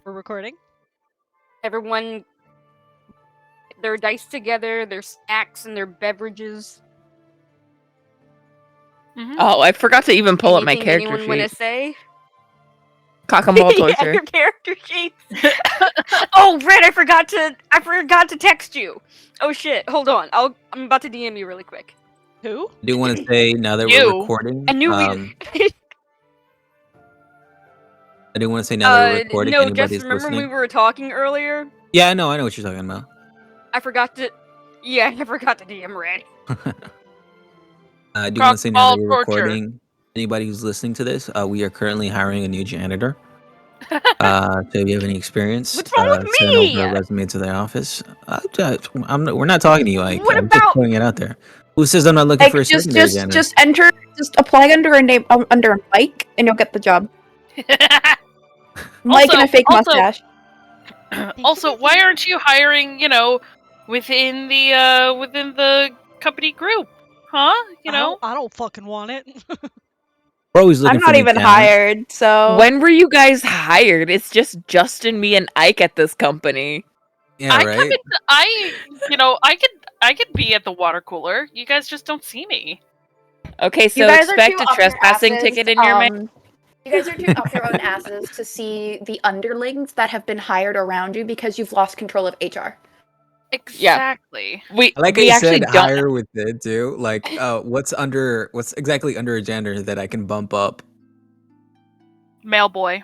We're recording. Everyone, their dice together, their snacks and their beverages. Oh, I forgot to even pull up my Anything character anyone want to sheet. say? Cock-and-ball Yeah, torture. your character sheets. Oh, Red, I forgot to text you. Oh shit, hold on. I'm about to DM you really quick. Who? I do want to say now that You. we're recording. I knew we. I do want to say now that we're recording. No, Anybody's just remember listening. we were talking earlier. Yeah, I know what you're talking about. I forgot to DM Red. I do want to say now that we're Cock-and-ball torture. recording. Anybody who's listening to this, we are currently hiring a new janitor. So if you have any experience, What's wrong with send me? over a resume to their office. We're not talking to you, Ike. What I'm about- just putting it out there. Who says I'm not looking Like, for a secondary janitor? just apply under a name, under Mike, and you'll get the job. Mike and a fake mustache. Also, why aren't you hiring, within the company group? Huh? I don't fucking want it. We're always looking I'm for not new even talent. hired, so When were you guys hired? It's just Justin, me, and Ike at this company. Yeah, right. I could be at the water cooler. You guys just don't see me. Okay, so you guys are expect too a up your trespassing asses, ticket in your mail. You guys are too up your own asses to see the underlings that have been hired around you because you've lost control of HR. Exactly. We Like we I actually said, don't. hire with it too. Like, what's exactly under a janitor that I can bump up? Mail boy.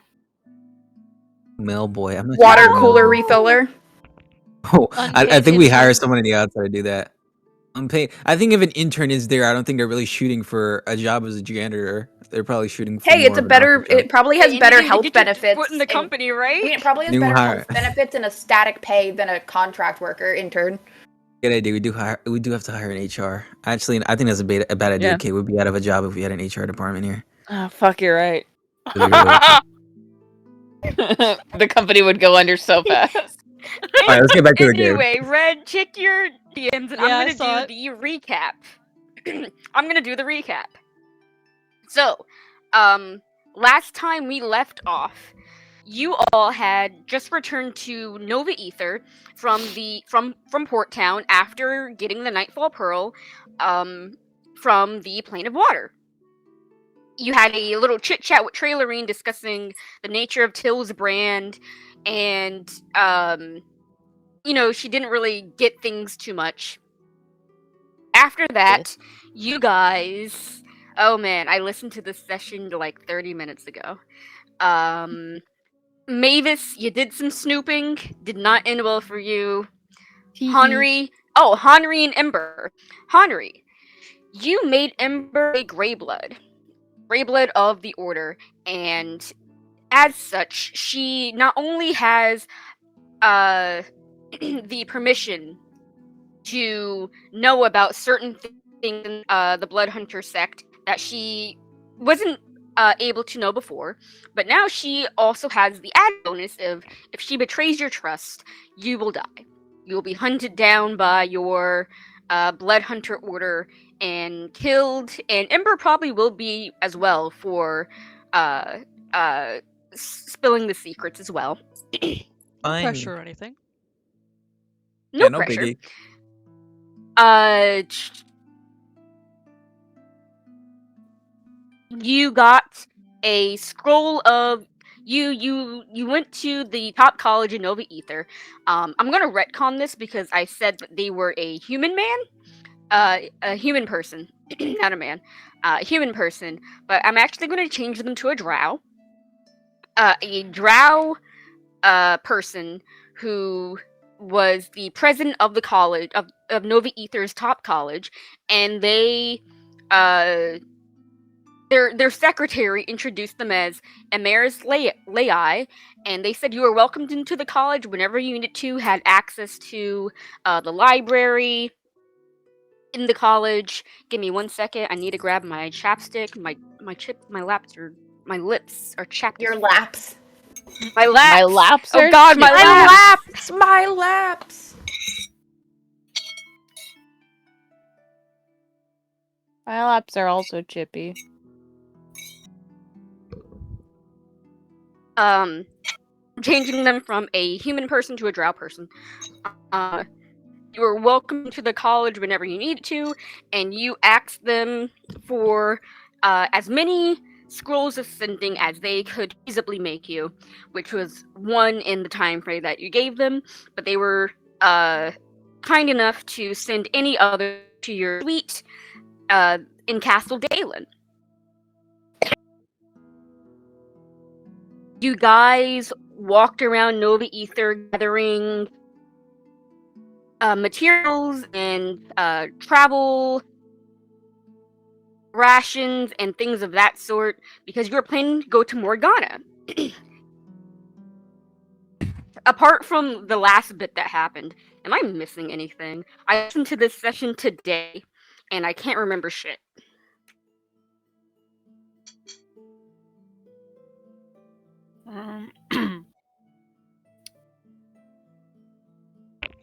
Mail boy. I'm not Water sure. cooler refiller. Oh, I Unpaid think we hire intern. someone on the outside to do that. Unpaid. I think if an intern is there, I don't think they're really shooting for a job as a janitor. They're probably shooting for Hey, more it's of a an better. office job. It probably has Hey, better you need to health get your benefits. foot in the company, right? It probably has New better hire. health benefits and a static pay than a contract worker intern. Good idea. We do have to hire an HR. Actually, I think that's a bad idea. Yeah. Okay, we'd be out of a job if we had an HR department here. Oh, fuck, you're right. Really, really. The company would go under so fast. All right, let's get back to the game. Anyway, Red, check your DMs, and Yeah, I I'm saw gonna do the recap. I'm gonna do the recap. So, last time we left off, you all had just returned to Nova Ether from Port Town after getting the Nightfall Pearl, from the Plane of Water. You had a little chit chat with Trailerine discussing the nature of Till's brand, and she didn't really get things too much. After that, you guys. Oh man, I listened to this session like 30 minutes ago. Mavis, you did some snooping. Did not end well for you. Henry. Oh, Henry and Ember. Henry, you made Ember a Greyblood. Greyblood of the Order. And as such, she not only has the permission to know about certain things in the Blood Hunter sect that she wasn't able to know before, but now she also has the added bonus of if she betrays your trust, you will die. You will be hunted down by your Blood Hunter order and killed, and Ember probably will be as well for spilling the secrets as well. No Fine. pressure or anything. No Yeah, no pressure. biggie. You got a scroll of you went to the top college in Nova Ether. I'm gonna retcon this because I said that they were a human man, a human person, not a man, a human person. But I'm actually going to change them to a drow. A drow person who was the president of the college of Nova Ether's top college, and they their secretary introduced them as Emeris Lai, and they said you were welcomed into the college whenever you needed to, had access to the library in the college. Give me 1 second. I need to grab my chapstick. My lips are chapped. Your laps. My laps. My laps Oh are God, my laps. My laps. My laps are also chippy. changing them from a human person to a drow person. You were welcome to the college whenever you needed to, and you asked them for as many scrolls of sending as they could feasibly make you, which was one in the time frame that you gave them, but they were kind enough to send any other to your suite in Castle Dalen. You guys walked around Nova Ether gathering materials and travel rations and things of that sort because you were planning to go to Morgana. Apart from the last bit that happened, am I missing anything? I listened to this session today and I can't remember shit.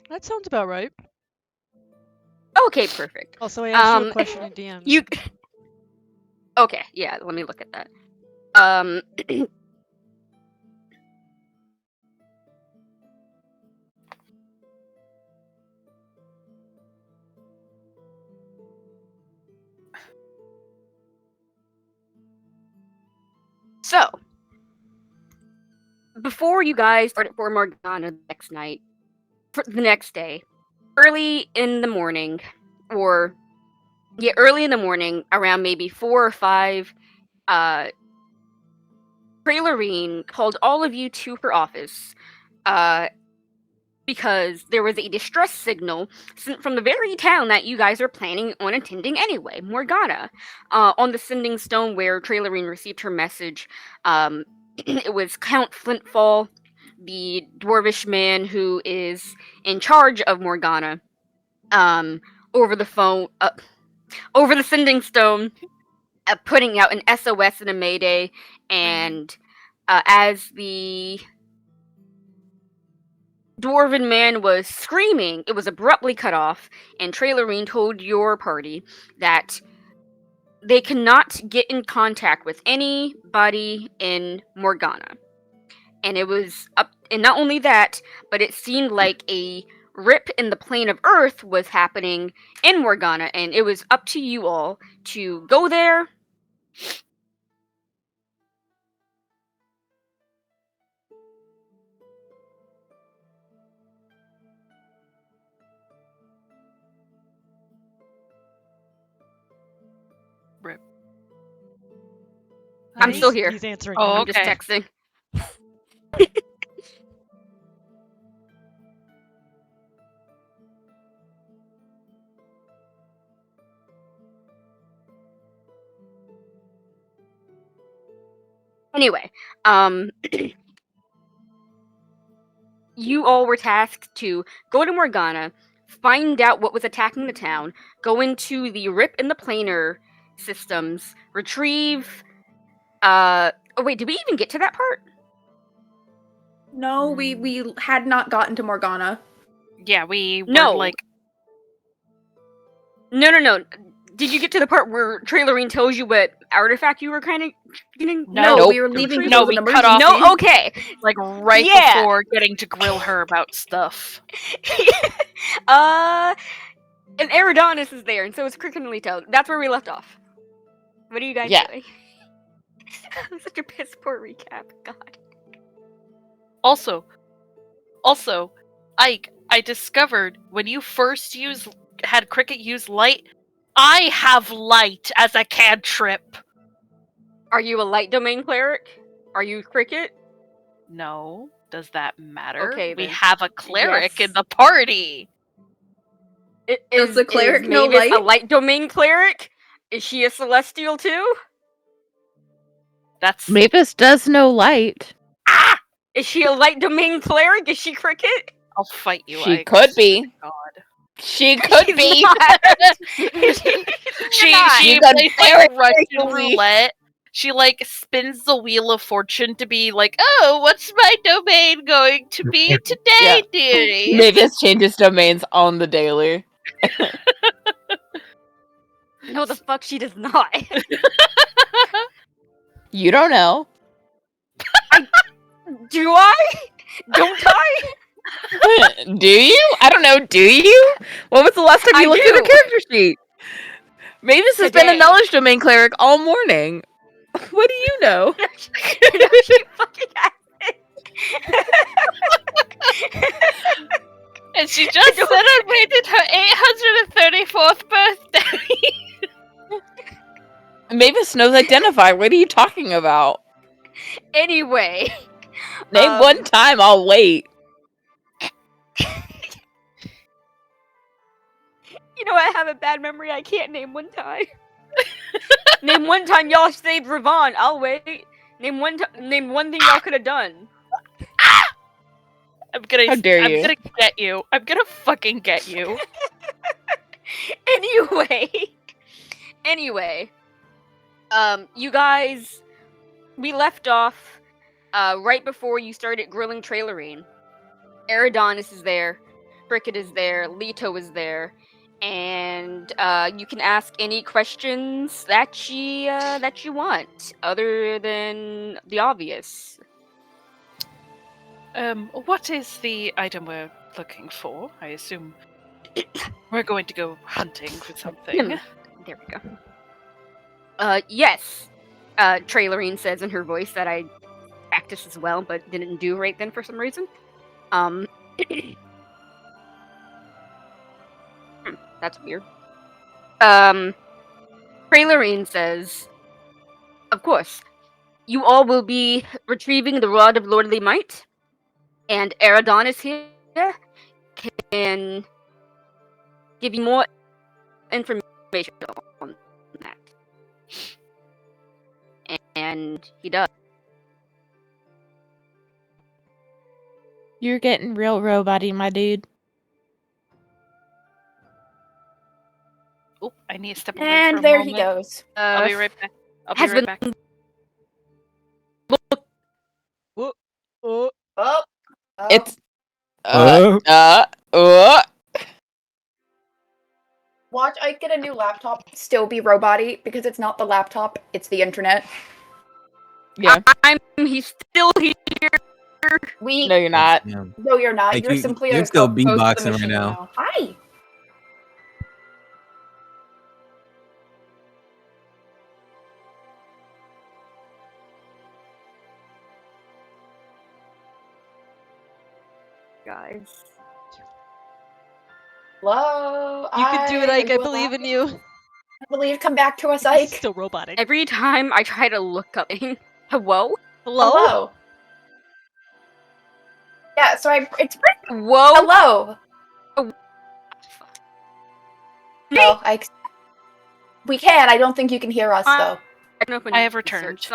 That sounds about right. Okay, perfect. Also, I asked you a question in DMs. You okay? Yeah, let me look at that. So, before you guys started for Morgana the next night, for the next day, early in the morning, early in the morning, around maybe 4 or 5, Trailorine called all of you to her office, because there was a distress signal sent from the very town that you guys are planning on attending anyway, Morgana. On the sending stone where Trailorine received her message, it was Count Flintfall, the dwarvish man who is in charge of Morgana, over the phone, over the sending stone, putting out an SOS and a mayday, and as the dwarven man was screaming, it was abruptly cut off, and Trailorine told your party that they cannot get in contact with anybody in Morgana. And it was up, and not only that, but it seemed like a rip in the plane of Earth was happening in Morgana, and it was up to you all to go there. Rip. I'm still He's- here. He's answering. Oh, you. I'm just okay. texting. Anyway, you all were tasked to go to Morgana, find out what was attacking the town, go into the rip in the planar systems, retrieve. Oh wait, did we even get to that part? No, we had not gotten to Morgana. Yeah, we were No. like, No. Did you get to the part where Trailorine tells you what artifact you were kind of getting? No, Nope. we were leaving Retrieve? because No, of an we cut off- emergency. No, okay. like right Yeah. before getting to grill her about stuff. And Eridonis is there, and so is Cricket and Leto. That's where we left off. What are you guys Yeah. doing? Such a piss poor recap. God. Also, Ike, I discovered when you first had Cricket use light, I have light as a cantrip. Are you a light domain cleric? Are you Cricket? No, does that matter? Okay, we then. have a cleric Yes. in the party. Does the cleric is know Mavis a light? light domain cleric? Is she a celestial too? That's Mavis does know light. Ah! Is she a light domain cleric? Is she Cricket? I'll fight you. She Ike. could be. God. She could She's be. not. She not. she She's a plays very like Russian friendly- roulette. She like spins the wheel of fortune to be like, oh, what's my domain going to be today, Yeah. dearie? Mavis changes domains on the daily. No, the fuck she does not. You don't know. Do I? Don't I? Do you? I don't know. Do you? When was the last time you I looked at her do. character sheet? Mavis has been a Today. knowledge domain cleric all morning. What do you know? No, she fucking hasn't. And she just celebrated her 834th birthday. Mavis knows identify. What are you talking about? Anyway. Name one time, I'll wait. You know, I have a bad memory. I can't name one time. Name one time y'all saved Ravon. I'll wait. Name one thing y'all could have done. I'm gonna How dare you. I'm gonna get you. I'm gonna fucking get you. Anyway. You guys, we left off right before you started grilling Trailerine. Eridonis is there, Brickett is there, Leto is there, and you can ask any questions that you want, other than the obvious. What is the item we're looking for? I assume we're going to go hunting for something. There we go. Yes. Trailerine says in her voice that I practiced as well, but didn't do right then for some reason. That's weird. Trailerine says, of course, you all will be retrieving the Rod of Lordly Might, and Eridonis here can give you more information on that. And he does. You're getting real robot-y, my dude. Oh, I need to step away for And a there moment. he goes. I'll be right back. I'll be has right been- back. Oh. It's Oh. Watch Ike get a new laptop. Still be robot-y because it's not the laptop, it's the internet. yeah. He's still here. No, you're not. Yeah. No, you're not. Like, You're you- simply you're a still co-host of the beatboxing right machine now. Hi. Guys. Hello. You can do it, Ike. I you believe in you. I believe. Come back to us, Ike. Still robotic. Every time I try to look up hello? Hello? Hello. Yeah. So it's pretty. Whoa. Hello. Oh. No, Ike. We can. I don't think you can hear us though. I have returned.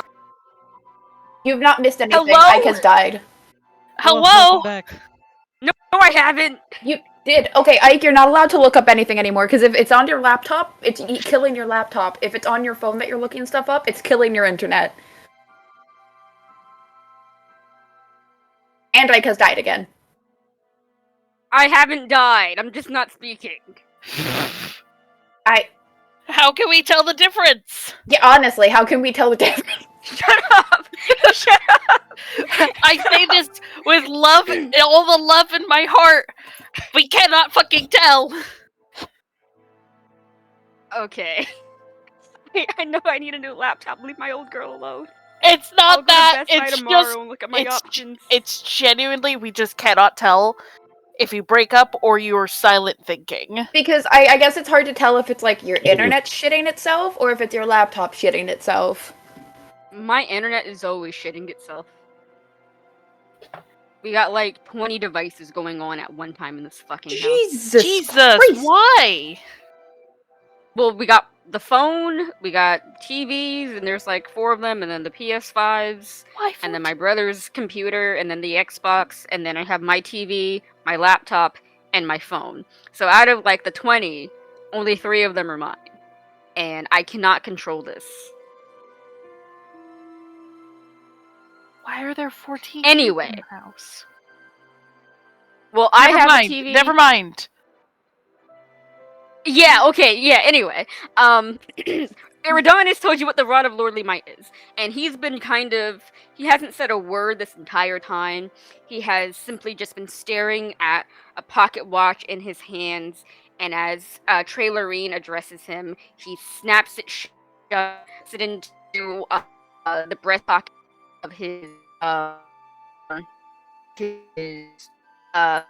You've not missed anything. Hello? Ike has died. Oh, welcome Hello? back. No, I haven't. You did. Okay, Ike, you're not allowed to look up anything anymore, because if it's on your laptop, it's killing your laptop. If it's on your phone that you're looking stuff up, it's killing your internet. And Ike has died again. I haven't died. I'm just not speaking. How can we tell the difference? Yeah, honestly, how can we tell the difference? Shut up. Shut up. I say this with love, all the love in my heart. We cannot fucking tell. Okay. I know I need a new laptop. Leave my old girl alone. It's I'll not go that. to Best Buy It's tomorrow just. and look at my it's- options. It's genuinely we just cannot tell if you break up or you're silent thinking. Because I guess it's hard to tell if it's like your internet shitting itself or if it's your laptop shitting itself. My internet is always shitting itself. We got like 20 devices going on at one time in this fucking house. Jesus, Christ. why? Well, we got the phone, we got TVs, and there's like 4 of them, and then the PS5s, Why? and then my brother's computer, and then the Xbox, and then I have my TV, my laptop, and my phone. So out of like the 20, only 3 of them are mine. And I cannot control this. Why are there 14 Anyway. in the house? Well, I Never have mind. a TV. Never mind. Yeah, okay, yeah, anyway. Eridanus told you what the Rod of Lordly Might is, and he hasn't said a word this entire time. He has simply just been staring at a pocket watch in his hands, and as Trailerine addresses him, he snaps it shut, puts it into the breast pocket of his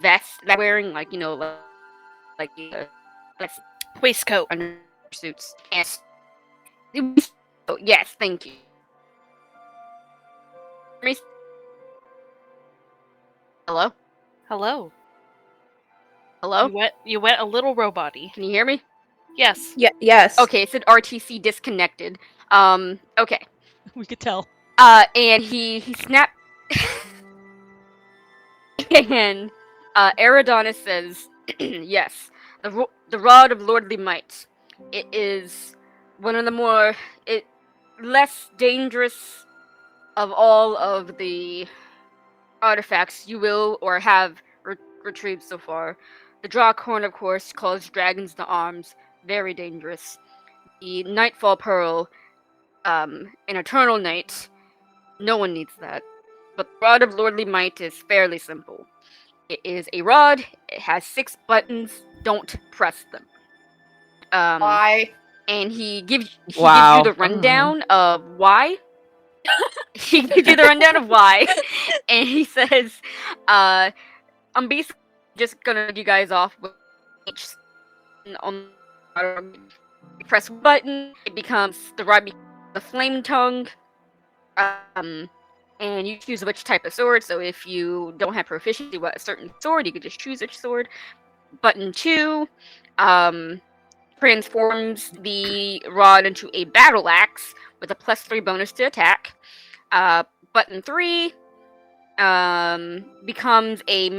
vest that wearing, Waistcoat. undersuits. Yes, thank you. Hello? Hello. Hello? You went a little robot-y. Can you hear me? Yes. Yes. Okay, it said RTC disconnected. Okay. We could tell. And he snapped. And Eridanus says, yes, the Rod of Lordly Might. It is one of the less dangerous of all of the artifacts you will or have retrieved so far. The Drawcorn, of course, calls dragons to arms. Very dangerous. The Nightfall Pearl, an Eternal Night. No one needs that. But the Rod of Lordly Might is fairly simple. It is a rod. It has 6 buttons. Don't press them. Why? And he gives you Wow. the rundown of why. He gives you the rundown of why, and he says, "I'm basically just gonna let you guys off with each on you press one button. It becomes the flame tongue, and you choose which type of sword. So if you don't have proficiency with a certain sword, you could just choose which sword. Button 2, transforms the rod into a battle axe with a +3 bonus to attack. Button 3 becomes a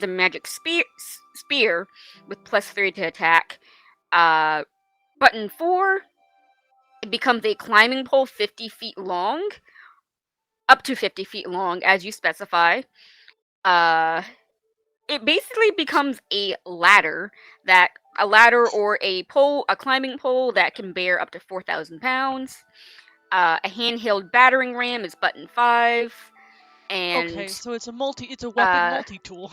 magic spear with +3 to attack. Button 4, it becomes a climbing pole 50 feet long, up to 50 feet long as you specify. It basically becomes a ladder or a climbing pole that can bear up to 4,000 pounds. A handheld battering ram is button 5. And Okay, so it's a weapon multi-tool.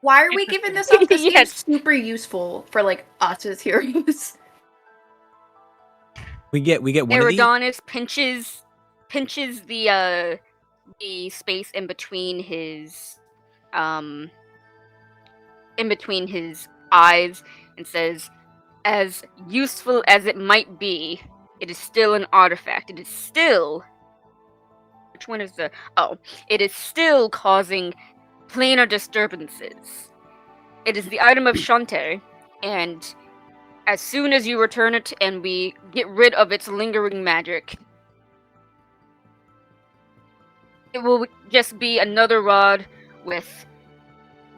Why are we giving this up? This Yes. seems super useful for like us as heroes. We get one of these. Eridanus pinches the space in between his eyes and says, as useful as it might be, it is still an artifact. It is still causing planar disturbances. It is the item of Shante, and as soon as you return it and we get rid of its lingering magic, it will just be another rod with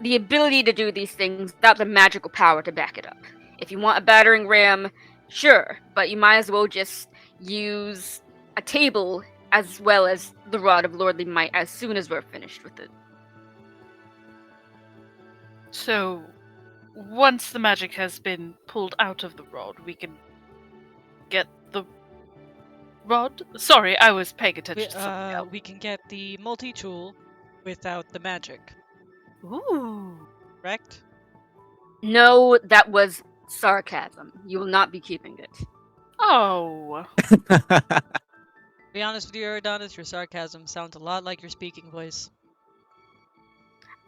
the ability to do these things without the magical power to back it up. If you want a battering ram, sure, but you might as well just use a table as well as the Rod of Lordly Might as soon as we're finished with it. So, once the magic has been pulled out of the rod, we can get the rod? Sorry, I was paying attention to something else. We can get the multi-tool without the magic, Ooh. correct? No, that was sarcasm. You will not be keeping it. Oh. To be honest with you, Eridanus, your sarcasm sounds a lot like your speaking voice.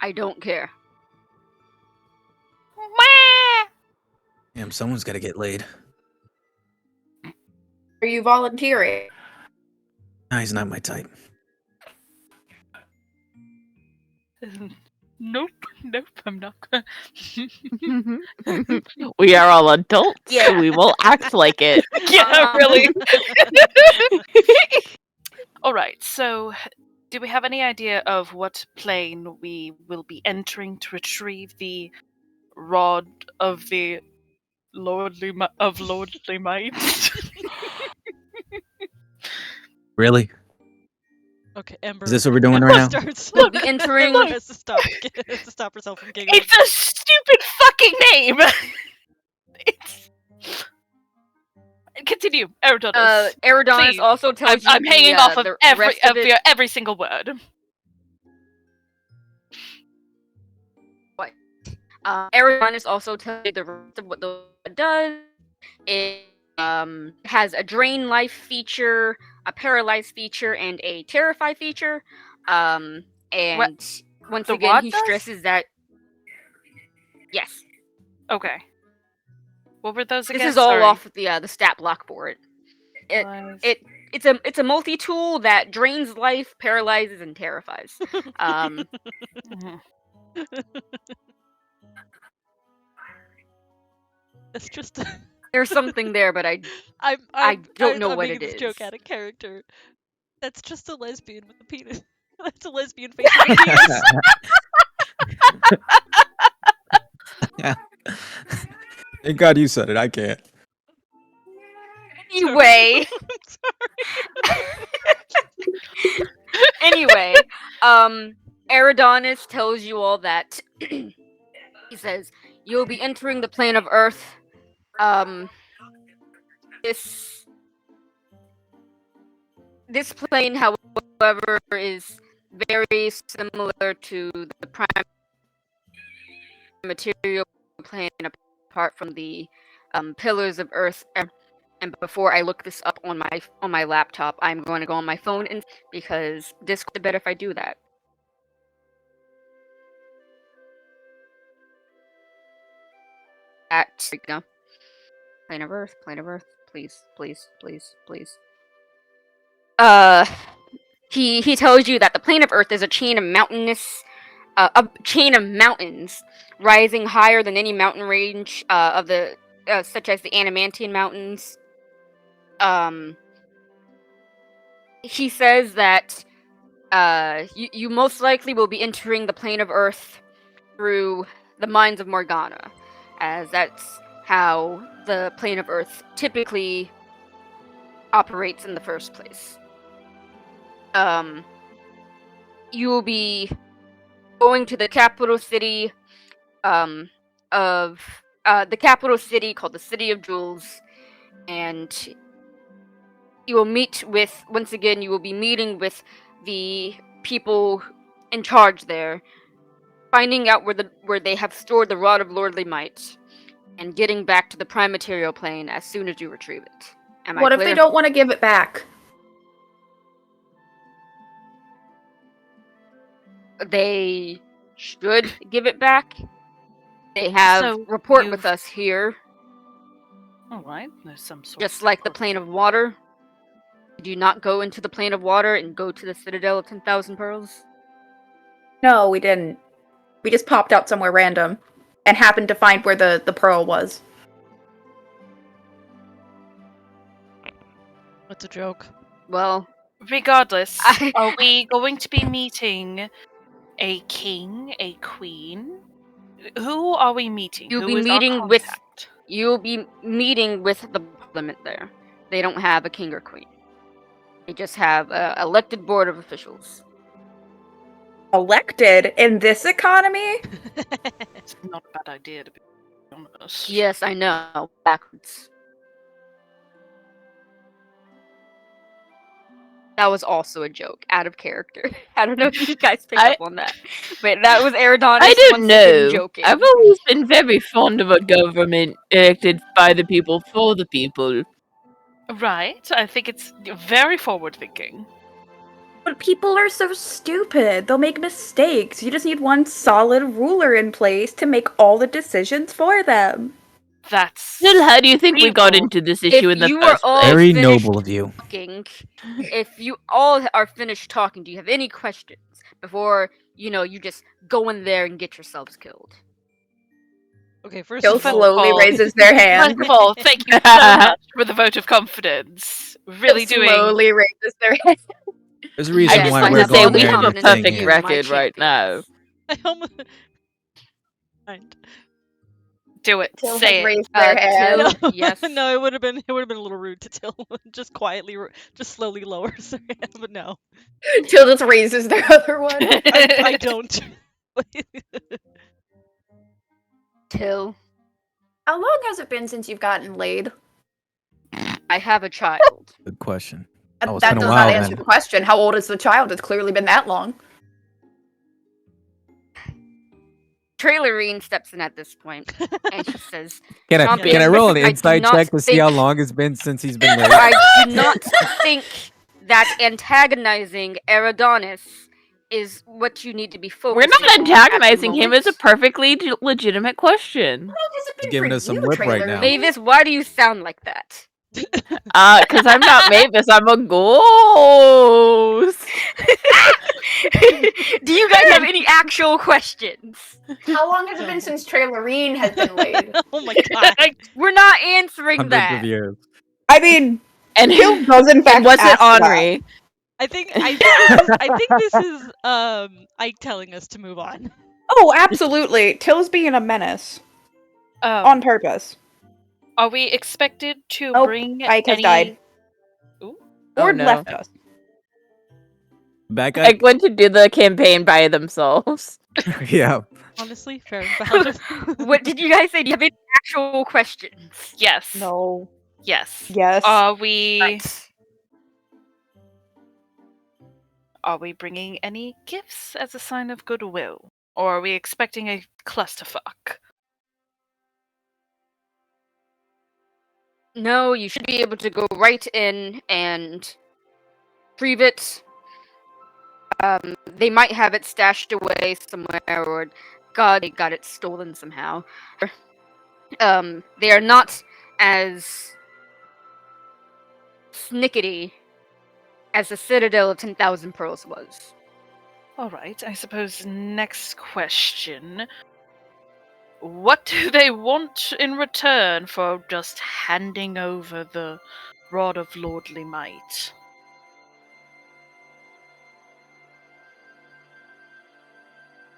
I don't care. Damn, someone's got to get laid. Are you volunteering? No, he's not my type. Nope, I'm not. We are all adults. Yeah. We will act like it. Yeah, really. Alright, so do we have any idea of what plane we will be entering to retrieve the rod of the lordly might? Really? Okay, Ember. Is this what we're doing right now? Starts. We'll be entering. Ember has to stop. Has to stop herself from giggling. It's a stupid fucking name. It's Continue, Eridonis. Eridonis Please. also tells you I'm hanging off of the every rest of it. your every single word. Eridonis also tells you the rest of what the does. It has a drain life feature, a paralyze feature, and a terrify feature. And once the again, what he does? stresses that. Yes, Okay. What were those again? this is all Sorry. off the stat block for it. It's a multi tool that drains life, paralyzes, and terrifies. Mhm. It's just There's something there, but I don't know I'm what making it this is. joke out of character. That's just a lesbian with a penis. That's a lesbian face with a penis. Yeah. Thank God you said it. I can't. Anyway, anyway, Eridonis tells you all that. He says you'll be entering the plane of Earth. This plane, however, is very similar to the prime material plane, apart from the pillars of Earth. And before I look this up on my laptop, I'm going to go on my phone because Discord better if I do that. No. Plane of Earth, please. He tells you that the plane of Earth is a chain of mountains rising higher than any mountain range of the such as the Adamantian Mountains. He says that you most likely will be entering the plane of Earth through the mines of Morgana, as that's how the plane of Earth typically operates in the first place. You will be going to the capital city of the capital city called the City of Jewels, and you will meet with you will be meeting with the people in charge there, finding out where they have stored the Rod of Lordly Might, and getting back to the prime material plane as soon as you retrieve it. What if they don't want to give it back? They should give it back. They have report with us here. Alright, there's some sort Just of like the plane of water. Did you not go into the plane of water and go to the Citadel of 10,000 Pearls? No, we didn't. We just popped out somewhere random and happened to find where the pearl was. What's a joke? Well, regardless, are we going to be meeting a king, a queen? Who are we meeting? You'll Who be is our meeting contact? You'll be meeting with the parliament there. They don't have a king or queen. They just have an elected board of officials. Elected in this economy? It's not a bad idea, to be honest. Yes, I know. Backwards. That was also a joke, out of character. I don't know if you guys picked up on that, but that was Eridonis. I don't once again know. joking. I've always been very fond of a government elected by the people for the people. Right, I think it's very forward thinking. But people are so stupid. They'll make mistakes. You just need one solid ruler in place to make all the decisions for them. That's Still, how do you think we got into this issue in the first place? Very noble of you. If you all are finished talking, do you have any questions before you just go in there and get yourselves killed? Okay, first Jill of all, slowly raises their hand. First of all, thank you so much for the vote of confidence. Really Jill doing. slowly raises their hand. There's a reason I just why want we're to say going we there have and a you're saying perfect it. record right now. I almost mind. Do it. Jill Say has it. raised their hand. No, Yes. no, it would have been a little rude to Till. Just quietly, just slowly lowers her hand, but no, Jill just raises their other one. I don't. Till. How long has it been since you've gotten laid? I have a child. Good question. That Oh, it's been does a not while answer then. the question. How old is the child? It's clearly been that long. Trailerine steps in at this point, and she says, Can I "Champion, roll an I do insight not check to see think how long it's been since he's been late? I do not think that antagonizing Eridonis is what you need to be We're focusing not on at the antagonizing him. It's a moment." perfectly legitimate question. How long has it He's been giving for us some you, lip right Trailer? now. Mavis, why do you sound like that? Because I'm not Mavis, I'm a ghost. Do you guys have any actual questions? How long has it been since Trailerine has been laid? Oh my god. We're not answering Hundreds that. of years. I mean, And Gil does in fact and was it ask that. Henri? I think this is Ike telling us to move on. Oh, absolutely. Till's being a menace on purpose. Are we expected to Oh, bring Ike has any? died. Ooh. Oh, Ord no. left us. Back Like went to do the campaign by themselves. yeah. Honestly, fair and valid. What did you guys say? Do you have any actual questions? Yes. No. Yes. Yes. Are we? Right. Are we bringing any gifts as a sign of goodwill, or are we expecting a clusterfuck? No, you should be able to go right in and retrieve it. They might have it stashed away somewhere, or God, they got it stolen somehow. They are not as snickety as the Citadel of 10,000 Pearls was. All right. I suppose next question. What do they want in return for just handing over the Rod of Lordly Might?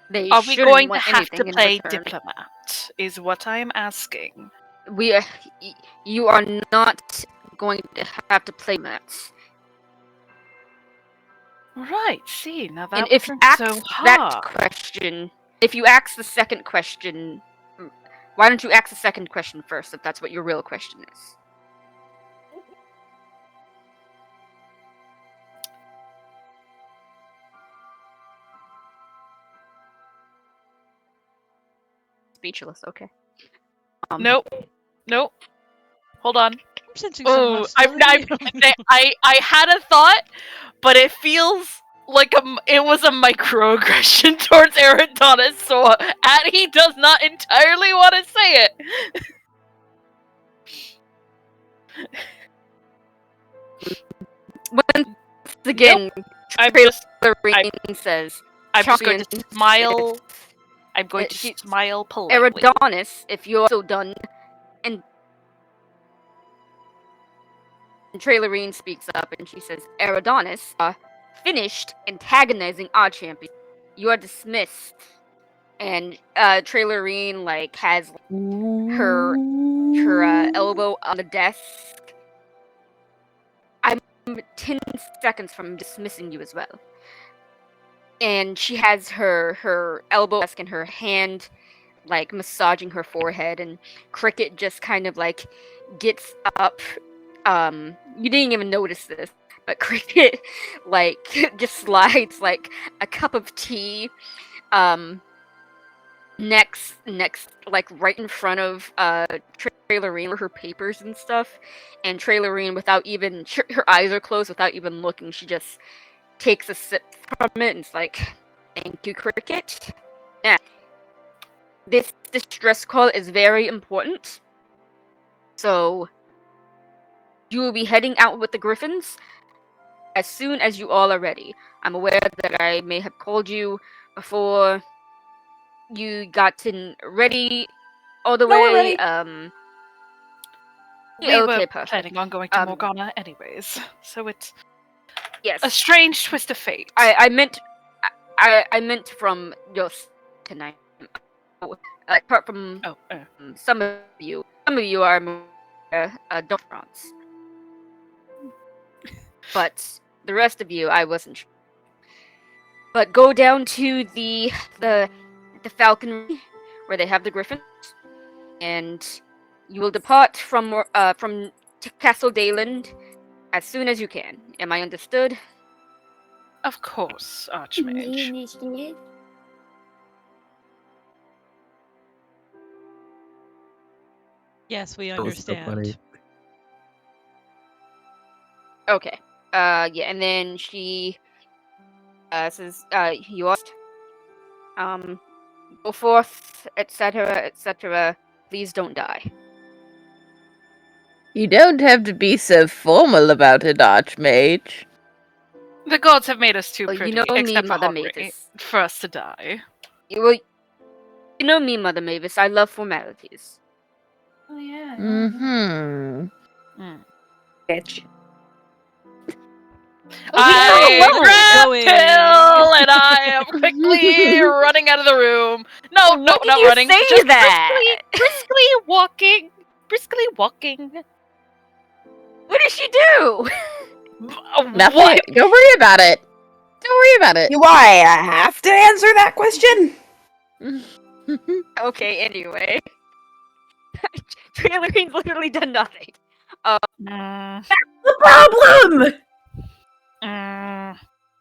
They Are we shouldn't going to want have to anything in play return. diplomat? Is what I'm asking. You are not going to have to play maps. Right. See, now that And if you wasn't ask so that hard. question, if you ask the second question, why don't you ask the second question first, if that's what your real question is? Speechless. Okay. Nope. Nope. Hold on. I'm sensing some Oh, hostility. I had a thought, but it feels like it was a microaggression towards Eridonis, so he does not entirely want to say it. Once again, I'm just Trailerine says, I'm just going to Champion smile. I'm going to she- smile politely. Eridonis, if you're also done, and Trailerine speaks up and she says, Eridonis, finished antagonizing our champion. You are dismissed. And Trailerine like has her elbow on the desk. I'm 10 seconds from dismissing you as well. And she has her elbow desk and her hand like massaging her forehead, and Cricket just kind of like gets up. You didn't even notice this, but Cricket like just slides like a cup of tea next like right in front of Trailerine with her papers and stuff, and Trailerine, without even her eyes are closed, without even looking, she just takes a sip from it and it's like, thank you, Cricket. Now, this distress call is very important, so you will be heading out with the Griffins as soon as you all are ready. I'm aware that I may have called you before you got ready all the No, we're way. ready. We Yeah, were okay, perfect. planning on going to Morgana anyways, so it's Yes. a strange twist of fate. I meant from your tonight. Apart from some of you are don't France. But the rest of you, I wasn't sure. But go down to the falconry where they have the griffins, and you will depart from to Castle Dayland as soon as you can. Am I understood? Of course, Archmage. Yes, we That was so funny. understand. Okay. Yeah, and then she says, you asked, go forth, etc., etc. Please don't die. You don't have to be so formal about it, Archmage. The gods have made us too Well, pretty, you know me, except for Mother Henri, Mavis. for us to die. You know me, Mother Mavis. I love formalities. Oh yeah. Mm-hmm. Bitch. I grab Going. Till and I am quickly running out of the room. No, What no, did not you running. say Just that? briskly walking. Briskly walking. What did she do? Nothing. What? Don't worry about it. Don't worry about it. Do I have to answer that question? Okay, anyway. Trailer's literally done nothing. Mm, The problem! mm.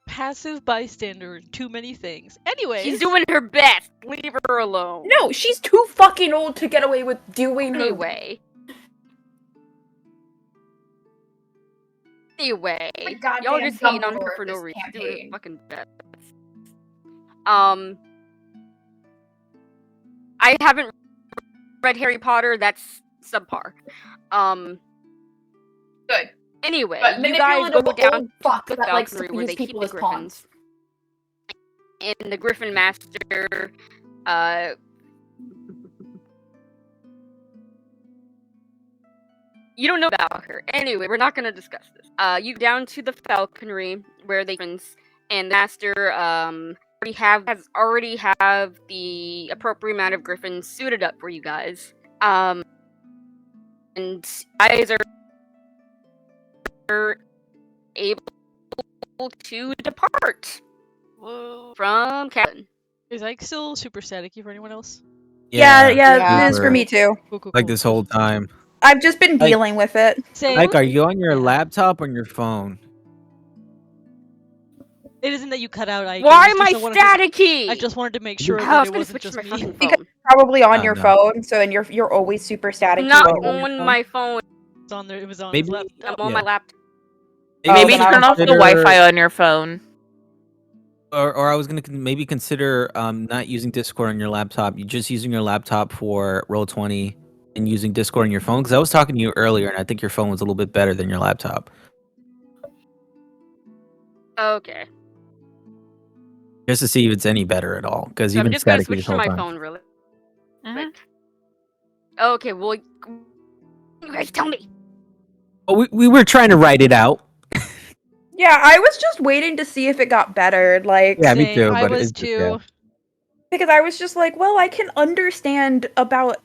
Passive bystander, too many things. Anyways. She's doing her best. Leave her alone. No, she's too fucking old to get away with doing her. Anyway. Anyway. My goddamn Y'all just hating on her Dumbledore for no this reason. Do campaign. her fucking best. I haven't read Harry Potter. That's subpar. Good. Anyway, But you guys go manipulative down old to fuck the that likes to Falconry where use they keep people the as griffins. pawns. And the Griffin Master, you don't know about her. Anyway, we're not gonna discuss this. You go down to the Falconry where they griffins, and the Master, has already have the appropriate amount of griffins suited up for you guys. And you guys are able to depart Whoa. from Cabin. Is Ike still super staticky for anyone else? Yeah, Yeah. it is for me too. Cool, Like this whole time. I've just been Like- dealing with it. Same. Like, are you on your Yeah. laptop or on your phone? It isn't that you cut out Ike. Why it am was I just I wanted to- staticky? I just wanted to make You- sure Oh, I that was it gonna wasn't switch to just my me. fucking Because- phone. Probably on Oh, your no. phone, so and you're always super static. I'm not on your on phone. my phone. It's on there. It was on Maybe- his laptop. I'm on Yeah. my laptop. Maybe then I turn don't off the consider- Wi-Fi on your phone. Or I was gonna maybe consider not using Discord on your laptop. You just using your laptop for Roll20 and using Discord on your phone. Because I was talking to you earlier, and I think your phone was a little bit better than your laptop. Okay. Just to see if it's any better at all. Because So you've I'm been just gonna staticky switch this to whole my time. phone really Mhm. quick. Okay, well, you guys tell me. Oh, we were trying to write it out. Yeah, I was just waiting to see if it got better. Like, Yeah, me Same. too. I But was it's just, yeah. too. because I was just like, well, I can understand about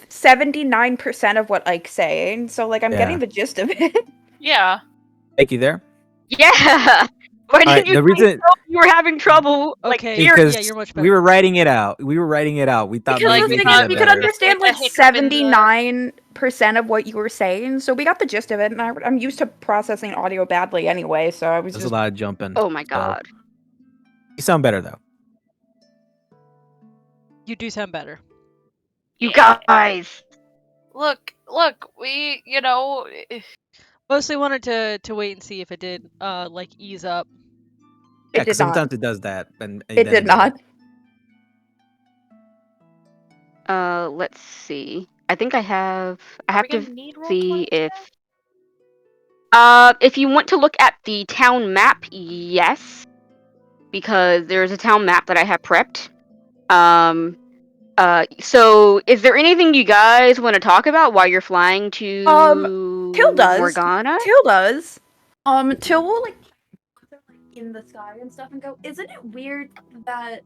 79% of what Ike's saying, so like I'm Yeah. getting the gist of it. Yeah. Thank you there. Yeah. Why didn't Alright, you the guys reason- tell me you were having trouble? Like, Okay. here. Because Yeah, you're much better. we were writing it out. We thought Because like, the maybe thing we is, could we get could better. understand like A hiccup in the- 79% of what you were saying, so we got the gist of it, and I'm used to processing audio badly anyway, so I was There's just a lot of jumping. Oh my so- god. You sound better though. You do sound better. You Yeah. guys. Look, we, Mostly wanted to wait and see if it did like ease up. Yeah, It did because not. sometimes it does that. And It did not. Let's see. I think I have Are we to gonna need roll see 20 if you want to look at the town map, yes. Because there's a town map that I have prepped. So is there anything you guys want to talk about while you're flying to Till does. Morgana? Till does. Till will like in the sky and stuff and go, isn't it weird that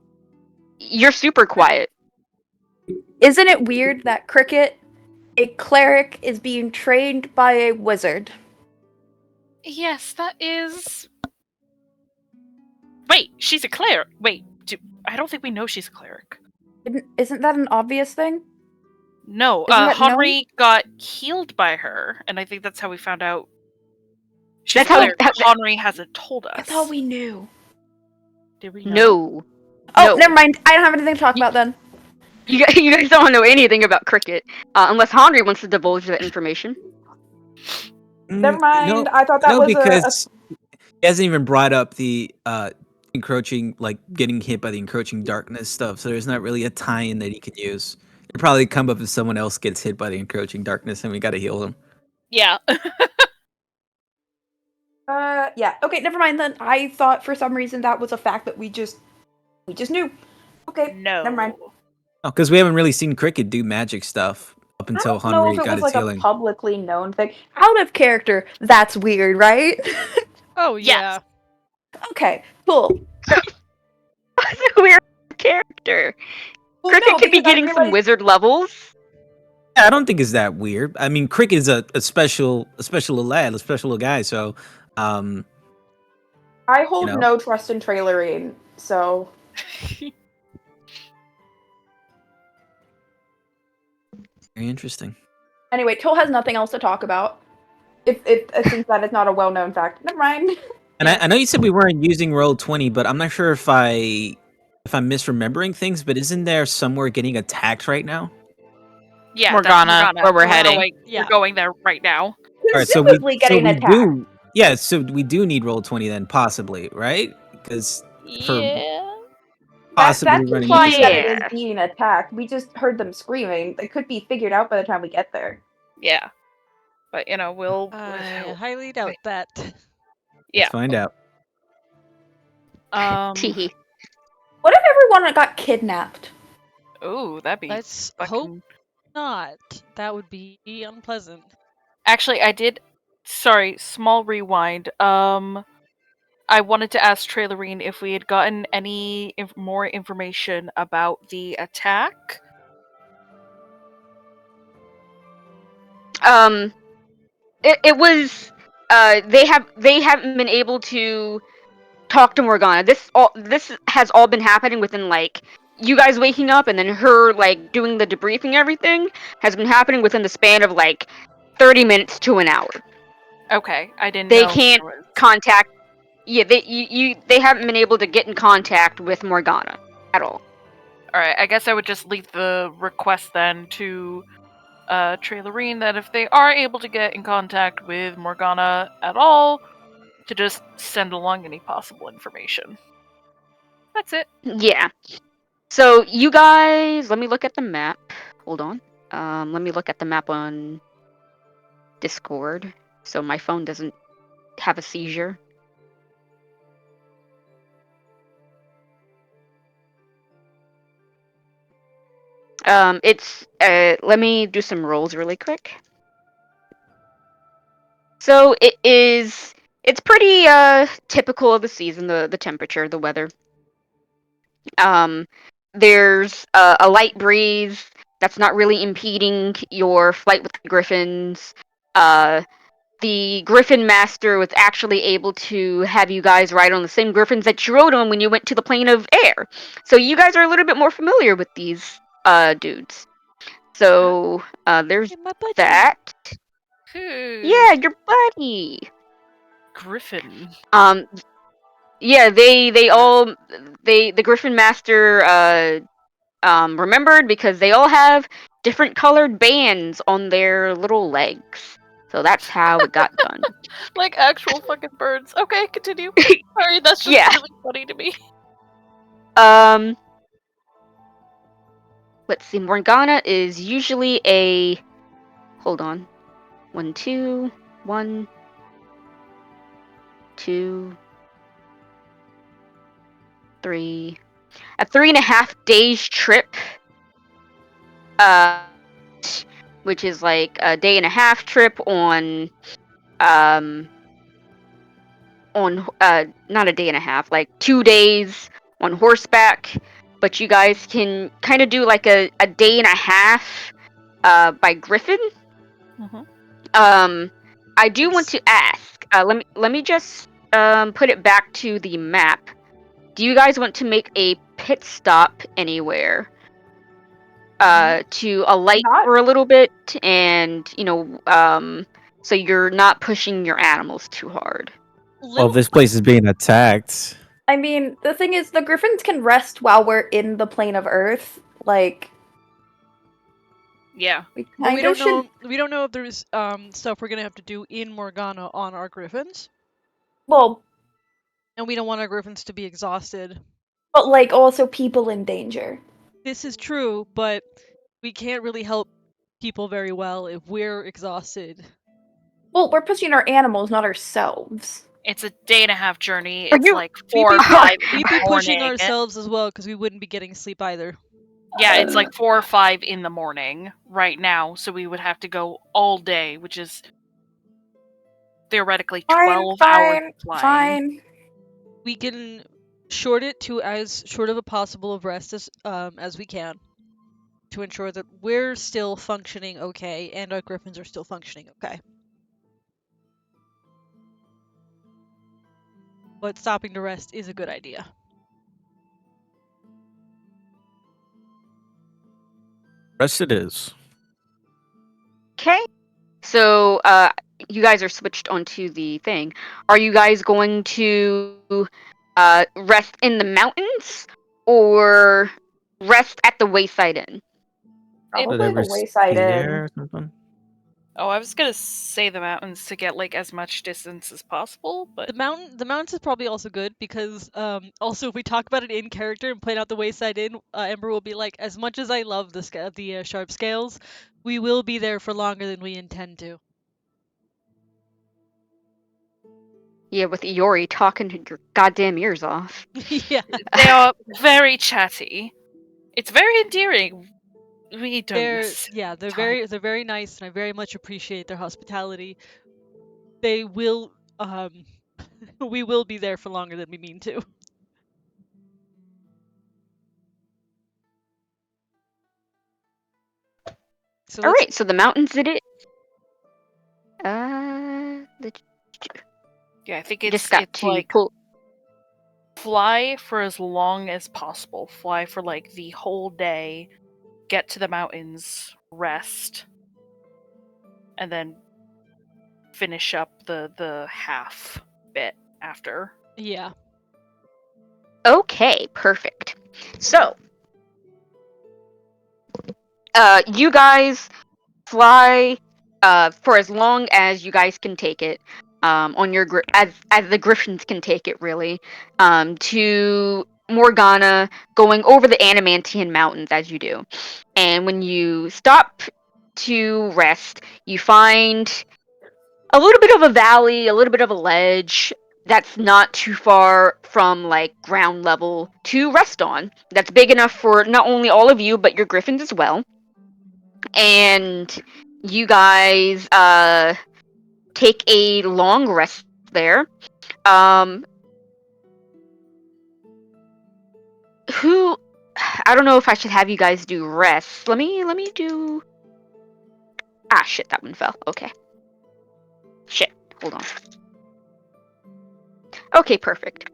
You're super quiet. Cricket, a cleric, is being trained by a wizard? Yes, that is. Wait, she's a cleric. Wait, I don't think we know she's a cleric. Isn't that an obvious thing? No, Isn't that known? Henri got healed by her, and I think that's how we found out. She's That's how- there. Henri hasn't told us. I thought we knew. Did we know? No. Oh, No. never mind. I don't have anything to talk about then. You guys don't know anything about cricket, unless Henri wants to divulge that information. Never mind. No, I thought that no, was because he hasn't even brought up the encroaching, like getting hit by the encroaching darkness stuff. So there's not really a tie-in that he can use. It'd probably come up if someone else gets hit by the encroaching darkness, and we got to heal them. Yeah. Yeah. Okay, never mind then. I thought for some reason that was a fact that we just knew. Okay, No. never mind. Oh, because we haven't really seen Cricket do magic stuff up I until don't know Henri if it got was his like healing. a publicly known thing. Out of character, that's weird, right? Oh Yes. yeah. Okay, cool. That's a weird character. Well, Cricket no, could be because I getting some realized- wizard levels. Yeah, I don't think it's that weird. I mean, Cricket is a special lad, a special little guy. So, I hold you know. no trust in trailering, so Very interesting. anyway, Till has nothing else to talk about. If since that is not a well-known fact, never mind. And I know you said we weren't using Roll20, but I'm not sure if I'm misremembering things. But isn't there somewhere getting attacked right now? Yeah, Morgana, that's Morgana. where we're heading. Yeah. We're going there right now. All right, Presumably getting attacked. do. Yeah, so we do need Roll20 then, possibly, right? Because for possibly That's running implying into that something. it is being attacked. We just heard them screaming. They could be figured out by the time we get there. Yeah. But, we'll... I highly doubt that. Yeah. Let's find out. Teehee. What if everyone got kidnapped? Ooh, that'd be Let's fucking... hope not. That would be unpleasant. Actually, I did... Sorry, small rewind. I wanted to ask Trailerine if we had gotten any more information about the attack. It was they haven't been able to talk to Morgana. This has all been happening within like you guys waking up and then her like doing the debriefing and everything has been happening within the span of like 30 minutes to an hour. Okay, I didn't They know. can't contact. Yeah, they haven't been able to get in contact with Morgana at all. Alright, I guess I would just leave the request then to Trailerine that if they are able to get in contact with Morgana at all, to just send along any possible information. That's it. Yeah. So you guys, let me look at the map. Hold on. Let me look at the map on Discord so my phone doesn't have a seizure. It's let me do some rolls really quick. So it's pretty typical of the season, the temperature, the weather. There's a light breeze that's not really impeding your flight with the griffins. The Griffin Master was actually able to have you guys ride on the same griffins that you rode on when you went to the plane of air. So you guys are a little bit more familiar with these dudes. So there's Hey, my buddy. that. Yeah, your buddy. Griffin. Yeah, the Griffin Master remembered because they all have different colored bands on their little legs. So that's how it got done. Like actual fucking birds. Okay, continue. Sorry, that's just Yeah. really funny to me. Let's see. Morgana is usually a. Hold on. 1, 2, 1, 2, 3. A 3.5 days trip. Which is like a day and a half trip on not a day and a half, like 2 days on horseback. But you guys can kind of do like a day and a half by Griffin. Mhm. I do want to ask. Let me just put it back to the map. Do you guys want to make a pit stop anywhere? to alight Not- for a little bit, and so you're not pushing your animals too hard. Well, this place is being attacked. I mean, the thing is, the griffins can rest while we're in the plane of Earth. Like, Yeah. we But we kind don't of should. know. We don't know if there's stuff we're gonna have to do in Morgana on our griffins, Well, and we don't want our griffins to be exhausted. but like also people in danger. This is true, but we can't really help people very well if we're exhausted. Well, we're pushing our animals, not ourselves. It's a day and a half journey. Are It's you- like 4 or 5 in We'd the be pushing morning. ourselves as well because we wouldn't be getting sleep either. Yeah, it's like 4 or 5 in the morning right now, so we would have to go all day, which is theoretically 12 hours of flying. Fine. We can short it to as short of a possible of rest as we can to ensure that we're still functioning okay and our griffins are still functioning okay. But stopping to rest is a good idea. Rest it is. Okay. So, you guys are switched onto the thing. Are you guys going to rest in the mountains or rest at the Wayside Inn? Probably Did I the ever wayside stay inn. there or something? Oh, I was gonna say the mountains to get like as much distance as possible, but The mountains is probably also good because also if we talk about it in character and plan out the Wayside Inn, Ember will be like, as much as I love the sharp scales, we will be there for longer than we intend to. Yeah, with Iori talking your goddamn ears off. Yeah, they are very chatty. It's very endearing. We don't miss. they're time. they're very nice, and I very much appreciate their hospitality. They will we will be there for longer than we mean to. So All let's right, so the mountains it is. The Yeah, I think just got it's to like pull. fly for as long as possible. Fly for like the whole day. Get to the mountains, rest, and then finish up the half bit after. yeah. Okay, perfect. So, you guys fly for as long as you guys can take it. On your as the griffins can take it, really, to Morgana, going over the Animantian mountains as you do. And when you stop to rest, you find a little bit of a valley, a little bit of a ledge that's not too far from like ground level to rest on. That's big enough for not only all of you but your griffins as well. And you guys take a long rest there. Who I don't know if I should have you guys do rest. Let me do. Ah, shit, that one fell. Okay. Shit, hold on. Okay, perfect.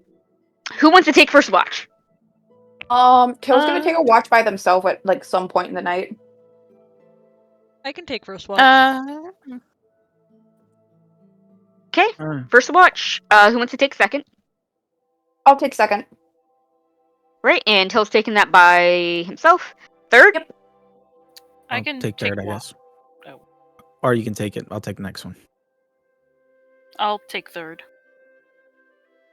Who wants to take first watch? Toe's gonna take a watch by themselves at like some point in the night. I can take first watch. Okay, first watch. Who wants to take second? I'll take second. Right, and Till's taking that by himself. Third? Yep. I I'll can take third, I one. guess. Oh. Or you can take it. I'll take the next one. I'll take third.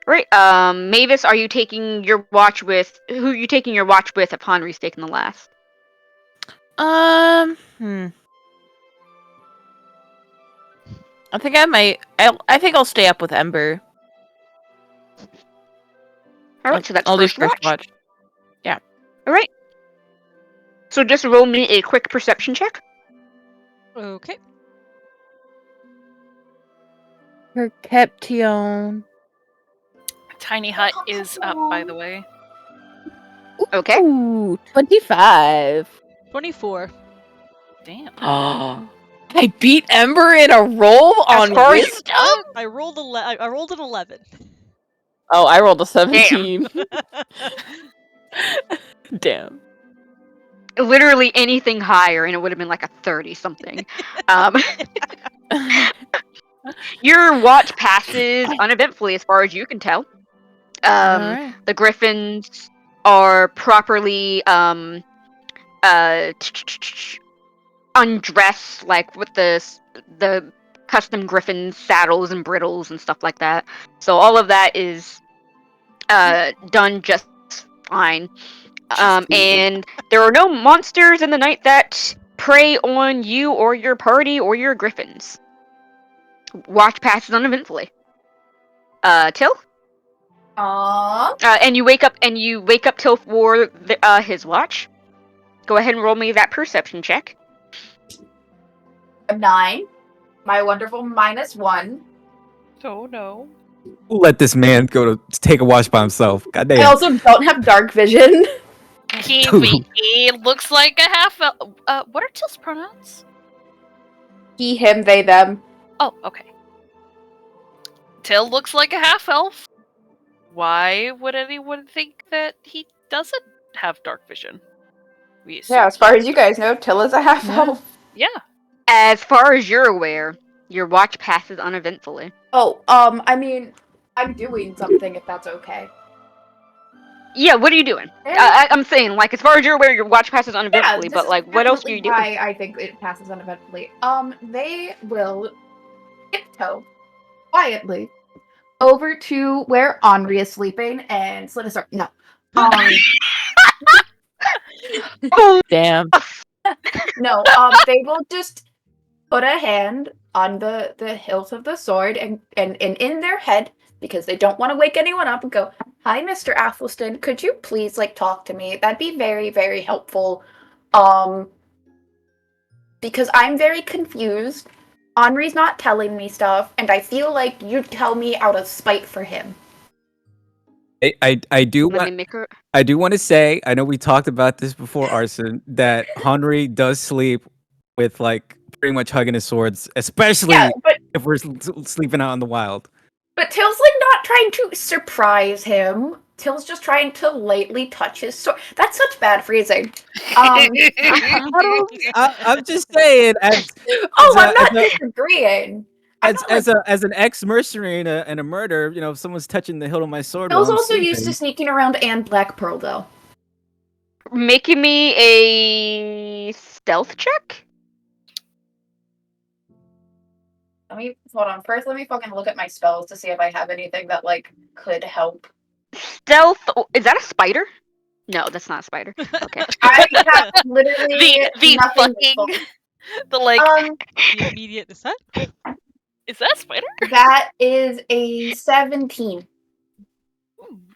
Right, Mavis, are you taking your watch with... Who are you taking your watch with upon restaking the last? I think I might. I think I'll stay up with Ember. Alright, so that's I'll do first watch. Yeah. Alright. So just roll me a quick perception check. Okay. Perception. Tiny hut is up, by the way. Okay. Ooh, 25. 24. Damn. I beat Ember in a roll As on far as- wisdom. I rolled I rolled an 11. Oh, I rolled a 17. Damn. literally anything higher, and it would have been like a 30 something. Um, your watch passes uneventfully, as far as you can tell. Alright. The griffins are properly undressed, like with the custom griffin saddles and brittles and stuff like that. So all of that is done just fine. And there are no monsters in the night that prey on you or your party or your griffins. Watch passes uneventfully. Till? And you wake up Till for his watch. Go ahead and roll me that perception check. A 9. My wonderful -1. Oh no. We'll let this man go to take a watch by himself. God I damn. also don't have dark vision. He looks like a half elf. What are Till's pronouns? He, him, they, them. Oh, okay. Till looks like a half elf. Why would anyone think that he doesn't have dark vision? We assume. Yeah, as far as you guys know, Till is a half Yeah. elf. Yeah. As far as you're aware, your watch passes uneventfully. Oh, I mean, I'm doing something if that's okay. Yeah, what are you doing? Yeah. I'm saying, like, as far as you're aware, your watch passes uneventfully, this but, is like, what else are you definitely doing? why I think it passes uneventfully. They will tiptoe quietly over to where Henri is sleeping and slit his throat. No. Damn. No, they will just put a hand on the hilt of the sword and in their head, because they don't want to wake anyone up, and go, "Hi, Mr. Athelstan, could you please talk to me? That'd be very, very helpful. Because I'm very confused. Henri's not telling me stuff, and I feel like you'd tell me out of spite for him." I do Let me want make her. I do want to say, I know we talked about this before, Arson, that Henry does sleep with like pretty much hugging his swords, especially Yeah, if we're sleeping out in the wild. but Till's not trying to surprise him. Till's just trying to lightly touch his sword. That's such bad phrasing. I'm just saying, I'm not disagreeing. as an ex mercenary and a murder, if someone's touching the hilt of my sword while Till's I'm also sleeping, used to sneaking around and Black Pearl, though. Making me a stealth check? Hold on. First, let me fucking look at my spells to see if I have anything that could help. Stealth? Is that a spider? No, that's not a spider. Okay. I have literally the nothing. fucking the like. The immediate descent. Is that a spider? That is a 17.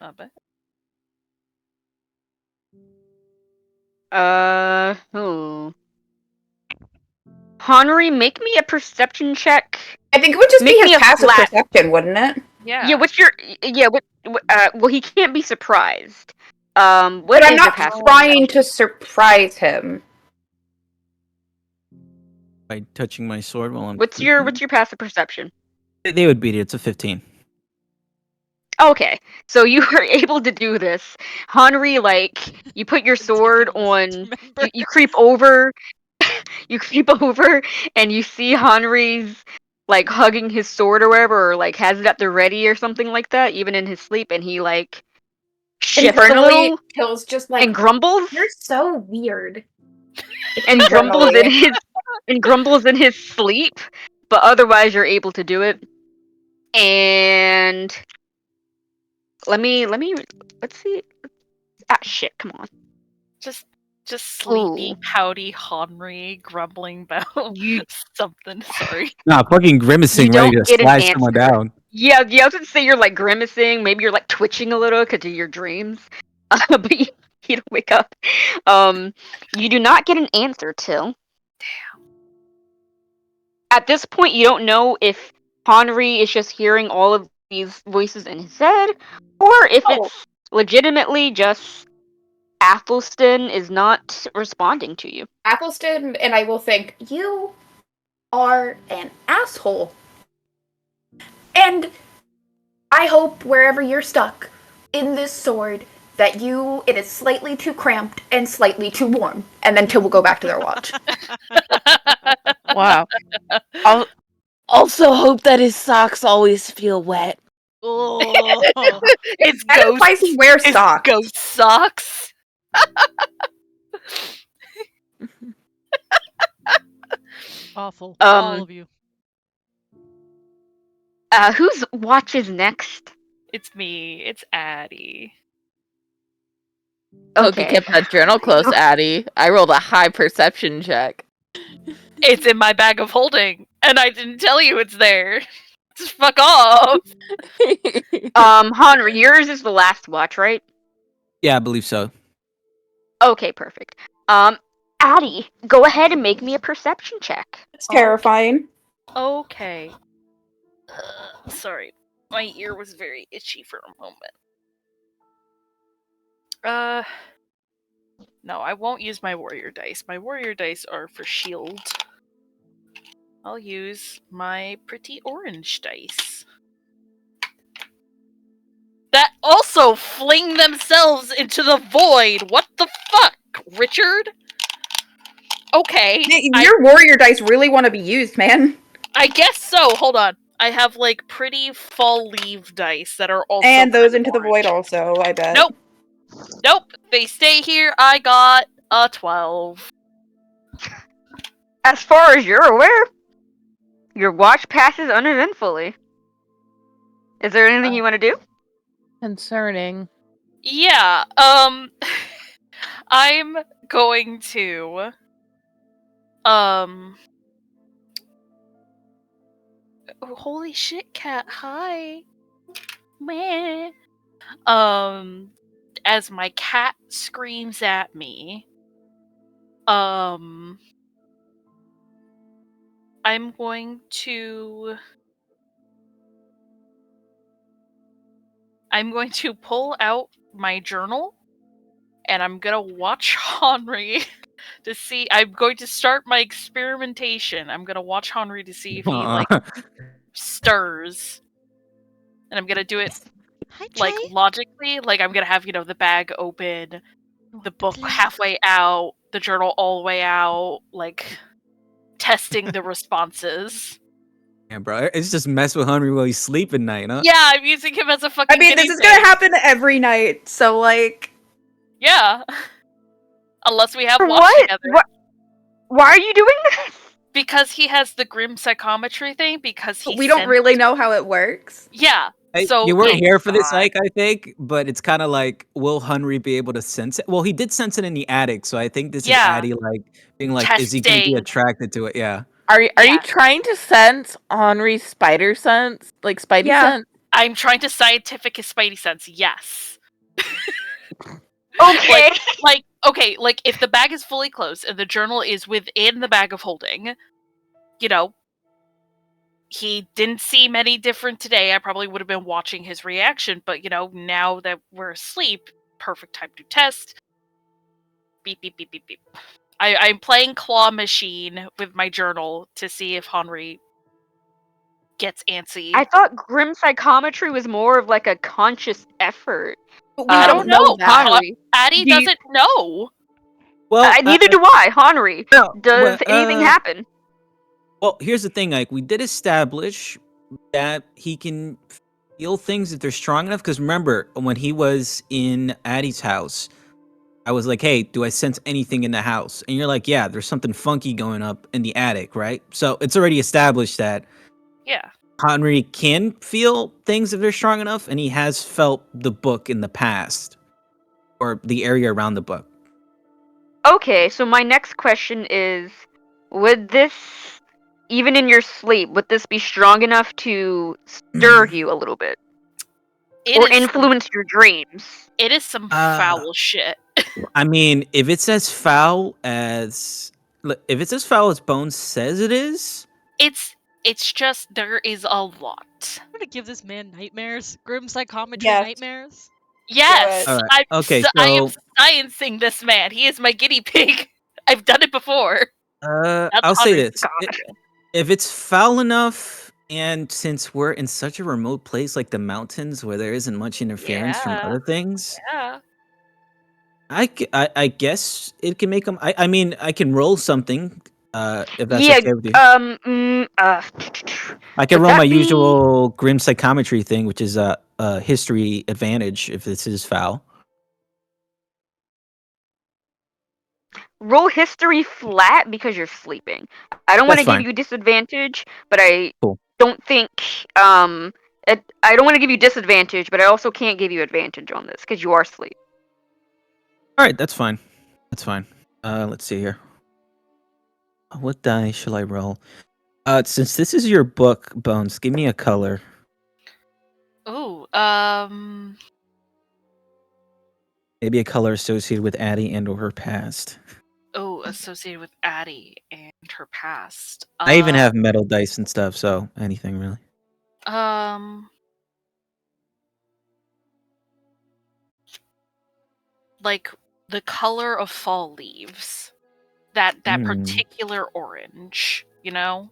Not bad. Henry, make me a perception check. I think it would just Make be me his a passive flat- perception, wouldn't it? Yeah. Yeah, what's your well, he can't be surprised. What But I'm is your not passive trying perception? to surprise him. by touching my sword while I'm What's your passive perception? They would beat it. It's a 15. Okay, so you are able to do this. Henry, you put your sword on. You creep over. You creep over, and you see Henry's hugging his sword or whatever, or has it at the ready or something like that, even in his sleep, and he shifts a little Till's just and grumbles. "You're so weird." And grumbles in his sleep, but otherwise you're able to do it. And let's see. Ah, shit! Come on. Just sleepy, Ooh. pouty Henry grumbling about something. Sorry. Nah, fucking grimacing, You ready don't to get an slash someone answer. down. Yeah, I was gonna say you're grimacing. Maybe you're twitching a little because of your dreams, but you don't wake up. You do not get an answer, Till. Damn. At this point, you don't know if Henry is just hearing all of these voices in his head, or if it's legitimately just Athelstan is not responding to you. Athelstan and I will think, "You are an asshole. And I hope wherever you're stuck in this sword that it is slightly too cramped and slightly too warm, and then Till will go back to their watch. Wow. I'll also hope that his socks always feel wet. Oh, It's That implies ghosts. he wears It's socks. ghost socks. awful. All of you. Whose watch is next? It's me. It's Addie. Hope you Okay. kept that journal close, Addie. I rolled a high perception check. It's in my bag of holding, and I didn't tell you it's there. Just fuck off. Henry, yours is the last watch, right? Yeah, I believe so. Okay, perfect. Addie, go ahead and make me a perception check. It's terrifying. Okay. Sorry, my ear was very itchy for a moment. No, I won't use my warrior dice. My warrior dice are for shield. I'll use my pretty orange dice. That also fling themselves into the void. What the fuck, Richard? Okay. Your warrior dice really want to be used, man. I guess so. Hold on. I have like pretty fall leaf dice that are also And those into orange. the void also, I bet. Nope. Nope. They stay here. I got a 12. As far as you're aware, your watch passes uneventfully. Is there anything you want to do? Concerning. Yeah. I'm going to oh, holy shit, cat. Hi. Meh. As my cat screams at me, I'm going to pull out my journal and I'm gonna watch Henry to see. I'm going to start my experimentation. I'm gonna watch Henry to see if he like stirs, and I'm gonna do it Hi, like Trey. logically. Like I'm gonna have the bag open, You the want book clean? halfway out, the journal all the way out, like testing the responses. Yeah, bro. It's just mess with Henry while he's sleeping night, huh? Yeah, I'm using him as a fucking. I mean, this guinea is gonna pig. happen every night, so like. Yeah, unless we have For watch what? together. Why are you doing this? Because he has the grim psychometry thing. Because he We don't sensed- really know how it works. Yeah. So you weren't here for this, God. Ike, I think, but it's kind of like, will Henry be able to sense it? Well, he did sense it in the attic, so I think this is Yeah. Addie like being like, is he going to be Testing. attracted to it? Yeah. Are you Yeah. trying to sense Henry's spider sense? Like Spidey Yeah. sense? I'm trying to scientific his spidey sense. Yes. Okay. Okay, like if the bag is fully closed and the journal is within the bag of holding, he didn't seem any different today. I probably would have been watching his reaction, but now that we're asleep, perfect time to test. Beep beep beep beep beep. I'm playing claw machine with my journal to see if Henry gets antsy. I thought grim psychometry was more of like a conscious effort. But we I don't don't know know. that. Henry. Addie Do you- doesn't know. Well, neither do I, Henry. no, Does well, anything happen? Well, here's the thing, Ike. We did establish that he can feel things if they're strong enough. Because remember, when he was in Addie's house, I was like, hey, do I sense anything in the house? And you're like, yeah, there's something funky going up in the attic, right? So it's already established that Yeah. Henry can feel things if they're strong enough, and he has felt the book in the past, or the area around the book. Okay, so my next question is, would this, even in your sleep, would this be strong enough to stir you a little bit? Or influence your dreams? It is some foul shit. I mean, if it's as foul as Bones says it is, It's just there is a lot. I'm gonna give this man nightmares. Grim psychometry Yes. nightmares. Yes, All right. Okay, I am so sciencing this man. He is my guinea pig. I've done it before. I'll say Henry's this: if it's foul enough, and since we're in such a remote place like the mountains where there isn't much interference from Yeah. other things, Yeah. I guess it can make them. I mean, I can roll something. If that's Yeah. okay with you, I can Would roll my that be usual grim psychometry thing, which is a history advantage if this is foul. roll history flat because you're sleeping? I don't want That's to give fine. you disadvantage, but I Cool. don't think I don't want to give you disadvantage, but I also can't give you advantage on this because you are asleep. All right, that's fine. That's fine. Let's see here. What die shall I roll? Since this is your book, Bones, give me a color. Ooh, Maybe a color associated with Addie and or her past. associated with Addie and her past. I even have metal dice and stuff, so anything really. Um, like the color of fall leaves. That particular orange, you know?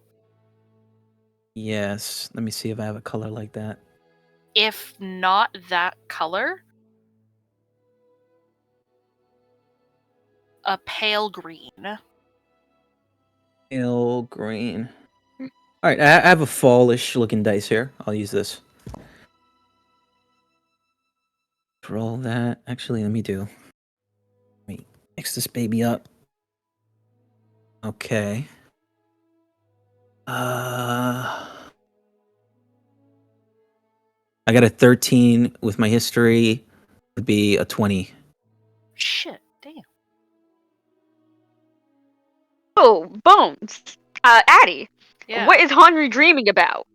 Yes. Let me see if I have a color like that. If not that color, a pale green. Pale green. All right, I have a fallish looking dice here. I'll use this. Roll that. Actually, let me mix this baby up. Okay. I got a 13 with my history. Would be a 20. Shit, damn. Oh, Bones. Addie, Yeah. what is Henry dreaming about?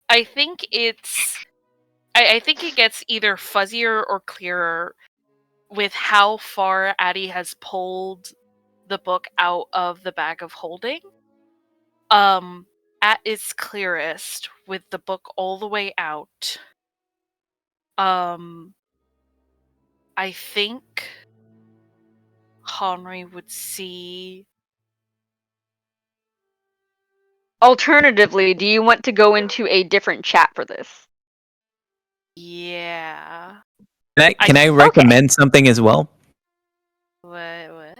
I think it's I think it gets either fuzzier or clearer with how far Addie has pulled the book out of the bag of holding. At its clearest, with the book all the way out, I think Henry would see. Alternatively, do you want to go into a different chat for this? Yeah. Can I Okay. recommend something as well? What?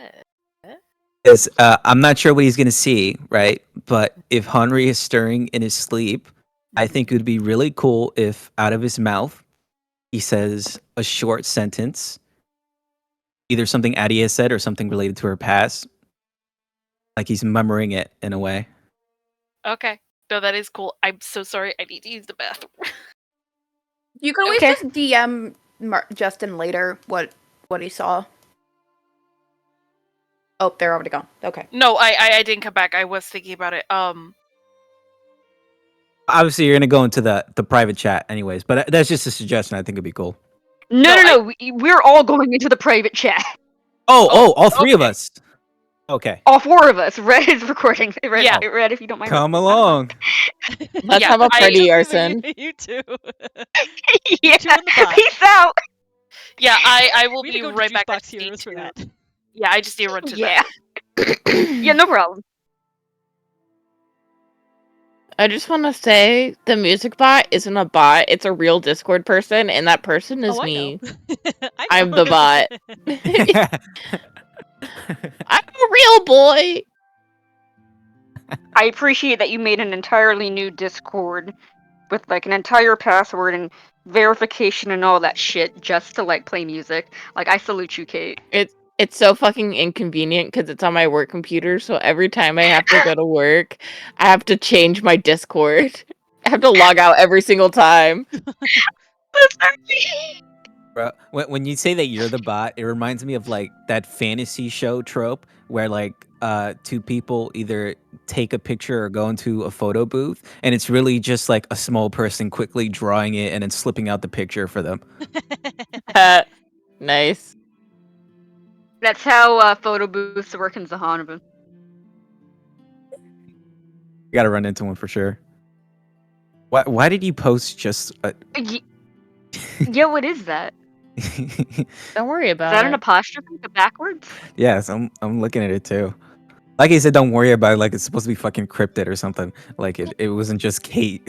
Because I'm not sure what he's going to see, right? But if Henry is stirring in his sleep, I think it would be really cool if out of his mouth he says a short sentence, either something Addie has said or something related to her past, like he's murmuring it in a way. Okay. No, that is cool. I'm so sorry. I need to use the bathroom. You can always Okay. just DM Justin later what he saw. Oh, they're already gone. Okay. No, I didn't come back. I was thinking about it. Obviously, you're going to go into the private chat anyways, but that's just a suggestion. I think it'd be cool. No. We're all going into the private chat. All three of okay. us. Okay. All four of us. Red is recording. Red, Yeah. Red, if you don't mind. Come along. Let's Yeah, have a I- party, Just Arson. you two. Yeah. You two in the bot. Peace out. Yeah, I will We need be to go to right Juice back. I Box just need Heroes for to. that. Yeah, I just need to run to Yeah. that. Yeah, no problem. I just want to say the music bot isn't a bot; it's a real Discord person, and that person is Oh, I me. know. I know. I'm the bot. I'm a real boy. I appreciate that you made an entirely new Discord with like an entire password and verification and all that shit just to like play music. Like I salute you, Kate. It's so fucking inconvenient because it's on my work computer. So every time I have to go to work, I have to change my Discord. I have to log out every single time. Bro, when you say that you're the bot, it reminds me of like that fantasy show trope where like two people either take a picture or go into a photo booth, and it's really just like a small person quickly drawing it and then slipping out the picture for them. Nice. That's how photo booths work in Sihonavan. You got to run into one for sure. Why did you post just? Yeah, what is that? Don't worry Is about that it. an apostrophe backwards? Yes, I'm looking at it too. Like I said, don't worry about it. Like it's supposed to be fucking cryptid or something. Like it wasn't just Kate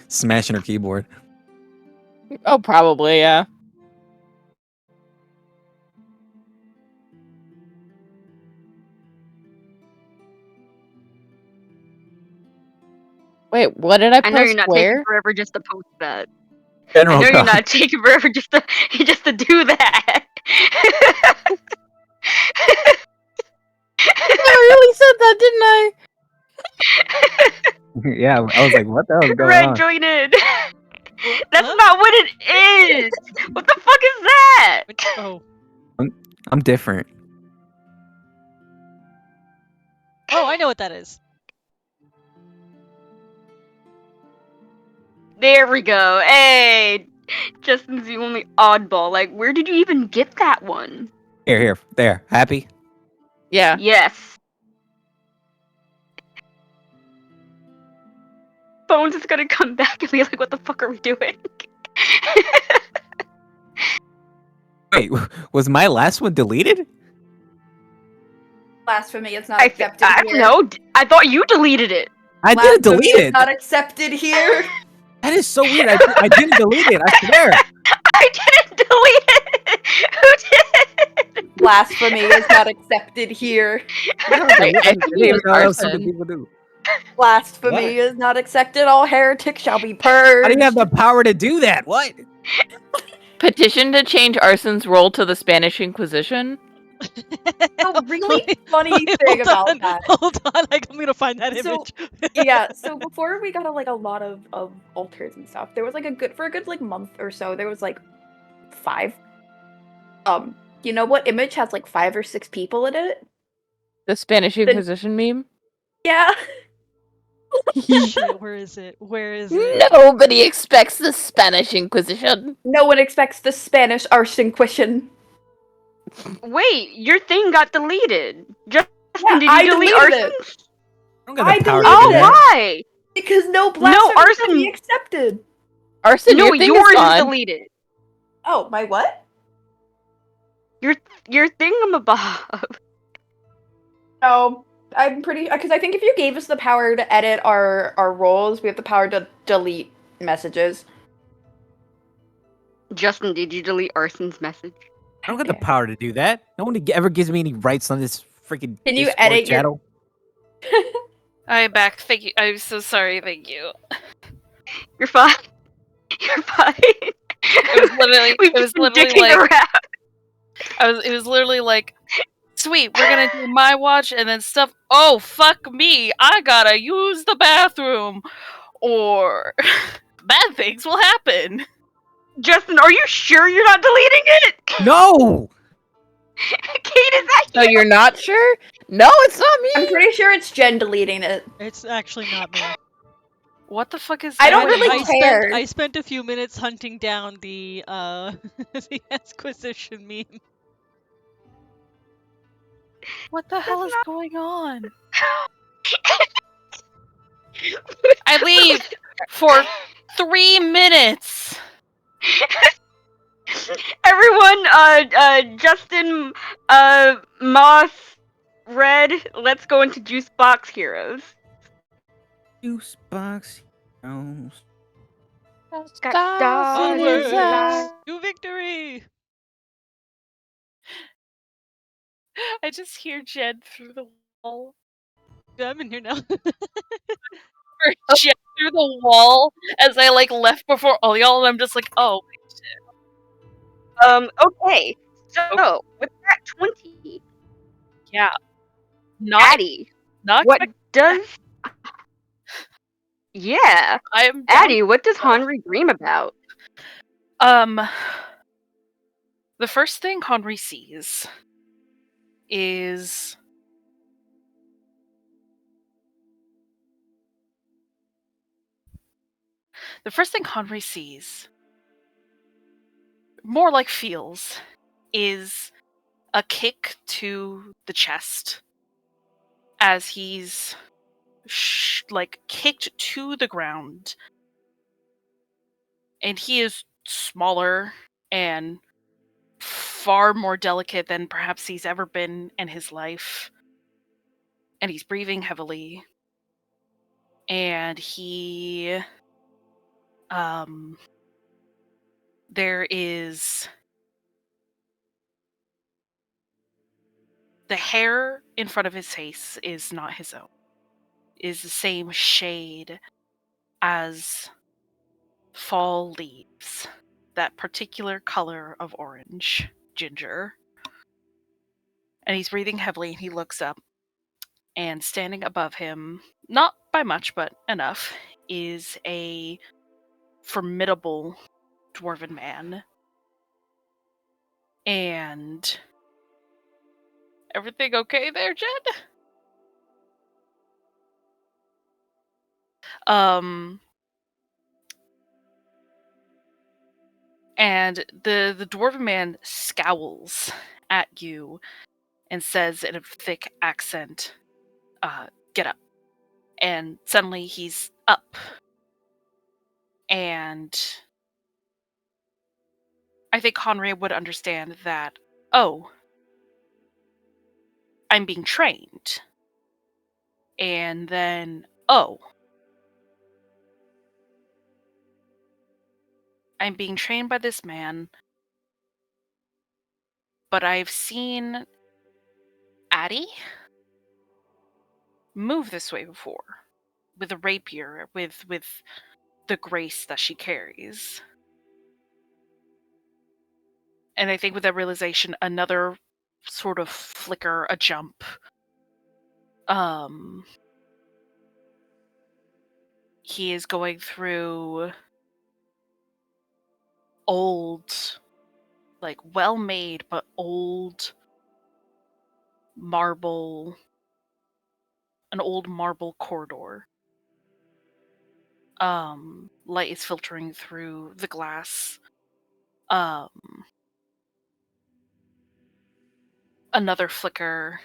smashing her keyboard. Oh, probably, yeah. Wait, what did I I know you're post not taking where? forever just to post that. I General know you're Dog. not taking forever just to do that. I really said that, didn't I? Yeah, I was like, what the hell is going Red, on? join in. What? That's Huh? not what it is. What the fuck is that? Oh. I'm different. Oh, I know what that is. There we go. Hey, Justin's the only oddball. Like, where did you even get that one? Here, there. Happy? Yeah. Yes. Bones is gonna come back and be like, what the fuck are we doing? Wait, was my last one deleted? Blasphemy is not I accepted don't here. know. I thought you deleted it. I didn't Blasphemy delete is it. not accepted here. That is so weird. I didn't delete it. I swear. I didn't delete it. Who did? Blasphemy is not accepted here. I don't Wait, delete I it. think I it didn't even was know that was something arson. people do. Blasphemy is not accepted. All heretics shall be purged. How do you have the power to do that? What? Petition to change arson's role to the Spanish Inquisition. The really Wait, funny wait, thing hold about on, that. Hold on, I'm gonna find that So, image. yeah, so before we got a lot of altars and stuff, there was like a good like month or so, there was like 5. You know what image has like 5 or 6 people in it? The Spanish Inquisition meme. Yeah. Shit, where is it? Where is it? Nobody expects the Spanish Inquisition. No one expects the Spanish Arsinquisition. Wait, your thing got deleted. Justin, Yeah, did you I delete deleted arson? it. I don't got I the power to deleted do Oh, it. that. why? Because no No, blasphemy can be arson. accepted. Arson, No, your thing is yours is gone. deleted. Oh, my what? Your thingamabob. Oh, I'm pretty because I think if you gave us the power to edit our roles, we have the power to delete messages. Justin, did you delete arson's message? I don't got the power to do that. No one ever gives me any rights on this freaking Can you Discord edit your- channel. I am back. Thank you. I'm so sorry. Thank you. You're fine. You're fine. It was literally. We've It just was been literally dicking like. around. It was literally like, sweet. We're gonna do my watch and then stuff. Oh fuck me! I gotta use the bathroom, or bad things will happen. Justin, are you sure you're not deleting it? No! Kate, is that So you? you're not sure? No, it's not me. I'm pretty sure it's Jen deleting it. It's actually not me. What the fuck is? I don't going really on? care. I spent a few minutes hunting down the the Exquisition meme. What the hell is not- going on? I leave for 3 minutes. Everyone, Justin, Moss, Red, let's go into Juice Box Heroes. Juice box. Heroes. Got stars in his eyes. To victory! I just hear Jed through the wall. Yeah, I'm in here now. Or Jed through the wall as I like left before all y'all, and I'm just like, oh, Okay. So, with that 20, yeah, not Addie, not what expect- does... Yeah, I'm down. Addie, what does Henri dream about? The first thing Henri sees is more like feels, is a kick to the chest as he's like kicked to the ground, and he is smaller and far more delicate than perhaps he's ever been in his life, and he's breathing heavily, and there is the hair in front of his face is not his own, is the same shade as fall leaves, that particular color of orange, ginger. And he's breathing heavily, and he looks up, and standing above him, not by much, but enough, is a formidable dwarven man. And everything okay there, Jed? And the dwarven man scowls at you and says in a thick accent, "Get up." And suddenly he's up. And I think Conrad would understand that, oh, I'm being trained. And then, oh, I'm being trained by this man, but I've seen Addie move this way before, with a rapier, with the grace that she carries. And I think with that realization, another sort of flicker, a jump. He is going through old, like well-made but old marble, an old marble corridor. Light is filtering through the glass. Another flicker.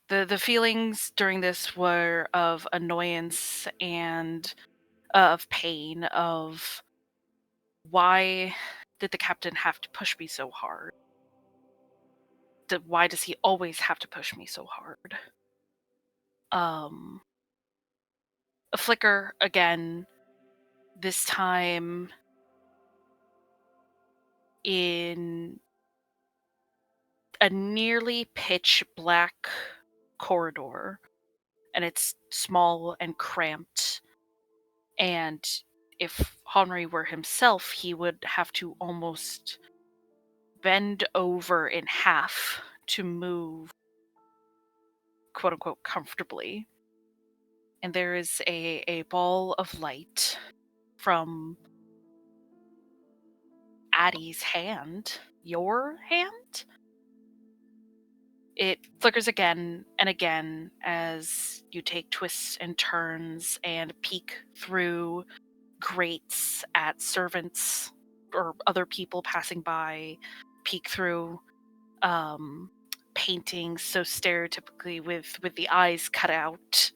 The feelings during this were of annoyance and of pain, of why did the captain have to push me so hard? Why does he always have to push me so hard? A flicker again, this time in a nearly pitch black corridor, and it's small and cramped. And if Henry were himself, he would have to almost bend over in half to move, quote unquote, comfortably. And there is a ball of light from Addie's hand, your hand. It flickers again and again as you take twists and turns and peek through grates at servants or other people passing by, peek through paintings so stereotypically with the eyes cut out.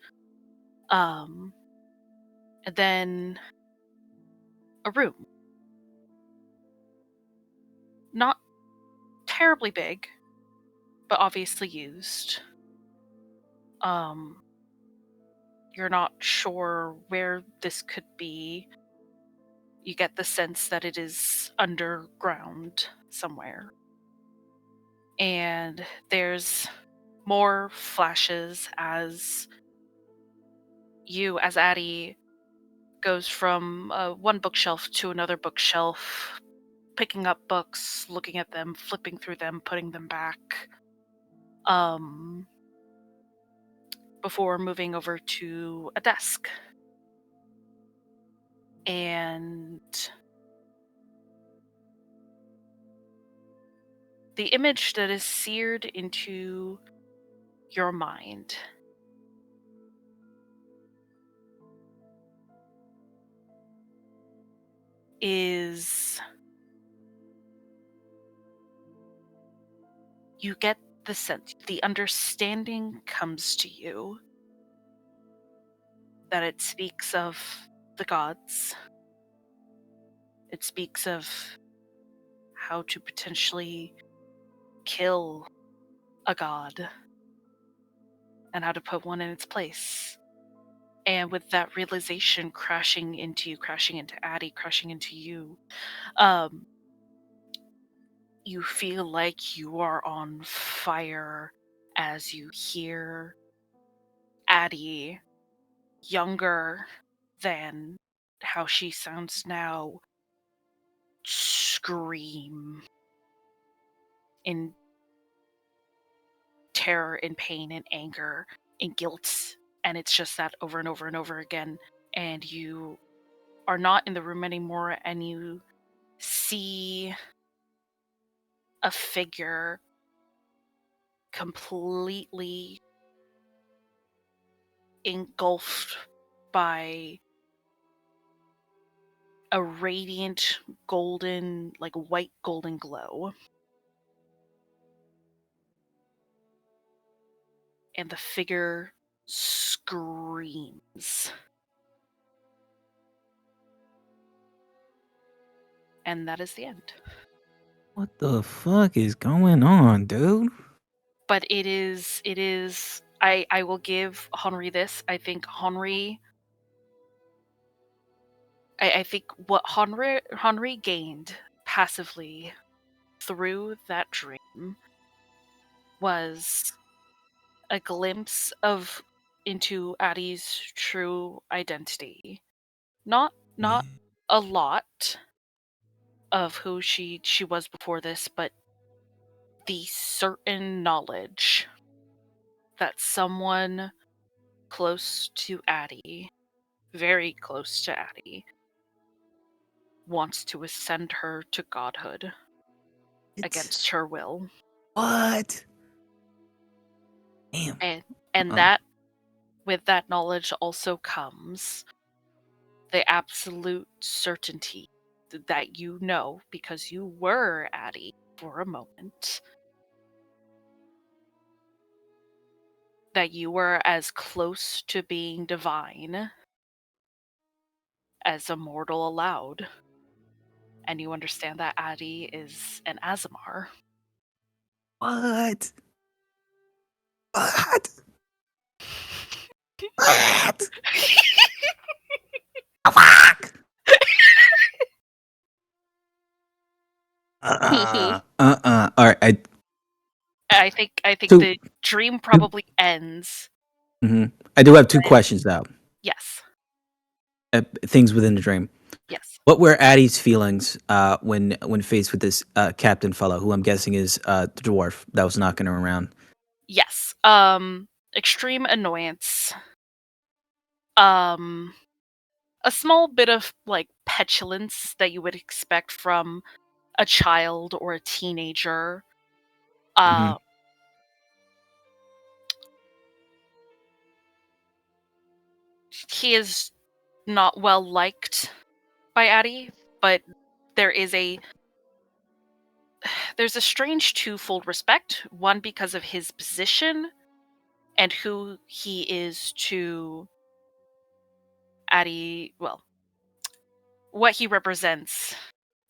And then a room. Not terribly big, but obviously used. You're not sure where this could be. You get the sense that it is underground somewhere. And there's more flashes as you, as Addie, goes from one bookshelf to another bookshelf, picking up books, looking at them, flipping through them, putting them back, before moving over to a desk. And the image that is seared into your mind is, you get the sense, the understanding comes to you that it speaks of the gods. It speaks of how to potentially kill a god and how to put one in its place. And with that realization crashing into you, crashing into Addie, crashing into you, you feel like you are on fire as you hear Addie, younger than how she sounds now, scream in terror and pain and anger and guilt. And it's just that over and over and over again. And you are not in the room anymore, and you see a figure completely engulfed by a radiant golden, like white golden glow. And the figure screams. And that is the end. What the fuck is going on, dude? But it is I will give Henri this. I think Henri I think what Henri gained passively through that dream was a glimpse of into Addie's true identity. Not a lot of who she was before this, but the certain knowledge that someone close to Addie, very close to Addie, wants to ascend her to godhood against her will. What? Damn. And that, with that knowledge also comes the absolute certainty that you know, because you were Addie for a moment, that you were as close to being divine as a mortal allowed. And you understand that Addie is an Azamar. What? What? What? Fuck! All right. I think Two. the dream probably ends. I do have two questions though. Yes. Things within the dream. Yes. What were Addie's feelings when faced with this captain fellow, who I'm guessing is the dwarf that was knocking her around? Yes. Extreme annoyance. A small bit of like petulance that you would expect from a child or a teenager. He is not well liked by Addie, but there's a strange twofold respect. One, because of his position and who he is to Addie, well, what he represents,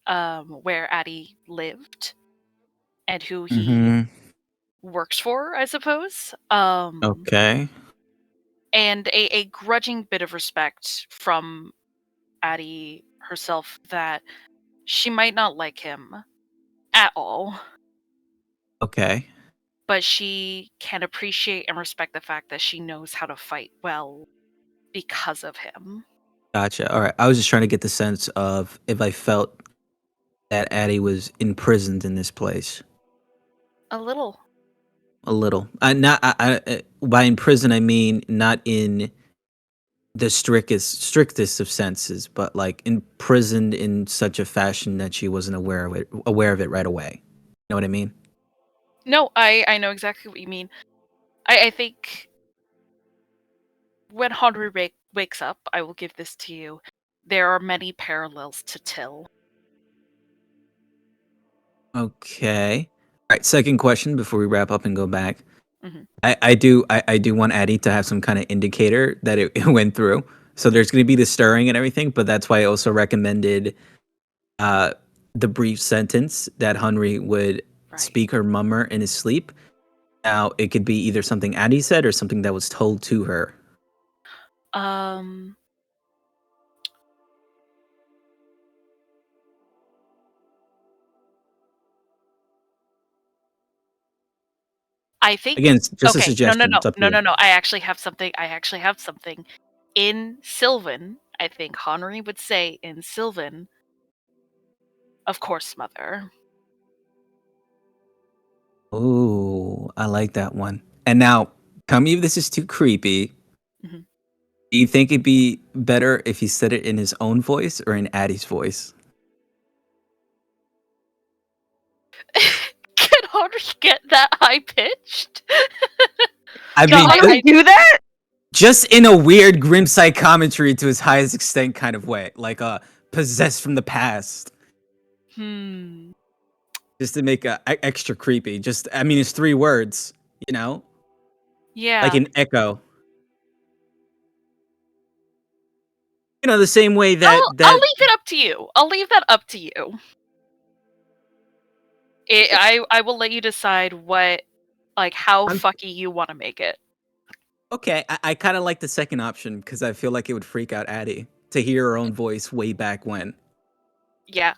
where Addie lived, and who he works for, I suppose. Okay. And a grudging bit of respect from Addie herself that she might not like him at all, Okay. but she can appreciate and respect the fact that she knows how to fight well because of him. Gotcha. All right. I was just trying to get the sense of if I felt that Addie was imprisoned in this place. A little. A little. Not. By imprisoned, I mean not in the strictest of senses, but like imprisoned in such a fashion that she wasn't aware of it right away. You know what I mean? No, I know exactly what you mean. I think when Henri wakes up, I will give this to you. There are many parallels to Till. Okay. All right. Second question before we wrap up and go back. Mm-hmm. I do want Addie to have some kind of indicator that it went through. So there's going to be the stirring and everything, but that's why I also recommended the brief sentence that Henry would speak or murmur in his sleep. Now it could be either something Addie said or something that was told to her. I think Again, it's just a okay. suggestion. It's up to you. No. I actually have something. In Sylvan, I think Honori would say in Sylvan, of course, mother. Ooh, I like that one. And now, tell me if this is too creepy. Mhm. Do you think it'd be better if he said it in his own voice or in Addie's voice? Can Honori get that high pitched? I Can mean, Honor do that? just in a weird grim psychometry to his highest extent kind of way, like possessed from the past, just to make it extra creepy. Just, I mean, it's 3 words, you know, Yeah. like an echo. You know, the same way that I'll leave it up to you. I'll leave that up to you. I will let you decide what, like, how fucky you want to make it. Okay, I kind of like the second option because I feel like it would freak out Addie to hear her own voice way back when. Yeah.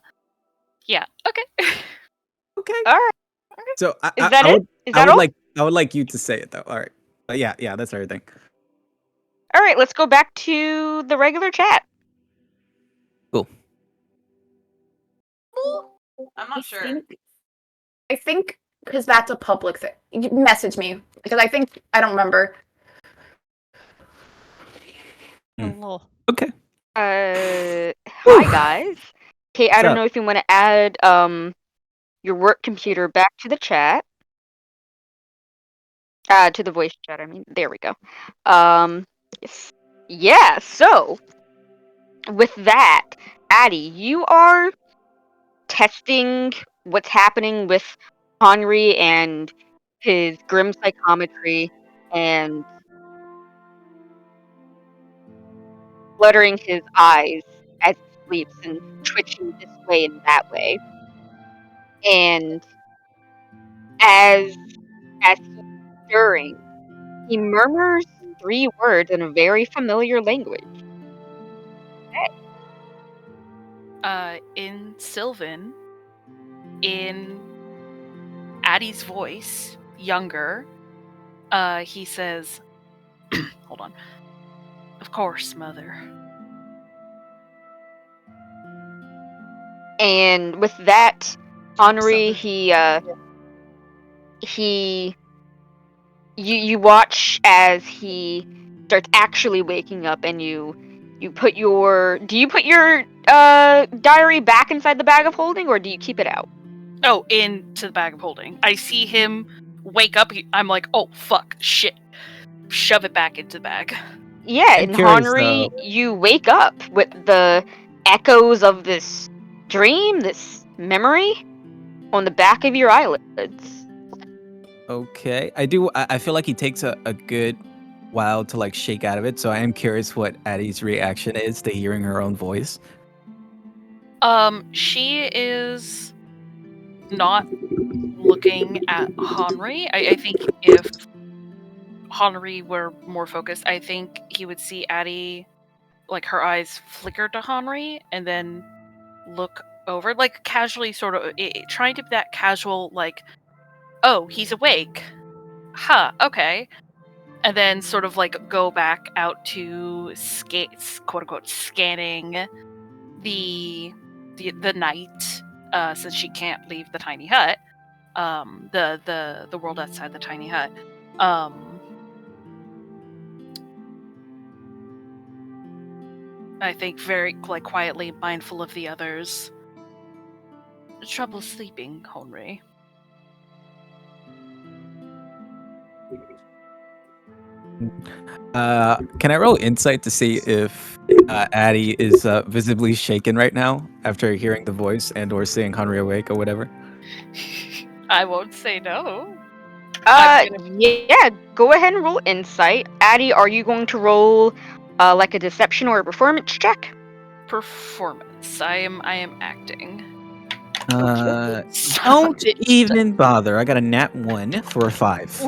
Okay. Okay. All right. So Is that it? Is that all? I would like you to say it though. All right. But yeah, that's everything. All right. Let's go back to the regular chat. Cool. I'm not sure. I think because that's a public thing. You message me because I don't remember. Oh, Okay. Hi Whew. guys. Okay, I What's don't up? know if you want to add your work computer back to the chat. To the voice chat, I mean. There we go. Yes. Yeah, so with that, Addie, you are testing what's happening with Henry and his grim psychometry and fluttering his eyes as he sleeps and twitching this way and that way. And as he's stirring, he murmurs 3 words in a very familiar language. In Sylvan, in Addie's voice, younger, he says, hold on. Of course, mother. And with that, Henry, Something. you watch as he starts actually waking up, and you put your diary back inside the bag of holding, or do you keep it out? Oh, into the bag of holding. I see him wake up. I'm like, oh, fuck, shit. Shove it back into the bag. Yeah, I'm and curious, Henry, you wake up with the echoes of this dream, this memory, on the back of your eyelids. Okay. I feel like he takes a good while to like shake out of it, so I am curious what Addie's reaction is to hearing her own voice. She is not looking at Henry. I think if Henry were more focused, I think he would see Addie, like her eyes flicker to Henry, and then look over, like casually, sort of trying to be that casual, like, oh, he's awake. Huh, okay. And then sort of like go back out to quote unquote scanning the night, since she can't leave the tiny hut, the world outside the tiny hut. I think very like quietly mindful of the others. Trouble sleeping, Henry. Can I roll insight to see if Addie is visibly shaken right now after hearing the voice and or seeing Henry awake or whatever? I won't say no. Yeah, go ahead and roll insight. Addie, are you going to roll like a deception or a performance check? Performance. I am acting. Don't even bother. I got a nat 1 for a 5.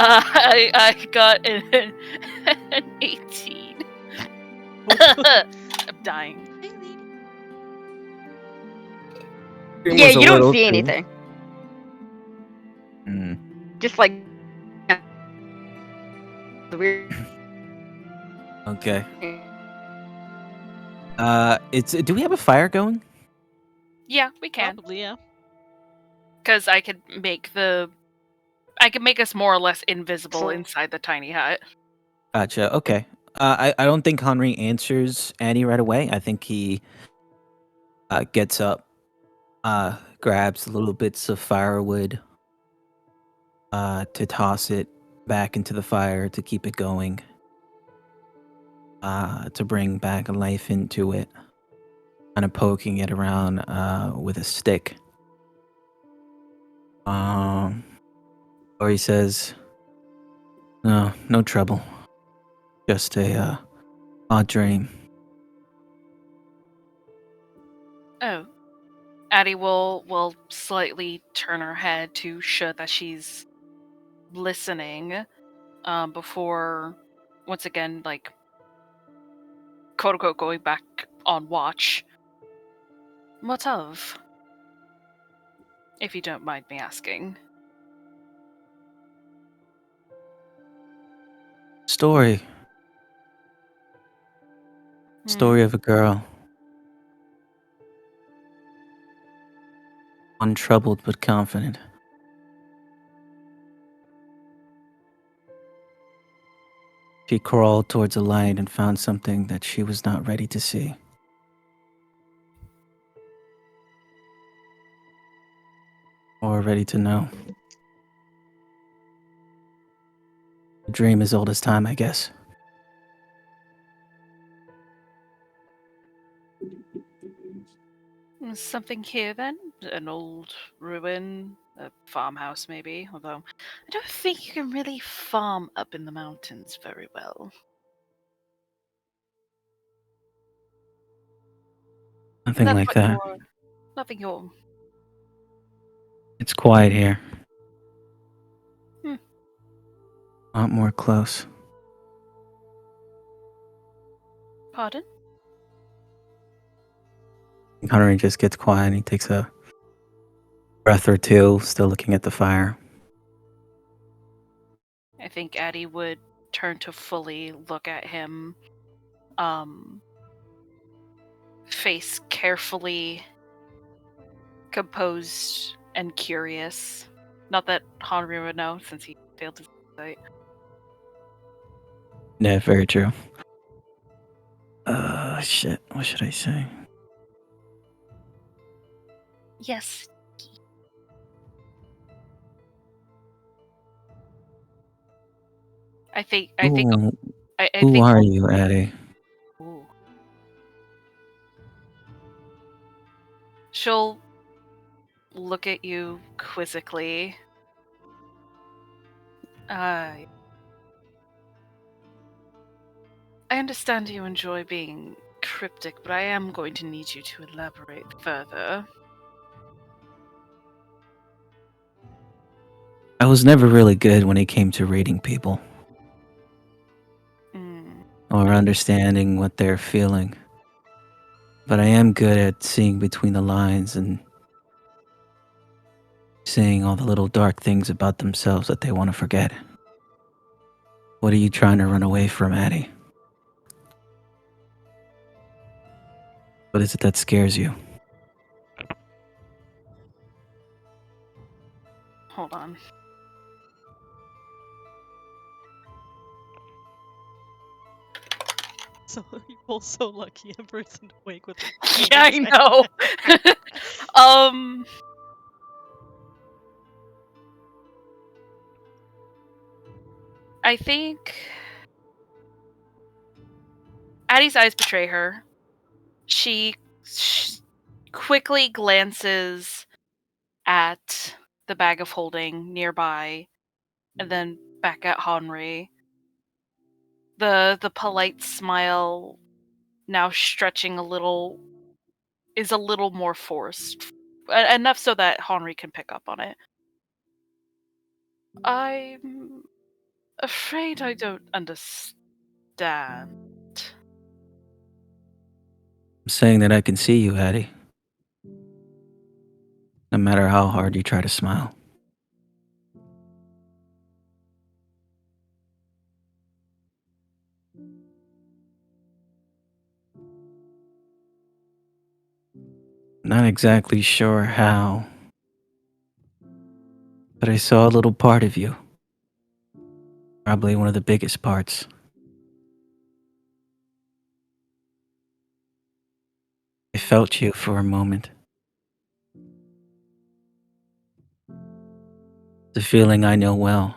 I got an 18. I'm dying. Stream Yeah, was a you don't little see too- anything. Mm, Just like the weird. okay. It's. Do we have a fire going? Yeah, we can. Probably, yeah. Because I could make us more or less invisible inside the tiny hut. Gotcha. Okay. I don't think Henry answers Annie right away. I think he gets up, grabs little bits of firewood, to toss it back into the fire to keep it going, to bring back life into it, kind of poking it around with a stick. Or he says, "No, no trouble. Just a odd dream." Oh. Addie will slightly turn her head to show that she's listening, before once again, like, quote unquote, going back on watch. What of? If you don't mind me asking. Story. Story of a girl. Untroubled but confident. She crawled towards a light and found something that she was not ready to see. Or ready to know. A dream as old as time, I guess. Something here then? An old ruin? A farmhouse, maybe? Although, I don't think you can really farm up in the mountains very well. Nothing That's like what that. nothing you're. It's quiet here. Hmm. A lot more close. Pardon? Henry just gets quiet and he takes a breath or two, still looking at the fire. I think Addie would turn to fully look at him, face carefully composed and curious. Not that Henry would know, since he failed his sight. Yeah, very true. Shit. What should I say? Yes. I think Who, I who think are you, Addie? ooh. She'll look at you quizzically. I understand you enjoy being cryptic, but I am going to need you to elaborate further. I was never really good when it came to reading people Mm. or understanding what they're feeling. But I am good at seeing between the lines and seeing all the little dark things about themselves that they want to forget. What are you trying to run away from, Addie? What is it that scares you? Hold on. So you're both so lucky Ember isn't awake with her. Yeah, I know. I think Addie's eyes betray her. She quickly glances at the bag of holding nearby, and then back at Henri. The polite smile, now stretching a little, is a little more forced, enough so that Henri can pick up on it. I'm afraid I don't understand. I'm saying that I can see you, Addie. No matter how hard you try to smile. Not exactly sure how, but I saw a little part of you. Probably one of the biggest parts. I felt you for a moment. The feeling I know well.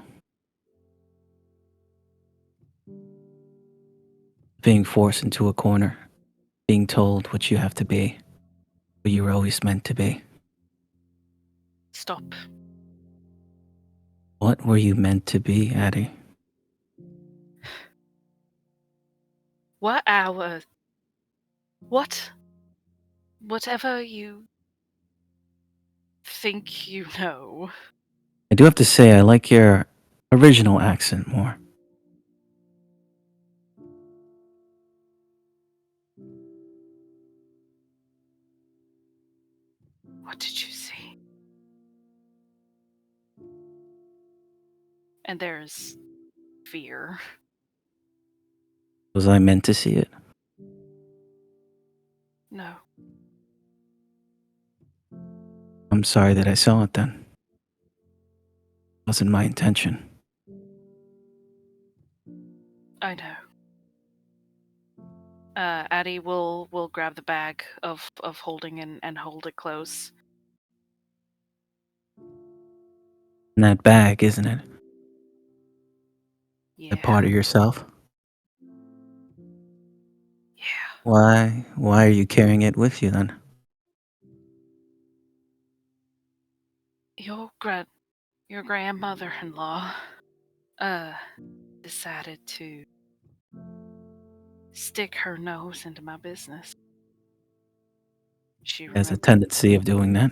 Being forced into a corner. Being told what you have to be. What you were always meant to be. Stop. What were you meant to be, Addie? What hour? What? Whatever you think you know. I do have to say, I like your original accent more. What did you see? And there's fear. Was I meant to see it? No. I'm sorry that I saw it then. Wasn't my intention. I know. Addie will grab the bag of holding and hold it close. In that bag, isn't it? A Yeah. part of yourself. Yeah. Why are you carrying it with you then? Your grandmother-in-law decided to stick her nose into my business. She Has a remembered tendency of doing that.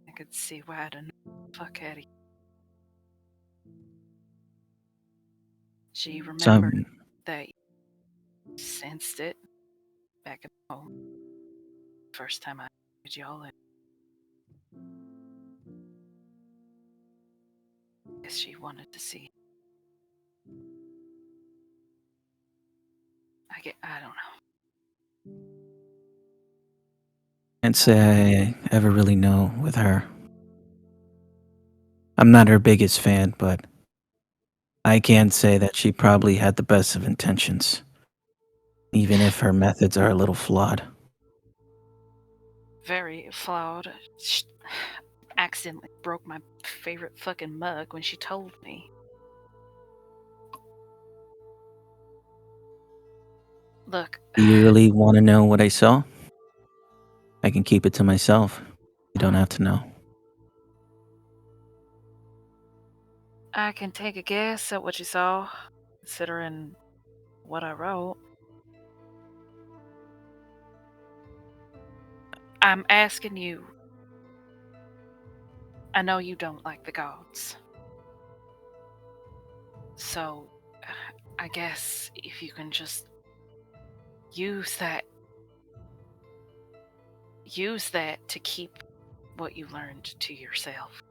I could see why I didn't fuck Eddie. She remembered Some that you sensed it back at home. First time I met y'all in. Guess she wanted to see. I don't know. can't say I ever really know with her. I'm not her biggest fan, but I can say that she probably had the best of intentions, even if her methods are a little flawed. Very flawed. She accidentally broke my favorite fucking mug when she told me. Look, Do you really want to know what I saw? I can keep it to myself. You don't have to know. I can take a guess at what you saw, considering what I wrote. I'm asking you. I know you don't like the gods. So, I guess if you can just use that to keep what you learned to yourself.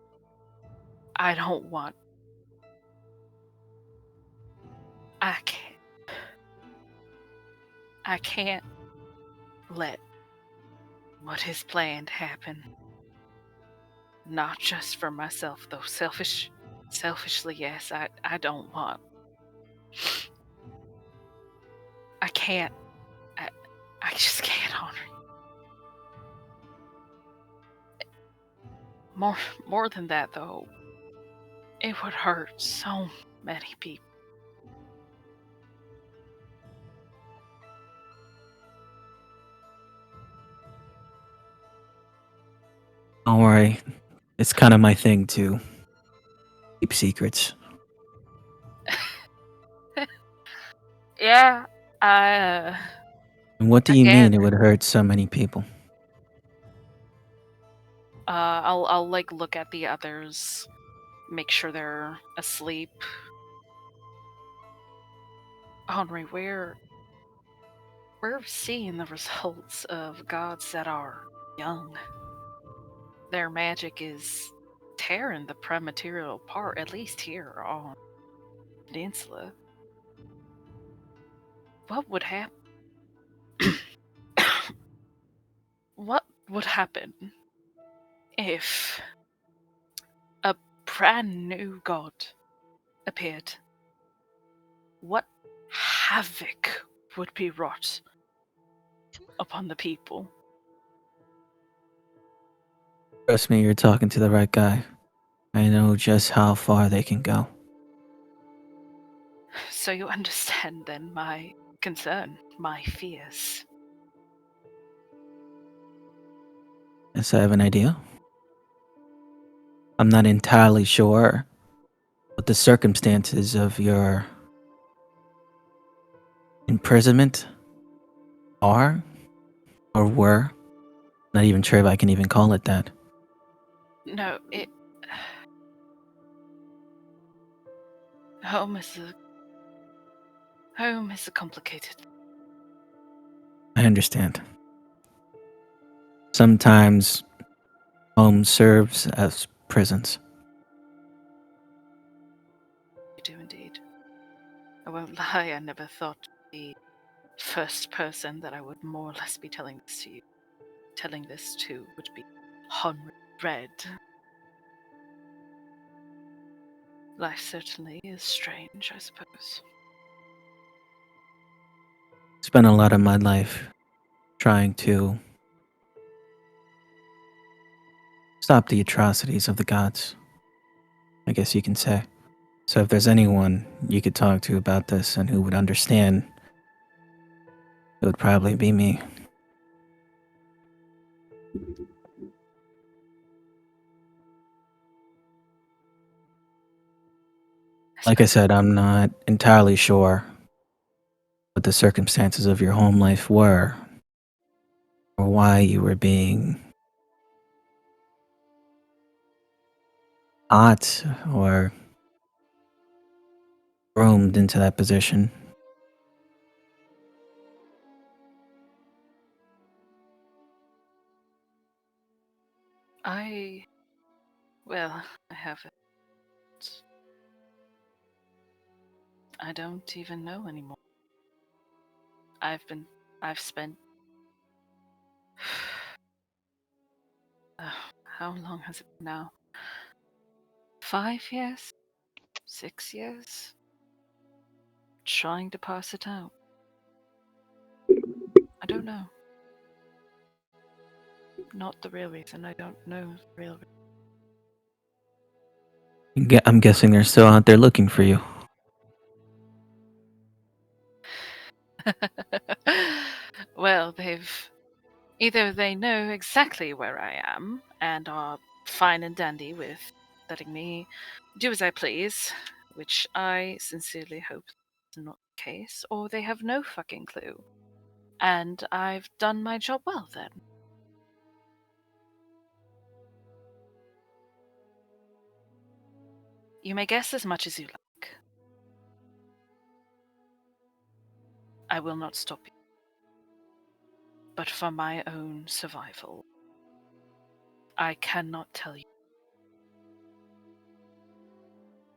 I don't want I can't let what is planned happen. Not just for myself though. Selfishly, yes, I don't want. I can't I just can't honor you. More than that though, it would hurt so many people. Don't worry. It's kind of my thing to keep secrets. Yeah, And what do I you get. mean it would hurt so many people? I'll like look at the others, make sure they're asleep. Henry, we're seeing the results of gods that are young. Their magic is tearing the prematerial apart, at least here on the peninsula. What would happen? what would happen if a brand new god appeared? What havoc would be wrought upon the people? Trust me, you're talking to the right guy. I know just how far they can go. So you understand then my concern, my fears. Yes, I have an idea. I'm not entirely sure what the circumstances of your imprisonment are or were. Not even sure if I can even call it that. No, it. Home is a complicated. I understand. Sometimes home serves as prisons. You do indeed. I won't lie, I never thought the first person that I would more or less be telling this to would be Henry Red. Life certainly is strange, I suppose. Spent a lot of my life trying to stop the atrocities of the gods, I guess you can say. So if there's anyone you could talk to about this and who would understand, it would probably be me. Like I said, I'm not entirely sure what the circumstances of your home life were or why you were being hot or groomed into that position. Well, I haven't. I don't even know anymore. I've spent. How long has it been now? 5 years? 6 years? Trying to pass it out. I don't know. Not the real reason. I don't know the real I'm guessing they're still out there looking for you. reason. Well, either they know exactly where I am and are fine and dandy with letting me do as I please, which I sincerely hope is not the case, or they have no fucking clue. And I've done my job well then. You may guess as much as you like. I will not stop you. But for my own survival, I cannot tell you.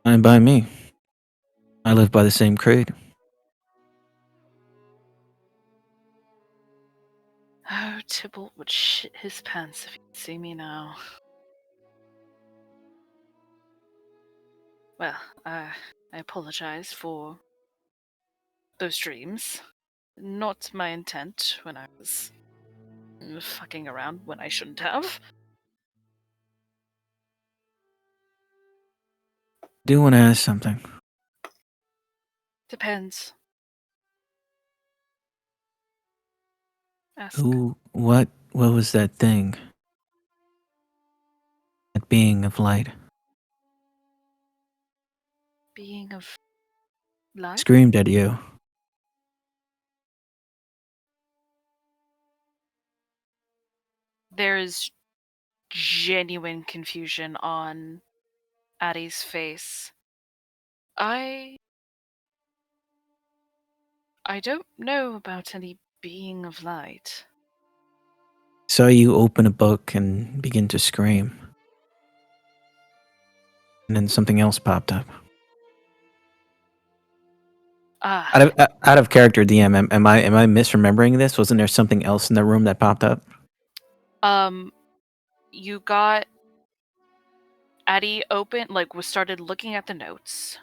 Fine by me. I live by the same creed. Oh, Tybalt would shit his pants if he'd see me now. Well, I apologize for those dreams. Not my intent when I was fucking around when I shouldn't have. Do want to ask something. Depends. Ask. What was that thing? That being of light Being of light? screamed at you. There is genuine confusion on Addie's face. I don't know about any being of light. Saw you open a book and begin to scream. And then something else popped up. Ah, Out of character, DM. Am I misremembering this? Wasn't there something else in the room that popped up? You got Addie started looking at the notes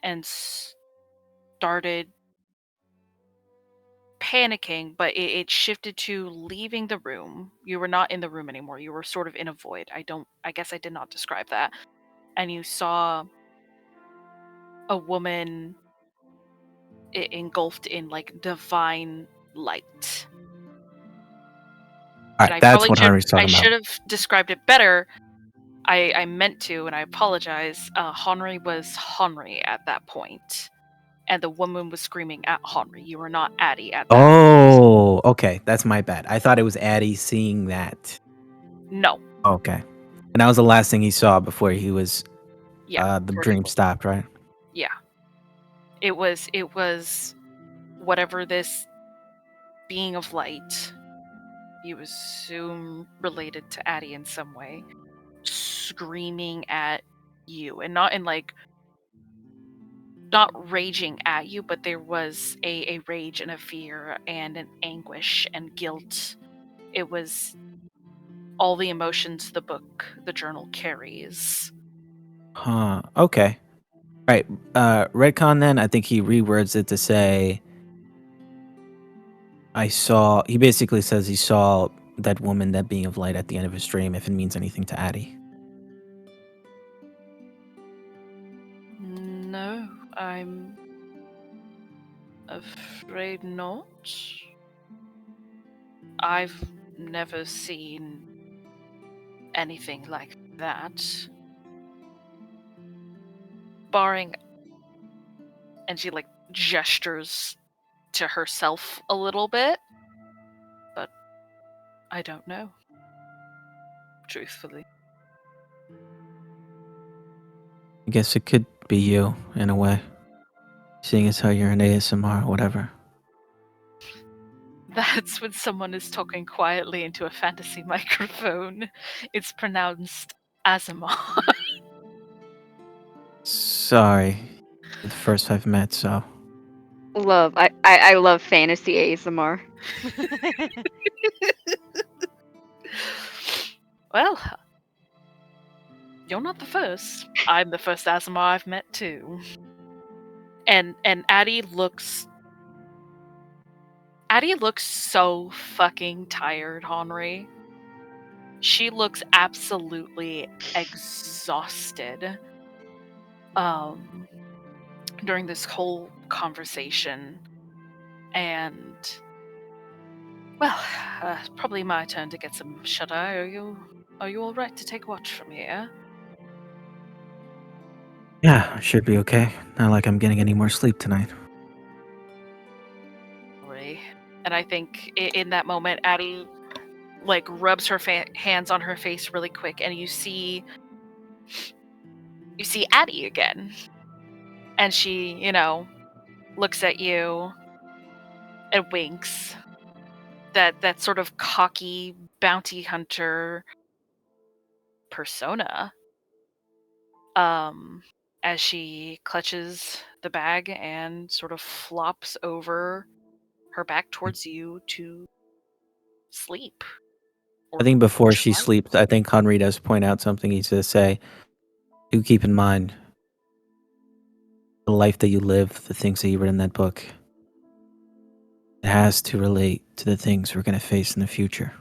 and started panicking, but it shifted to leaving the room. You were not in the room anymore. You were sort of in a void. I guess I did not describe that. And you saw a woman engulfed in like divine light. All And right, that's what Henry's I talking about. should have described it better. I meant to, and I apologize. Henry was Henry at that point, and the woman was screaming at Henry. You were not Addie at that point. Oh, okay. That's my bad. I thought it was Addie seeing that. No. Okay. And that was the last thing he saw before he was Yeah. the before he dream woke. stopped, right? Yeah. It was whatever this being of light, you assume related to Addie in some way, screaming at you, and not in like not raging at you, but there was a rage and a fear and an anguish and guilt. It was all the emotions the journal carries. Huh. Okay. Right. Redcon then, I think he rewords it to say, he basically says he saw that woman, that being of light at the end of his dream, if it means anything to Addie. No, I'm afraid not. I've never seen anything like that. Barring, and she like gestures to herself a little bit, but I don't know. Truthfully. I guess it could be you, in a way. Seeing as how you're an ASMR or whatever. That's when someone is talking quietly into a fantasy microphone. It's pronounced Azamar. Sorry. The first I've met, so. Love. I love fantasy ASMR. Well, you're not the first. I'm the first Azamar I've met too. And Addie looks so fucking tired, Henry. She looks absolutely exhausted. During this whole conversation. And well, probably my turn to get some shut eye. Are you all right to take watch from here? Yeah, I should be okay. Not like I'm getting any more sleep tonight. Sorry. And I think in that moment, Addie like rubs her hands on her face really quick, and you see Addie again, and she looks at you and winks. That sort of cocky bounty hunter persona. As she clutches the bag and sort of flops over her back towards you to sleep. I think before she try. sleeps, I think Henry does point out something. He says, say, do keep in mind the life that you live, the things that you read in that book. It has to relate to the things we're going to face in the future.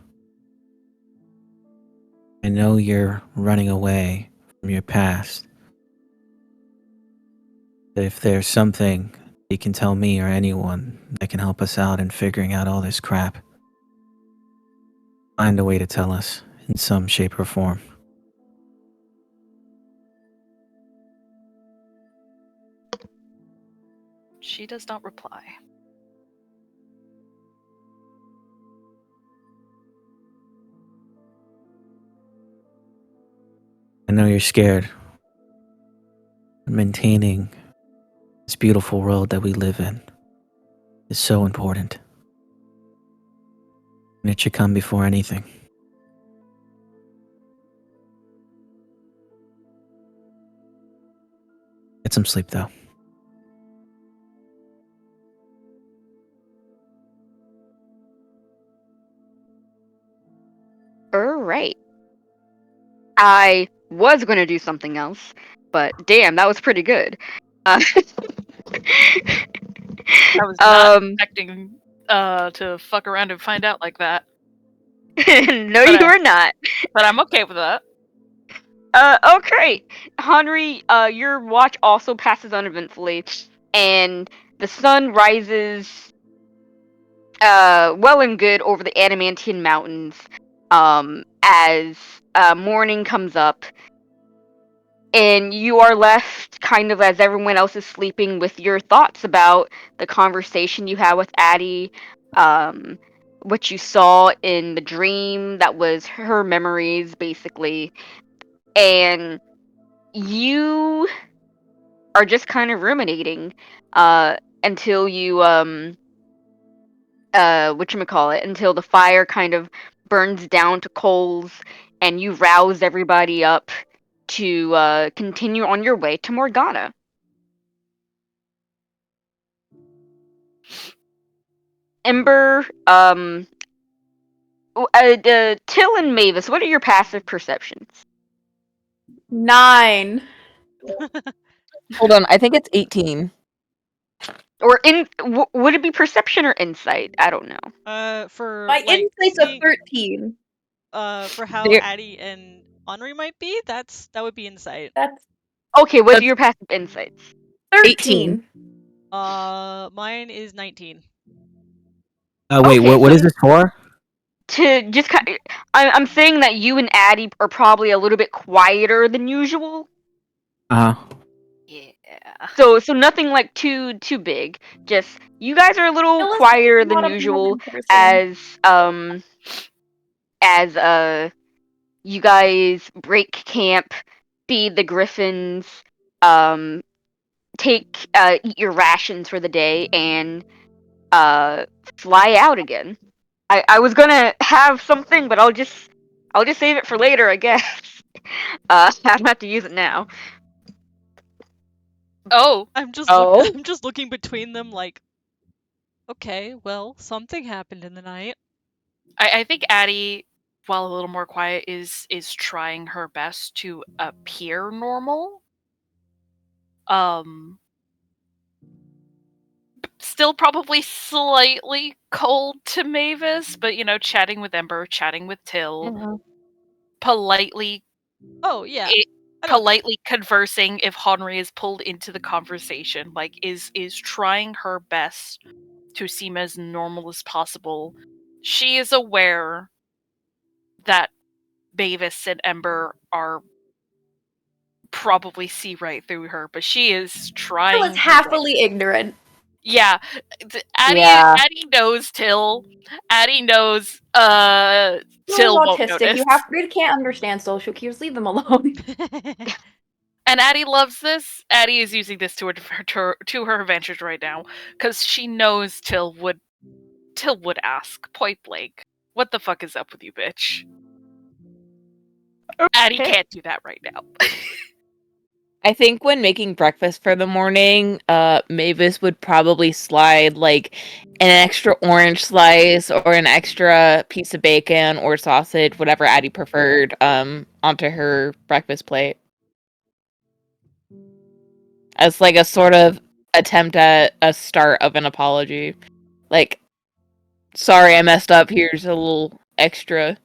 I know you're running away from your past. But if there's something you can tell me or anyone that can help us out in figuring out all this crap, find a way to tell us in some shape or form. She does not reply. I know you're scared. Maintaining this beautiful world that we live in is so important. And it should come before anything. Get some sleep, though. Alright. I was gonna do something else, but damn, that was pretty good. I was not expecting to fuck around and find out like that. No, But you were not. But I'm okay with that. Okay. Henry, your watch also passes uneventfully, and the sun rises well and good over the Adamantian Mountains as morning comes up, and you are left kind of as everyone else is sleeping with your thoughts about the conversation you had with Addie, what you saw in the dream that was her memories, basically, and you are just kind of ruminating until you whatchamacallit, until the fire kind of burns down to coals and you rouse everybody up to continue on your way to Morgana. Ember, Till and Mavis, what are your passive perceptions? 9. Hold on, I think it's 18. Or would it be perception or insight? I don't know. For My like insight's a seeing 13. for how There- Addie and Henri might be, that would be insight. That's Okay, what are That's your passive insights? 13. Mine is 19. Wait, Okay, what so is this for? to just I'm saying that you and Addie are probably a little bit quieter than usual. Uh huh. Yeah. So nothing like too big. Just you guys are a little Phyllis quieter is than not a usual morning person. as you guys break camp, feed the griffins, um eat your rations for the day, and fly out again. I was gonna have something, but I'll just save it for later, I guess. I don't have to use it now. Oh, Oh. I'm just looking between them like, okay, well, something happened in the night. I think Addie, while a little more quiet, is trying her best to appear normal. Still probably slightly cold to Mavis, but chatting with Ember, chatting with Till, politely Oh yeah. i- I don't politely conversing if Henri is pulled into the conversation, like is trying her best to seem as normal as possible. She is aware that Mavis and Ember are probably see right through her, but she is trying Phyllis her best. happily ignorant. Yeah, Yeah. Addie knows Till. Addie knows Phyllis Till won't autistic. notice. You can't understand social cues. Leave them alone. And Addie loves this. Addie is using this to her advantage right now because she knows Till would ask point blank, "What the fuck is up with you, bitch?" Addie Okay. can't do that right now. I think when making breakfast for the morning, Mavis would probably slide like an extra orange slice or an extra piece of bacon or sausage, whatever Addie preferred, onto her breakfast plate. As like a sort of attempt at a start of an apology. Like, sorry I messed up, here's a little extra.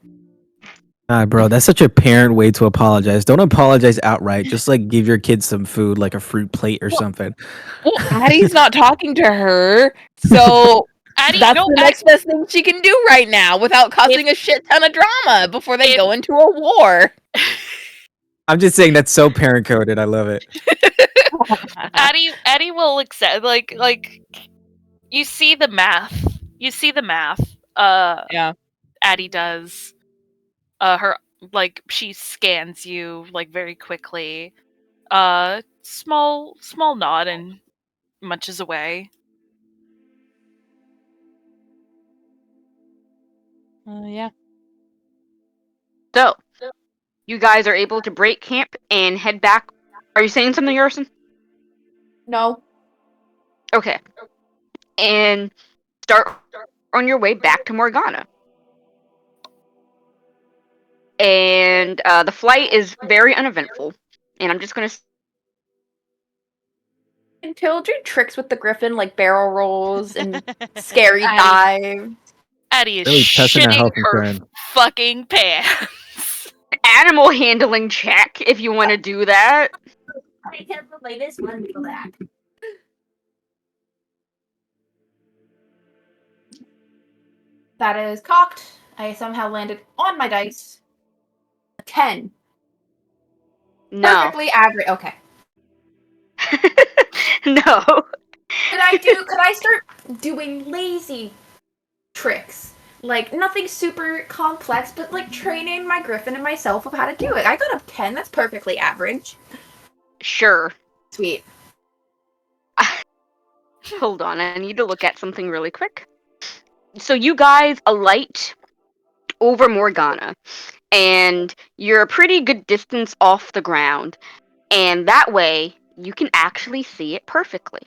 Bro, that's such a parent way to apologize. Don't apologize outright. Just like give your kids some food, like a fruit plate or something. Well, Addie's not talking to her, so Addie, that's no, the next best thing she can do right now without causing a shit ton of drama before they If- go into a war. I'm just saying that's so parent coded. I love it. Addie will accept like you see the math. You see the math. Yeah. Addie does. Her she scans you like very quickly. Small nod and munches away. Yeah. So you guys are able to break camp and head back. Are you saying something, Yerson? No. Okay. And start on your way back to Morgana. and the flight is very uneventful. And I'm just gonna Can Till do tricks with the griffin, like barrel rolls and scary Addie. dive? Addie is Really testing our shitting health her insurance. fucking pants. animal handling check if you want to do that. I can't believe this one for that. That is cocked. I somehow landed on my dice. A 10. No. Perfectly average. Okay. No. Could I start doing lazy tricks? Like, nothing super complex, but like training my griffin and myself of how to do it. I got a 10. That's perfectly average. Sure. Sweet. Hold on, I need to look at something really quick. So you guys alight over Morgana, and you're a pretty good distance off the ground, and that way you can actually see it perfectly.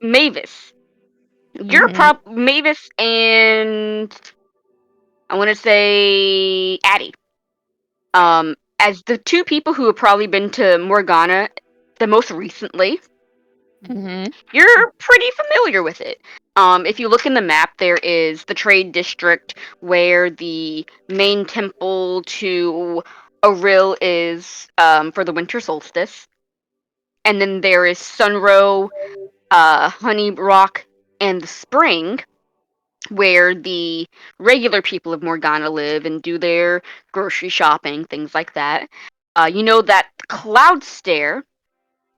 Mavis, you're Mavis and I want to say Addie. As the two people who have probably been to Morgana the most recently, you're pretty familiar with it. If you look in the map, there is the trade district where the main temple to Aril is for the winter solstice. And then there is Sunrow, Honey Rock, and the Spring, where the regular people of Morgana live and do their grocery shopping, things like that. You know that Cloud Stair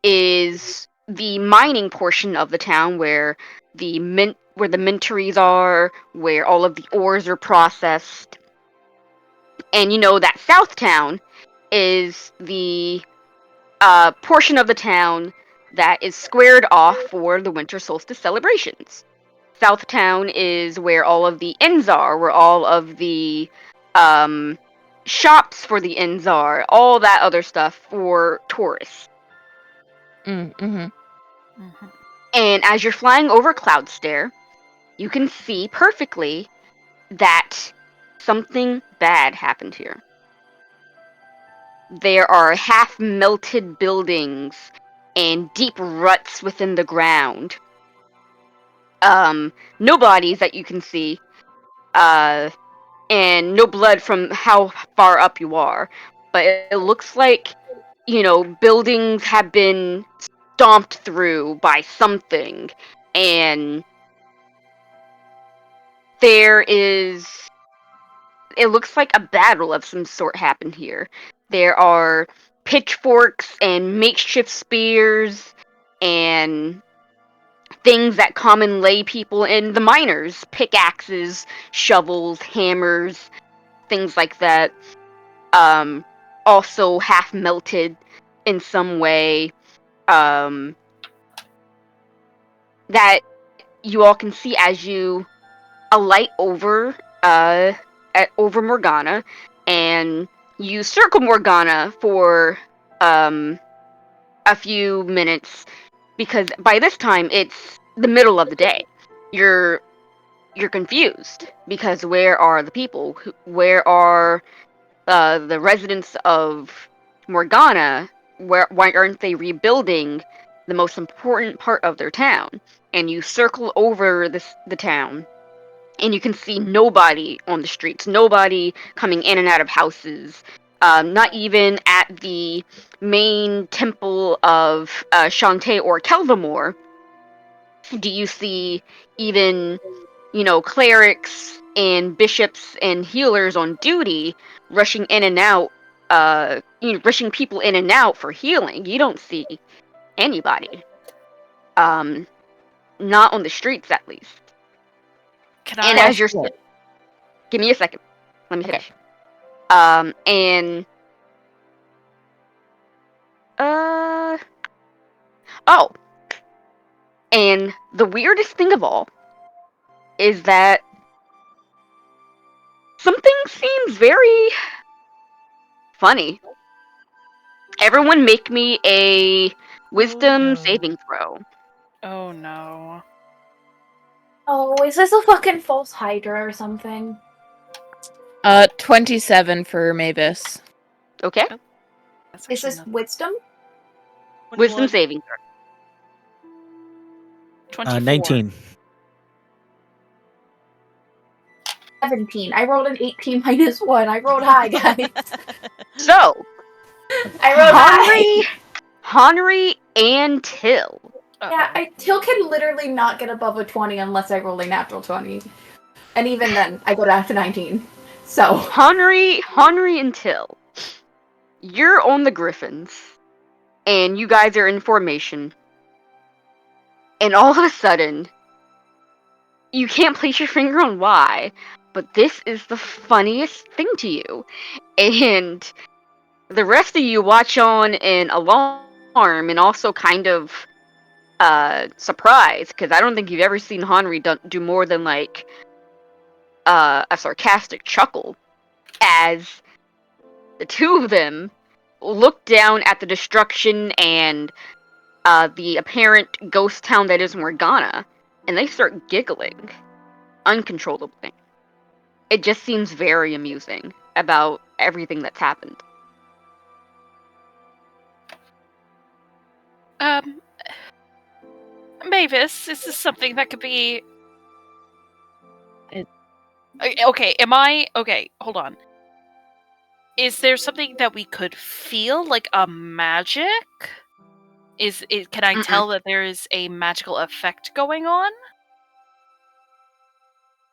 is the mining portion of the town where the minteries are, where all of the ores are processed. And you know that South Town is the portion of the town that is squared off for the winter solstice celebrations. South Town is where all of the inns are, where all of the shops for the inns are, all that other stuff for tourists. Mm-hmm. And as you're flying over Cloudstair, you can see perfectly that something bad happened here. There are half-melted buildings and deep ruts within the ground. No bodies that you can see, and no blood from how far up you are. But it looks like, buildings have been stomped through by something, and it looks like a battle of some sort happened here. There are pitchforks and makeshift spears and things that common lay people and the miners, pickaxes, shovels, hammers, things like that. Also half melted in some way. That you all can see as you alight over Morgana, and you circle Morgana for a few minutes, because by this time it's the middle of the day. You're confused because where are the people? Where are the residents of Morgana? Why aren't they rebuilding the most important part of their town? And you circle over the town, and you can see nobody on the streets, nobody coming in and out of houses, not even at the main temple of Shantae or Kelvamore do you see even, clerics and bishops and healers on duty rushing in and out, rushing people in and out for healing. You don't see anybody. Not on the streets, at least. And as you're, give me a second. Let me finish. And oh, and the weirdest thing of all is that something seems very funny. Everyone make me a wisdom saving throw. Oh no. Oh, is this a fucking false Hydra or something? 27 for Mavis. Okay. That's Is actually this not wisdom? Wisdom 21. saving throw. 24. 19. 17. I rolled an 18 minus 1. I rolled high, guys. So, I rolled high. Henry, and Till. Yeah, Till can literally not get above a 20 unless I roll a natural 20. And even then, I go down to 19. So. Henry, and Till. You're on the Griffins, and you guys are in formation. And all of a sudden, you can't place your finger on why, but this is the funniest thing to you. And the rest of you watch on in alarm and also kind of surprised, because I don't think you've ever seen Henry do more than like a sarcastic chuckle as the two of them look down at the destruction and the apparent ghost town that is Morgana, and they start giggling uncontrollably. It just seems very amusing about everything that's happened. Mavis, is this something that could be? It- Okay, okay? Hold on. Is there something that we could feel, like a magic? Can I tell that there is a magical effect going on?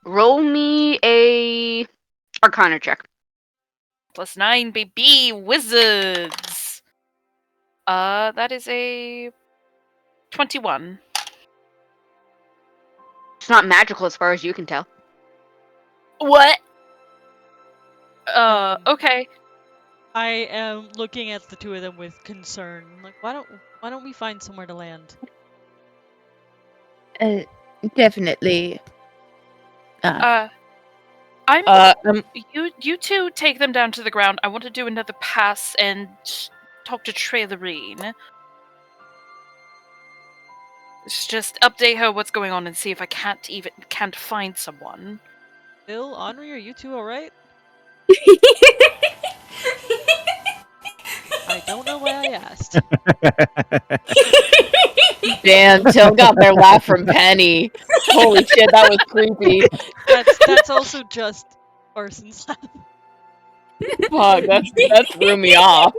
Roll me a Arcana check. +9, baby, wizards. That is a 21. It's not magical as far as you can tell. What? Okay. I am looking at the two of them with concern. Like, why don't we find somewhere to land? Definitely. You two take them down to the ground. I want to do another pass and talk to Trailerine. Just update her what's going on and see if I can't find someone. Bill, Henri, are you two alright? I don't know why I asked. Damn, Till got their laugh from Penny. Holy shit, that was creepy. That's also just Arson's laugh. Fuck, that threw me off.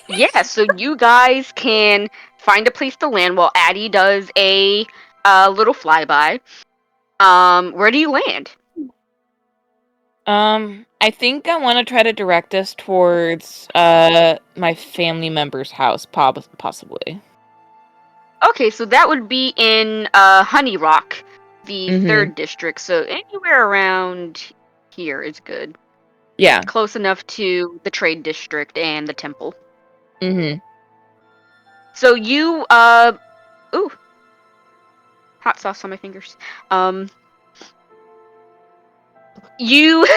Yeah, so you guys can find a place to land while Addie does a little flyby. Where do you land? I think I want to try to direct us towards my family member's house, possibly. Okay, so that would be in Honey Rock, the Mhm. 3rd district. So anywhere around here is good. Yeah. Close enough to the trade district and the temple. Mm-hmm. So you ooh. Hot sauce on my fingers. You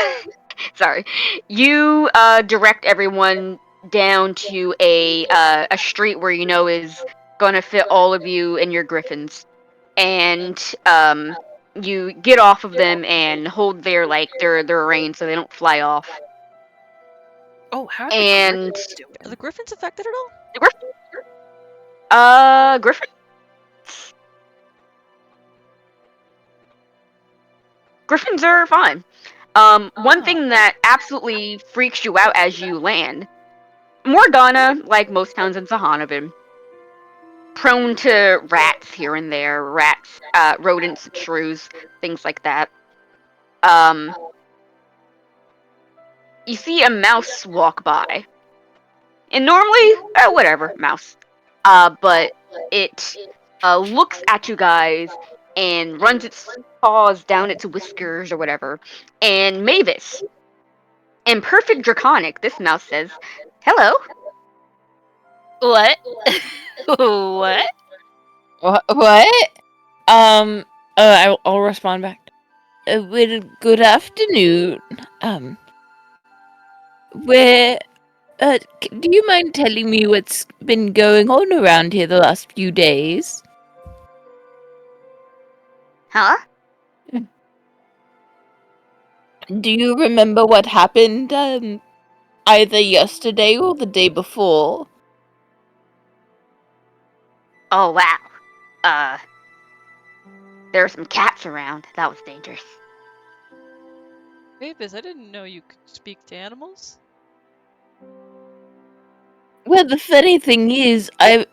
sorry. You direct everyone down to a street where you know is gonna fit all of you and your griffins. And you get off of them and hold their reins so they don't fly off. Oh, how are And the Are the Griffins affected at all? Griffin. Griffins are fine. One thing that absolutely freaks you out as you land, Morgana, like most towns in Sihonavan, prone to rats here and there, rodents, shrews, things like that. You see a mouse walk by. And normally, whatever, mouse. But it looks at you guys and runs its paws down its whiskers or whatever. And Mavis, in perfect draconic, this mouse says, "Hello." What? What? What? I'll respond back. Well, good afternoon. Where, do you mind telling me what's been going on around here the last few days? Huh? Do you remember what happened, either yesterday or the day before? Oh, wow. There were some cats around. That was dangerous. Mavis, I didn't know you could speak to animals. Well, the funny thing is, I'm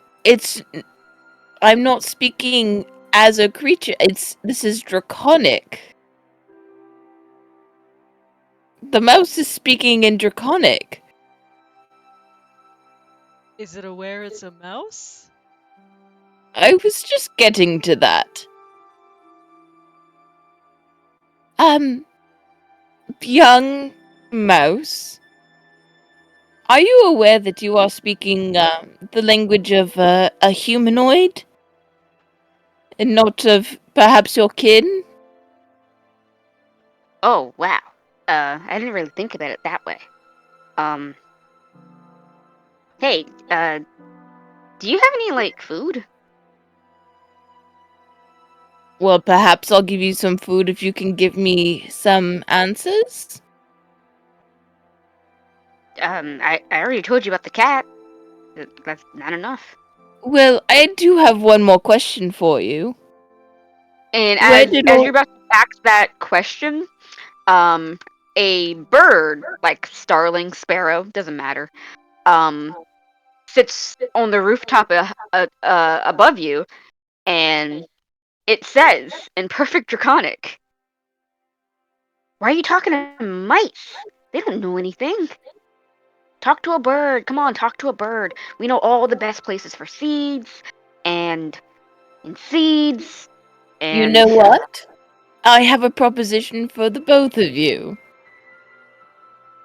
not speaking as a creature. This is draconic. The mouse is speaking in draconic. Is it aware it's a mouse? I was just getting to that. Young mouse, are you aware that you are speaking the language of a humanoid? And not of perhaps your kin? Oh, wow. I didn't really think about it that way. Hey, do you have any, like, food? Well, perhaps I'll give you some food if you can give me some answers? I already told you about the cat. That's not enough. Well, I do have one more question for you. And Where did as all... you're about to ask that question, a bird, like starling, sparrow, doesn't matter, sits on the rooftop above you, and it says, in perfect draconic, "Why are you talking to mice? They don't know anything. Talk to a bird. Come on, talk to a bird. We know all the best places for seeds, and seeds, You and..." know what? I have a proposition for the both of you.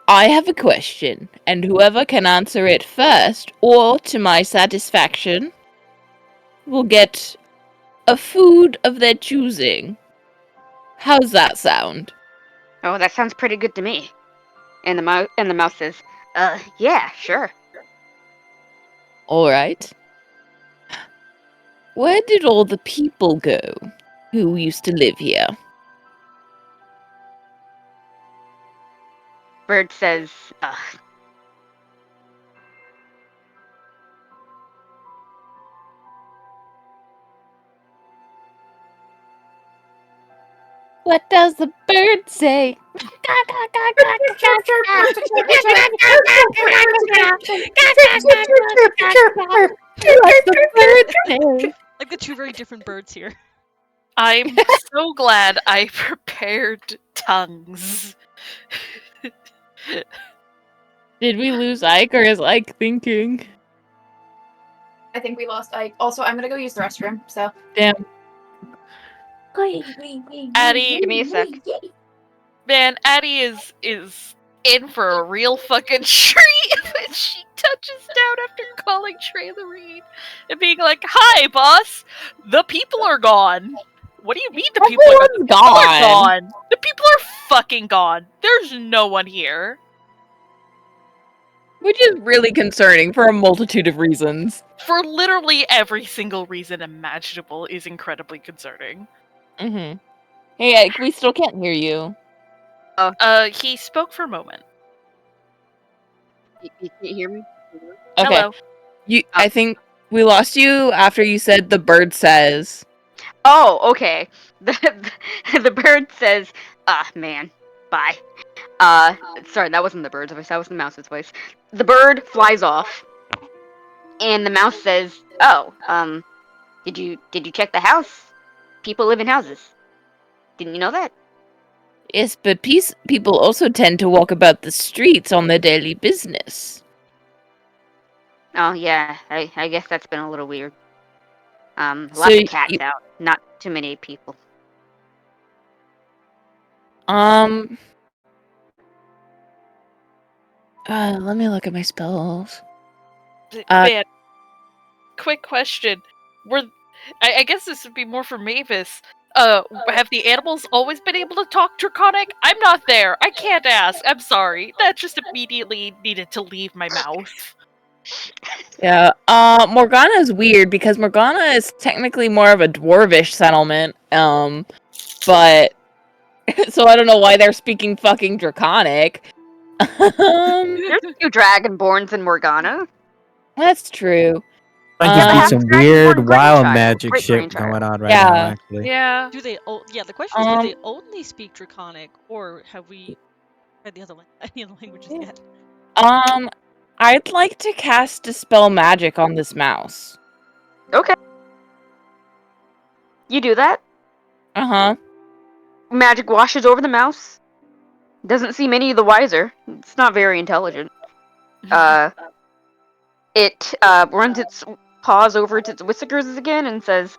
I have a question, and whoever can answer it first, or to my satisfaction, will get a food of their choosing. How's that sound? Oh, that sounds pretty good to me. And the mouse says, yeah, sure. Alright. Where did all the people go who used to live here? Bird says, What does the bird say? What the bird say? Like the two very different birds here. I'm so glad I prepared tongues. Did we lose Ike, or is Ike thinking? I think we lost Ike. Also, I'm gonna go use the restroom, so. Damn. Addie, give me a sec. man, Addie is in for a real fucking treat when she touches down after calling Trey the Reed and being like, "Hi, boss. The people are gone." What do you mean the people are gone? The Everyone's people are gone. gone. The people are fucking gone. There's no one here. Which is really concerning for a multitude of reasons. For literally every single reason imaginable is incredibly concerning. Mm-hmm. Hey, Ike, we still can't hear you. He spoke for a moment. You can't hear me? Okay. Hello. I think we lost you after you said the bird says. Oh, okay. The bird says, man, bye. Sorry, that wasn't the bird's voice, that was the mouse's voice. The bird flies off, and the mouse says, "Oh, did you check the house? People live in houses. Didn't you know that?" Yes, but people also tend to walk about the streets on their daily business. Oh, yeah, I guess that's been a little weird. Lots So of cats out, not too many people. Let me look at my spells. Man, quick question. I guess this would be more for Mavis. Have the animals always been able to talk Draconic? I'm not there. I can't ask. I'm sorry. That just immediately needed to leave my mouth. Yeah, Morgana is weird because Morgana is technically more of a dwarvish settlement. but so I don't know why they're speaking fucking Draconic. There's a few Dragonborns in Morgana. That's true. Might Yeah, just they be have some Dragonborn weird wild grandchild, magic great shit grandchild. going on right Yeah. now, actually. Yeah. Do they? Yeah. The question is, do they Um, only speak Draconic, or have we read the other any other languages Yeah. yet? I'd like to cast Dispel Magic on this mouse. Okay. You do that. Uh-huh. Magic washes over the mouse. Doesn't seem any the wiser. It's not very intelligent. It runs its paws over its whiskers again and says,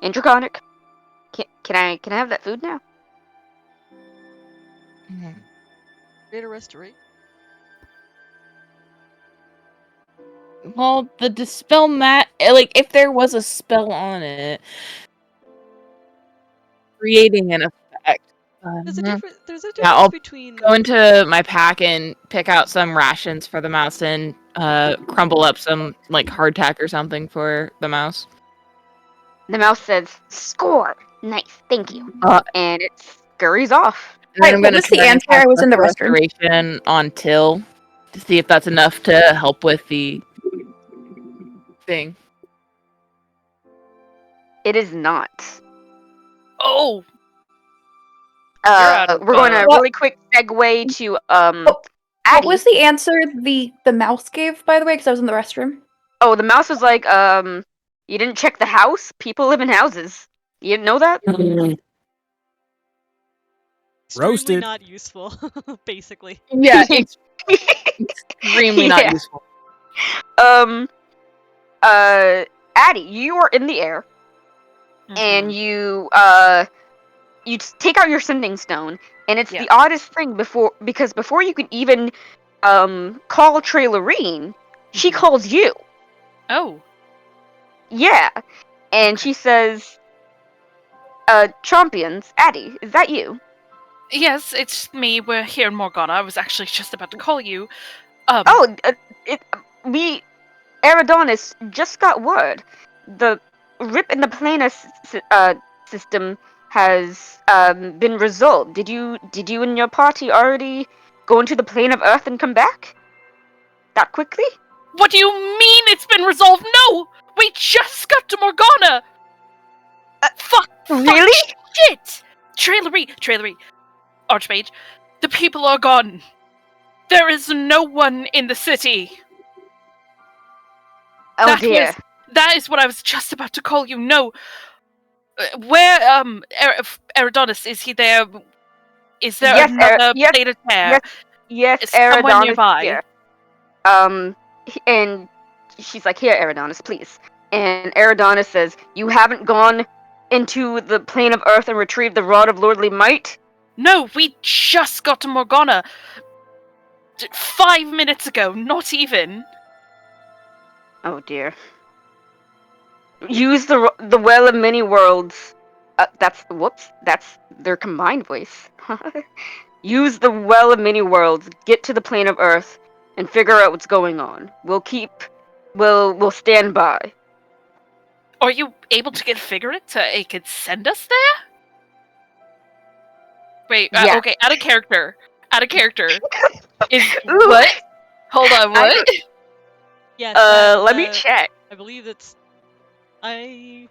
"In Draconic, can I have that food now?" Greater restoration. Well, the Dispel like, if there was a spell on it, creating an effect. There's a Mhm. difference. There's a Yeah, difference I'll between. go into my pack and pick out some rations for the mouse and crumble up some like hardtack or something for the mouse. The mouse says, "Score! Nice, thank you." Uh, And it scurries off. And then Wait, I'm what gonna was the try and answer? I cast was in the Lesser restroom. Restoration on Till to see if that's enough to help with the thing. It is not. Oh, out of We're going to What? really quick segue to What Addie. was the answer the mouse gave, by the way? Because I was in the restroom. Oh, the mouse was like, you didn't check the house? People live in houses. You didn't know that? Extremely Roasted. not useful, basically. Yeah, it's extremely not Yeah. useful. Addie, you are in the air, and you take out your sending stone, and it's Yeah. the oddest thing because before you can even call Trailorine, she calls you. Oh. Yeah. And Okay. she says, Champions, Addie, is that you? Yes, it's me. We're here in Morgana. I was actually just about to call you. Oh, Eridonis just got word. The rip in the planar system has been resolved. Did you and your party already go into the plane of Earth and come back? That quickly? What do you mean it's been resolved? No! We just got to Morgana! Fuck! Really? Fuck, shit! Trailery! Archmage, the people are gone. There is no one in the city. Oh dear. That is what I was just about to call you. No. Where, Eridonis, is he there? Is there Yes, another yes, plate of hair? yes, Is somewhere Eridonis nearby? here. And she's like, "Here, Eridonis, please." And Eridonis says, "You haven't gone into the plane of Earth and retrieved the Rod of Lordly Might?" No, we just got to Morgana 5 minutes ago, not even. Oh dear. Use the Well of Many Worlds. That's their combined voice. Use the Well of Many Worlds. Get to the plane of Earth and figure out what's going on. We'll stand by. Are you able to configure it so it could send us there? Wait, Yeah. okay, out of character. Is Ooh. what? Hold on, what? Yes. Let me check. I believe it's. I.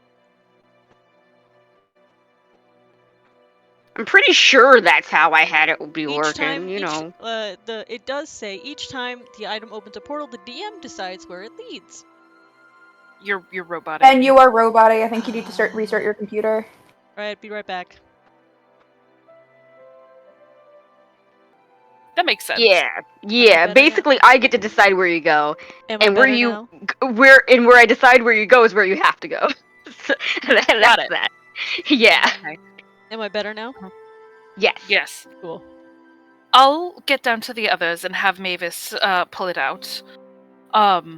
I'm pretty sure that's how I had it be Each working, time, you know. it does say each time the item opens a portal, the DM decides where it leads. You're robotic. And you are roboting. I think you need to restart your computer. Right, be right back. That makes sense. Yeah. better Basically, I get to decide where you go, Am I and where better you now? where I decide where you go is where you have to go. So, that's Got it. that. Yeah. Okay. Am I better now? Yes. Yes. Cool. I'll get down to the others and have Mavis pull it out. Have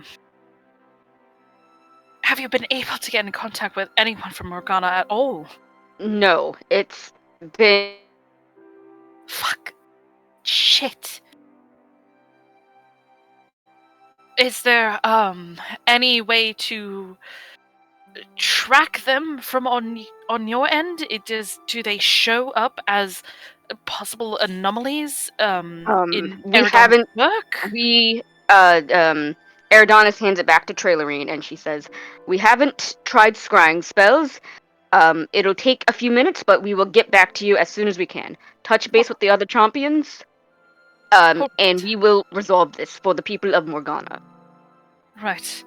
you been able to get in contact with anyone from Morgana at all? No, it's been. Fuck. Shit. Is there any way to track them from on your end? Do they show up as possible anomalies in We Eridon's haven't. work? Eridonis hands it back to Trailerine, and she says, "We haven't tried scrying spells. It'll take a few minutes, but we will get back to you as soon as we can. Touch base with the other champions, and we will resolve this for the people of Morgana." Right.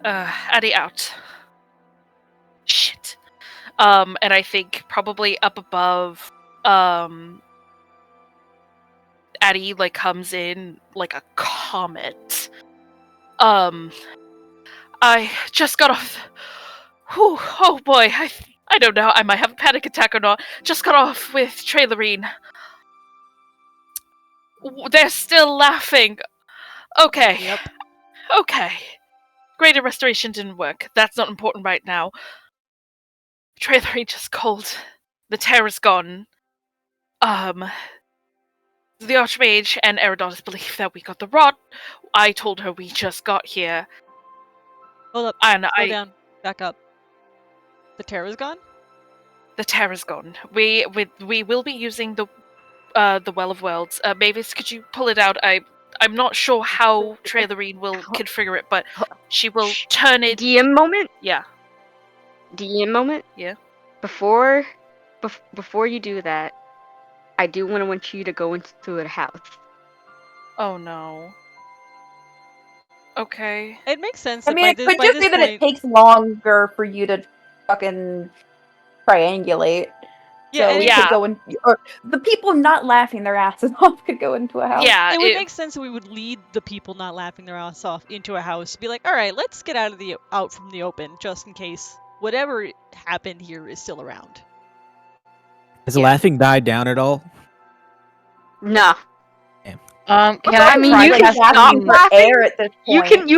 Addy out. Shit. And I think probably up above, Addy like comes in like a comet. I just got off. Whew, oh boy, I don't know. I might have a panic attack or not. Just got off with Trailerine. They're still laughing. Okay. Yep. Okay. Greater restoration didn't work. That's not important right now. Trailerine just called. The terror's gone. The Archmage and Eridonis believe that we got the rot. I told her we just got here. Hold up. And Slow down. Back up. The terror's gone? The terror's gone. We will be using the Well of Worlds. Mavis, could you pull it out? I'm not sure how Trailerine will configure it, but she will turn it. DM moment. Yeah. DM moment. Yeah. Before you do that, I do want you to go into a house. Oh no. Okay. It makes sense I that mean, by it this, could by just this be that it point... takes longer for you to fucking triangulate. Yeah, So we Yeah. could go in, or the people not laughing their asses off could go into a house. Yeah. It would make sense that we would lead the people not laughing their ass off into a house. Be like, all right, let's get out from the open, just in case whatever happened here is still around. Has the laughing died down at all? No. Can I mean, try you can casting- stop for laughing. air at this point.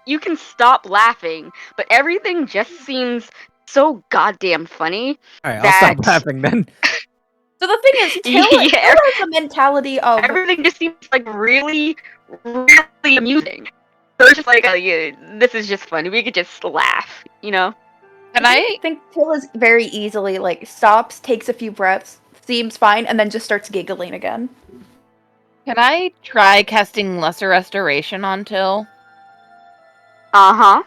You can stop laughing, but everything just seems so goddamn funny. All right, I'll stop that- laughing then. So the thing is, Till Yeah. has the mentality of Everything just seems like really, really amusing. So it's just like, yeah, this is just funny. We could just laugh, you know? Can I? think Till is very easily like stops, takes a few breaths, seems fine, and then just starts giggling again. Can I try casting Lesser Restoration on Till? Uh-huh.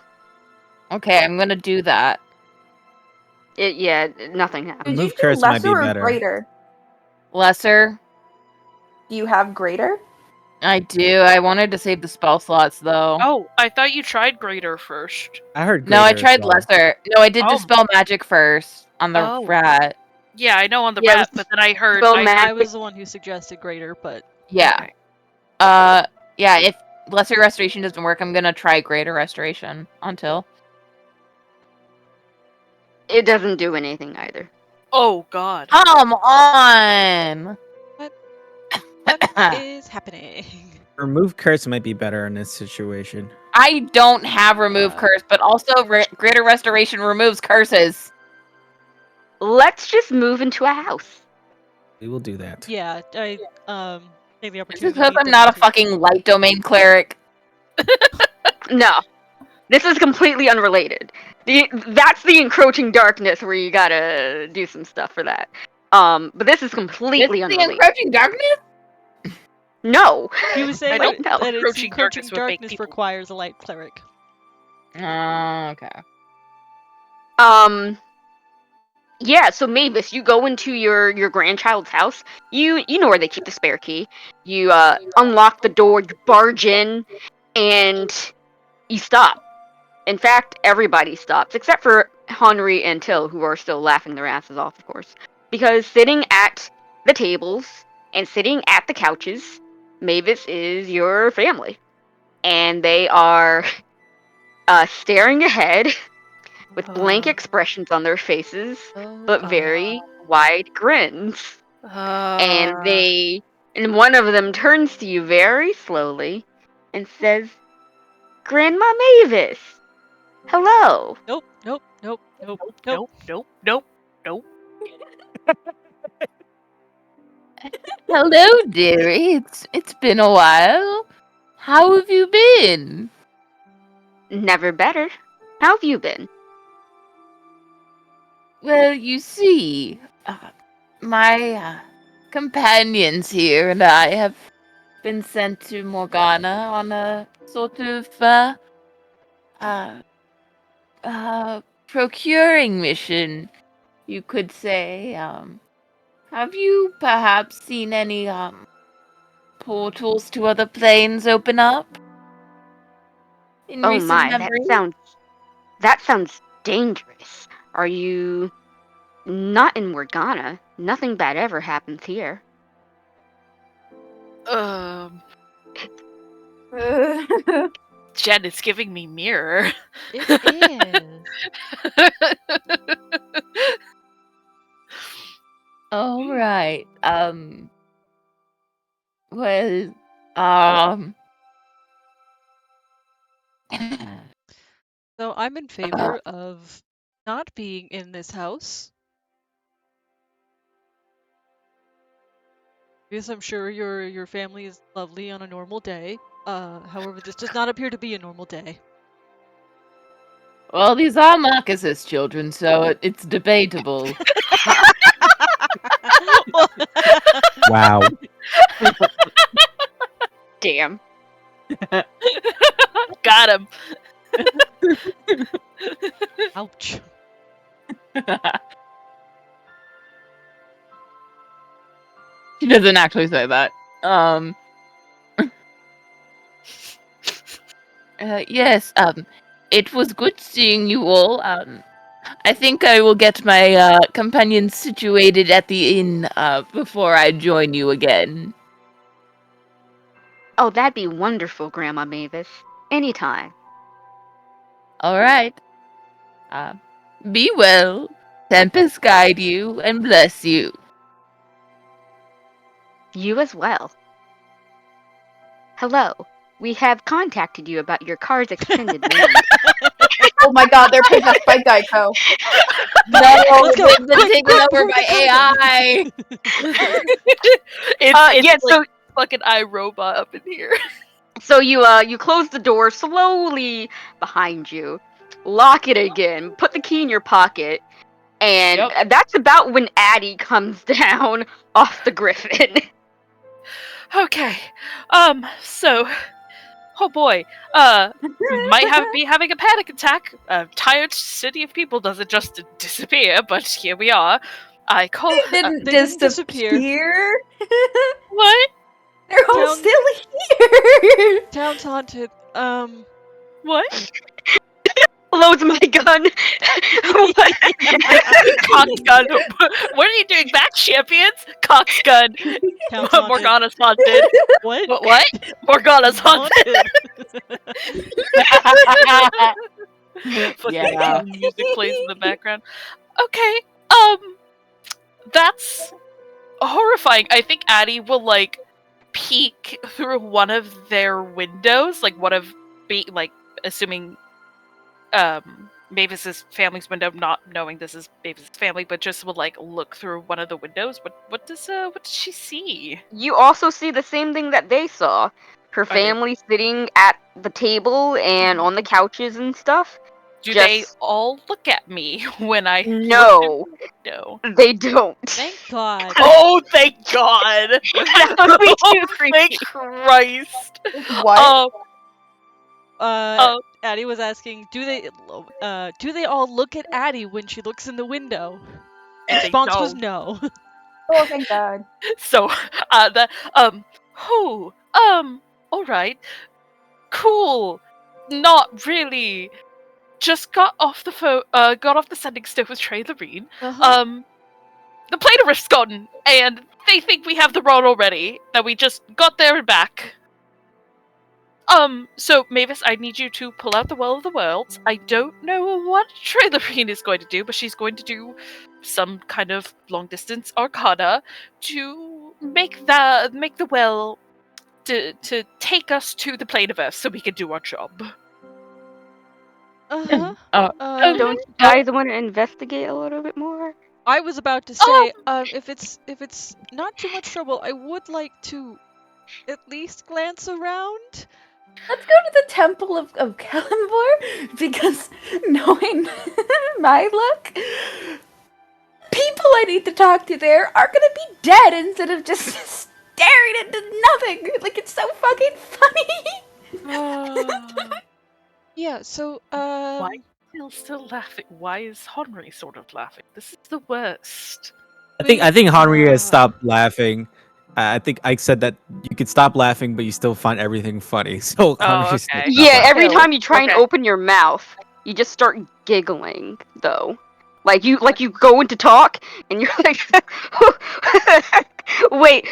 Okay, I'm gonna do that. Yeah, nothing happened. Did you Remove do curse might lesser be or better. greater? Lesser. Do you have greater? I do. I wanted to save the spell slots though. Oh, I thought you tried Greater first. I heard. No, I greater as tried well. lesser. No, I did Oh. dispel magic first on the Oh. rat. Yeah, I know on the Yeah, rat, but then I heard. spell I magic. I was the one who suggested greater, but Yeah. Okay. Yeah, if lesser restoration doesn't work, I'm gonna try greater restoration until. It doesn't do anything either. Oh God. Come on! what is happening? Remove curse might be better in this situation. I don't have remove curse, but also greater restoration removes curses. Let's just move into a house. We will do that. Yeah, I take the It's opportunity. because to I'm not a to- fucking light domain cleric. No. This is completely unrelated. That's the encroaching darkness where you gotta do some stuff for that. But this is It's completely the unrelated. encroaching darkness? No. He was saying don't that, know. that it's Encroaching encroaching darkness would make darkness people- requires a light cleric. Okay. Yeah, so Mavis, you go into your grandchild's house. You know where they keep the spare key. You unlock the door, you barge in, and you stop. In fact, everybody stops, except for Henri and Till, who are still laughing their asses off, of course. Because sitting at the tables and sitting at the couches, Mavis is your family. And they are staring ahead with blank expressions on their faces, but very wide grins. And one of them turns to you very slowly and says, "Grandma Mavis, hello." Nope, nope, nope, nope, nope. Nope. Nope. Nope. Nope. Hello, dearie. It's been a while. How have you been? Never better. How have you been? Well, you see, my companions here and I have been sent to Morgana on a sort of uh, procuring mission, you could say. Have you perhaps seen any portals to other planes open up in Oh recent my, memory? that sounds dangerous. Are you not in Morgana? Nothing bad ever happens here. Jen is giving me mirror. It is. All right. Well, um, So I'm in favor of not being in this house. Because I'm sure your family is lovely on a normal day. However, this does not appear to be a normal day. well, these are Marcus's children, so it's debatable. Wow. Damn. Got him. Ouch. She doesn't actually say that. Yes, it was good seeing you all. I think I will get my companions situated at the inn before I join you again. Oh, that'd be wonderful, Grandma Mavis. Anytime. All right. Be well. Tempest guide you and bless you. You as well. Hello. We have contacted you about your car's extended warranty. Oh my god, they're possessed by Geico. No, Let's go. they've been Quick, taken over pour by the cargo. AI. It's Yeah, like fucking iRobot up in here. So you close the door slowly behind you, lock it again, put the key in your pocket, and that's about when Addie comes down off the griffin. Okay. So, oh boy. Be having a panic attack. A tired city of people doesn't just disappear, but here we are. I call. They didn't They didn't disappear. disappear. What? They're all Town- still here. Town's haunted. What? Loads my gun. Cox gun. What are you doing back, champions? Cox gun. Town's haunted. Morgana's haunted. What? What? Morgana's haunted. Fucking Yeah. music plays in the background. Okay. That's horrifying. I think Addie will like peek through one of their windows, like one of assuming Mavis's family's window, not knowing this is Mavis's family, but just will like look through one of the windows. What does she see? You also see the same thing that they saw. Her they- family sitting at the table and on the couches and stuff. Do they Just- all look at me when I No, no? they don't. Thank God. Oh, thank God! That would be too creepy. Thank Christ! What? Addie was asking, do they all look at Addie when she looks in the window? And they Response was don't. no. Oh, thank God. So, all right, cool. Not really. Just got off the phone. Got off the sending stove with Trey Loreen. Uh-huh. The plane rift's gone, and they think we have the rod already. That we just got there and back. So Mavis, I need you to pull out the Well of the Worlds. I don't know what Trey Loreen is going to do, but she's going to do some kind of long distance arcana to make the well to take us to the plane of Earth so we can do our job. Uh-huh. Don't you guys want to investigate a little bit more? I was about to say, if it's not too much trouble, I would like to at least glance around. Let's go to the Temple of Kellenborg, because knowing my luck, people I need to talk to there are gonna be dead instead of just staring into nothing. Like, it's so fucking funny. Yeah, so Why is he still laughing? Why is Henry sort of laughing? This is the worst. I think Henri has uh stopped laughing. I think Ike said that you could stop laughing, but you still find everything funny. So Oh, Henri's still okay. stop Yeah, every laughing. time you try and Okay. open your mouth, you just start giggling, though. Like you go into talk, and you're like, wait,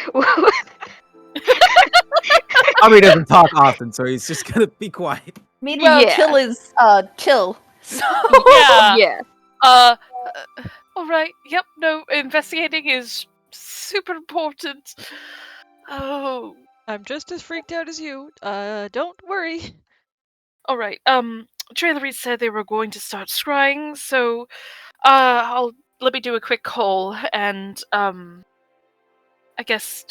Henri doesn't talk often, so he's just gonna be quiet. Meanwhile, yeah, Till is chill. So Yeah. yeah. Uh, all right. Yep. No, investigating is super important. Oh. I'm just as freaked out as you. Don't worry. All right. Trailer Reed said they were going to start scrying, so I'll let me do a quick call and I guess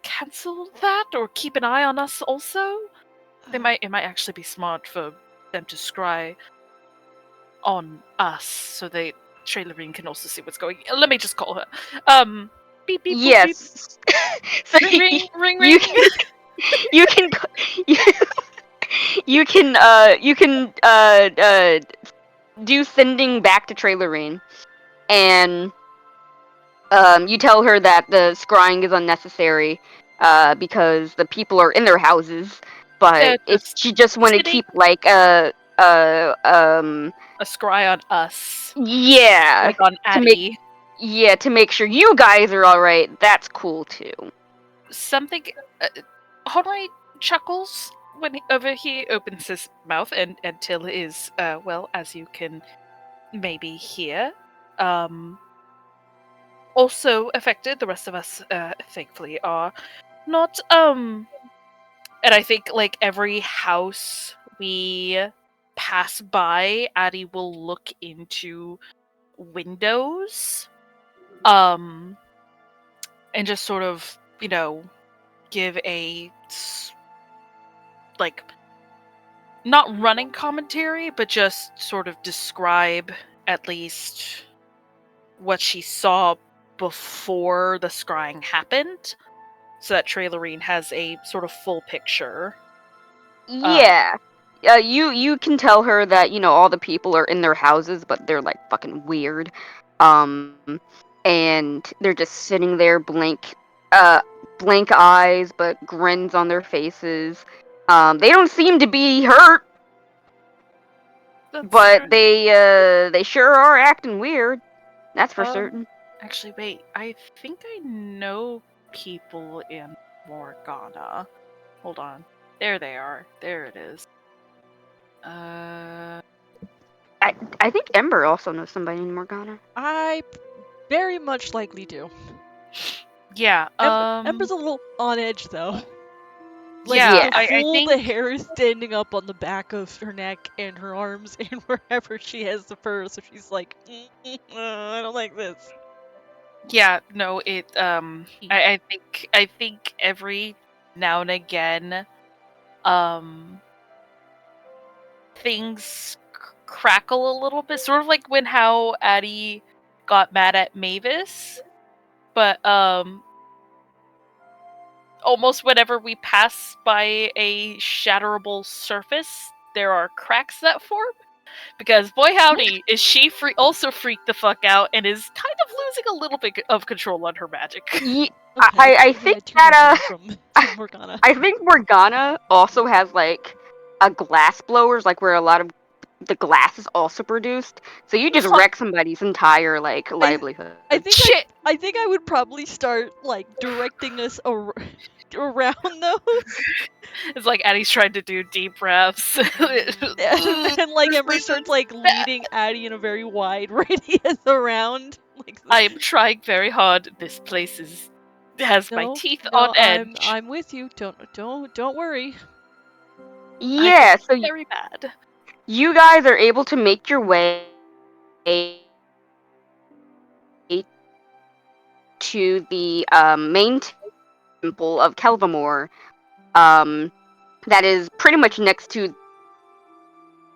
cancel that or keep an eye on us also. It might actually be smart for them to scry on us so they Trailerine can also see what's going. Let me just call her. Beep beep boop beep. Yes. So Ring ring ring you ring. can you can you, you can do sending back to Trailerine, and you tell her that the scrying is unnecessary because the people are in their houses, but They're if just she just want to sitting keep like a scry on us, yeah, like on to make Addie. to make sure you guys are all right, that's cool too. Something. Henry chuckles when he opens his mouth, and Till is well, as you can maybe hear, also affected. The rest of us, thankfully, are not. And I think like every house we pass by, Addie will look into windows, um, and just sort of give a like not running commentary, but just sort of describe at least what she saw before the scrying happened, so that Trailerine has a sort of full picture. Yeah. You can tell her that, all the people are in their houses, but they're like fucking weird. And they're just sitting there blank eyes, but grins on their faces. They don't seem to be hurt, That's but strange. they sure are acting weird. That's for certain. Actually, wait. I think I know people in Morgana. Hold on. There they are. There it is. Uh, I think Ember also knows somebody in Morgana. I very much likely do. yeah. Ember's a little on edge though. Like Yeah. Yeah. the I full think the hair is standing up on the back of her neck and her arms and wherever she has the fur, so she's like, I don't like this. Yeah, no, it I think every now and again um things crackle a little bit, sort of like when how Addie got mad at Mavis, but almost whenever we pass by a shatterable surface, there are cracks that form. Because boy howdy, is she also freaked the fuck out and is kind of losing a little bit of control on her magic. Ye- Okay, I maybe think I turn my that back from Morgana. I think Morgana also has like a glass blowers, like where a lot of the glass is also produced. So you just Fuck wreck somebody's entire like livelihood. shit! I think I would probably start like directing us around those. It's like Addie's trying to do deep breaths. And like This Ember place starts is like bad. leading Addie in a very wide radius around. Like I am trying very hard. This place has my no, teeth on no, edge. I'm with you. Don't worry. I feel Yeah, so very bad. you guys are able to make your way to the main temple of Kelvamore. Um, that is pretty much next to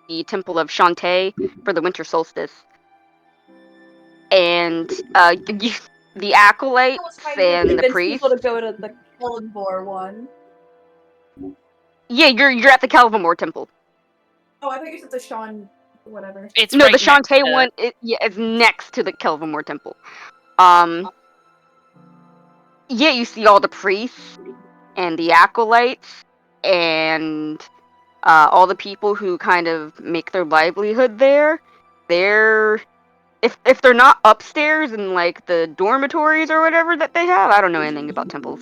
the Temple of Shantae for the winter solstice. And the acolytes I was trying to and the convince people priests. to go to the Kellenbor one. Yeah, you're at the Calvamore Temple. Oh, I think it's the Sean whatever. It's No, right the next Shantae to- one is next to the Kelvamore Temple. Yeah, you see all the priests and the acolytes and all the people who kind of make their livelihood there. They're if they're not upstairs in like the dormitories or whatever that they have, I don't know anything about temples.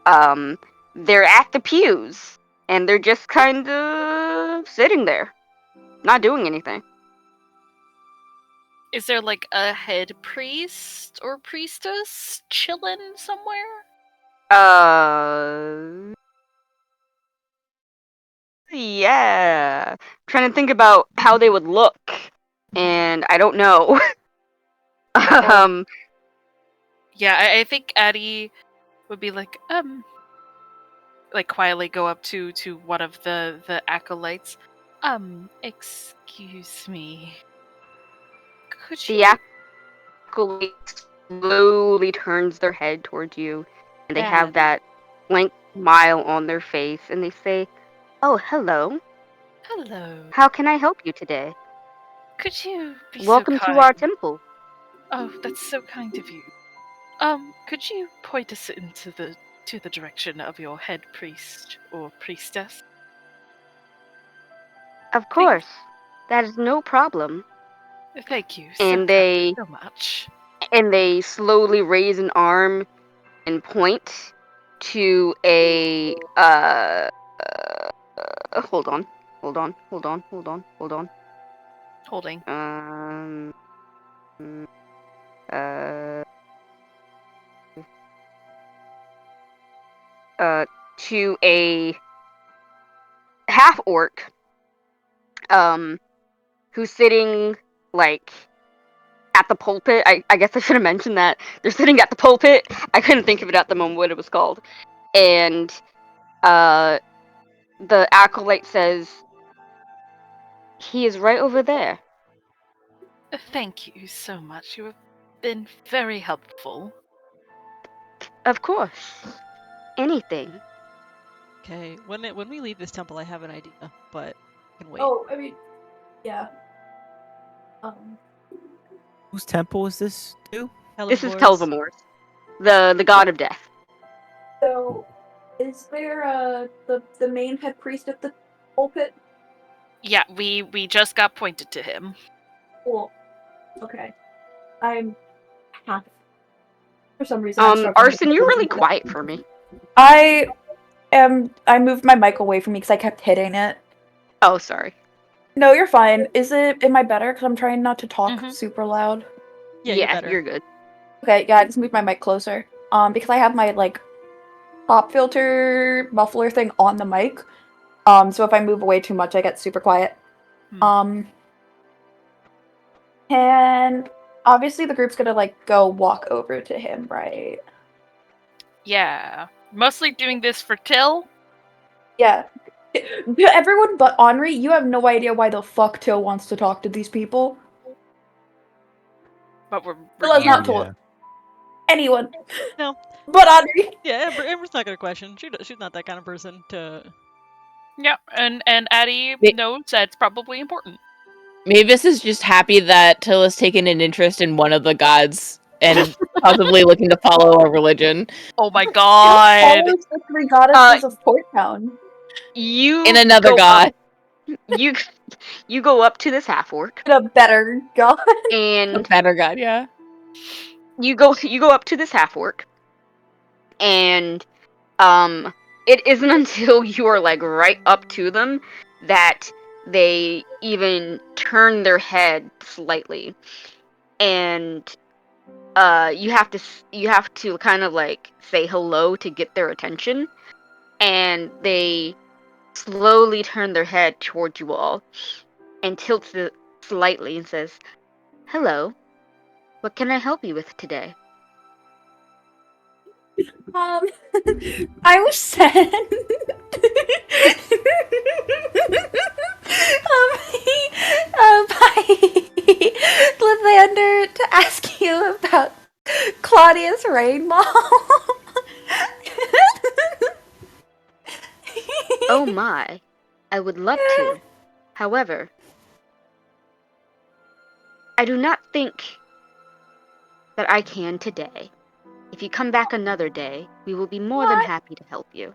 Um, they're at the pews and they're just kind of sitting there, not doing anything. Is there like a head priest or priestess chilling somewhere? Yeah. Trying to think about how they would look, and I don't know. um, Yeah, I think Addie would be like quietly go up to one of the acolytes. Excuse me. Could the you? acolyte slowly turns their head towards you, and they have Dad. that blank smile on their face, and they say, "Oh, hello. Hello. How can I help you today? Could you be so Welcome to kind? our temple." Oh, that's so kind of you. Could you point us into the direction of your head priest or priestess? Of Please. course, that is no problem. Thank you And they so much. slowly raise an arm and point to a hold on, hold on. Holding. Um, uh, to a half orc, who's sitting like at the pulpit. I guess I should have mentioned that they're sitting at the pulpit. I couldn't think of it at the moment what it was called. And the acolyte says, "He is right over there." Thank you so much. You have been very helpful. Of course, anything. Okay, when we leave this temple, I have an idea, but I can wait. Oh, I mean, yeah. Whose temple is this to? This is Hellenbor's. Telvamor's, the god of death. So, is there the main head priest at the pulpit? Yeah, we just got pointed to him. Cool. Okay. I'm half. For some reason, I'm struggling. with Arson, you're really concentration. quiet for me. I moved my mic away from me because I kept hitting it. Oh, sorry. No, you're fine. Am I better? Because I'm trying not to talk Mhm. super loud. Yeah, you're better. You're good. Okay, yeah, I just moved my mic closer. Because I have my like pop filter muffler thing on the mic. So if I move away too much, I get super quiet. Hmm. And obviously the group's gonna like go walk over to him, right? Yeah. Mostly doing this for Till. Yeah. Everyone but Henri, you have no idea why the fuck Till wants to talk to these people. But we're Till has here. not told anyone. No. But Henri. Yeah, Amber's not gonna question. She's not that kind of person to. Yeah, and Addie Ma- knows that's probably important. Mavis is just happy that Till has taken an interest in one of the gods and possibly looking to follow a religion. Oh my Till god. follows the three goddesses of Port Town. You In another go god. up. You go up to this half orc, And a better god. A and better god, yeah. you go up to this half orc, and it isn't until you are like right up to them that they even turn their head slightly, and you have to kind of like say hello to get their attention, and they slowly turn their head towards you all and tilts it slightly and says, "Hello, what can I help you with today?" I was sent By Lathander to ask you about Claudius Rainbow. Oh my. I would love to. However, I do not think that I can today. If you come back another day, we will be more than What? happy to help you.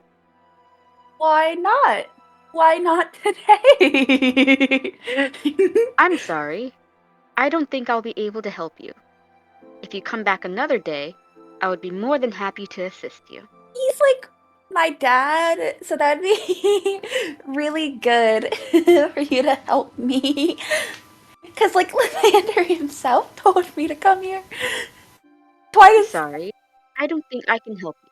Why not? Why not today? I'm sorry. I don't think I'll be able to help you. If you come back another day, I would be more than happy to assist you. He's like my dad, so that'd be really good for you to help me. Because, like, Lathander himself told me to come here I'm twice. sorry. I don't think I can help you.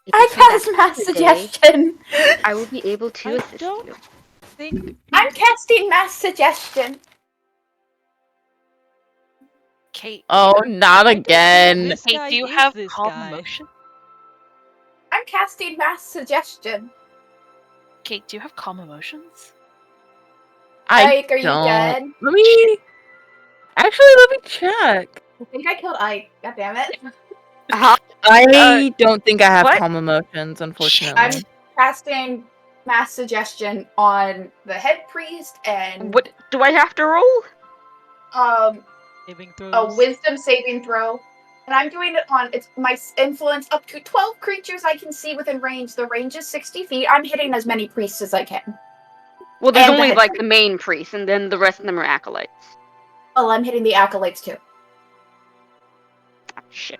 If I you come cast back mass another day, suggestion. I will be able to I assist don't you. think I'm casting mass suggestion. Kate, Oh, not I don't think again. this Kate, guy do you is have this calm guy. emotion? I'm casting mass suggestion. Kate, do you have calm emotions? Ike, are you don't. dead? Let me let me check. I think I killed Ike. God damn it. I don't think I have what? calm emotions, I'm unfortunately. casting mass suggestion on the head priest and What do I have to roll? Saving a throws. wisdom saving throw. And I'm doing it on it's my influence up to 12 creatures I can see within range. The range is 60 feet. I'm hitting as many priests as I can. Well, there's And the only head like priest. the main priest, and then the rest of them are acolytes. Oh, I'm hitting the acolytes too. Ah, shit.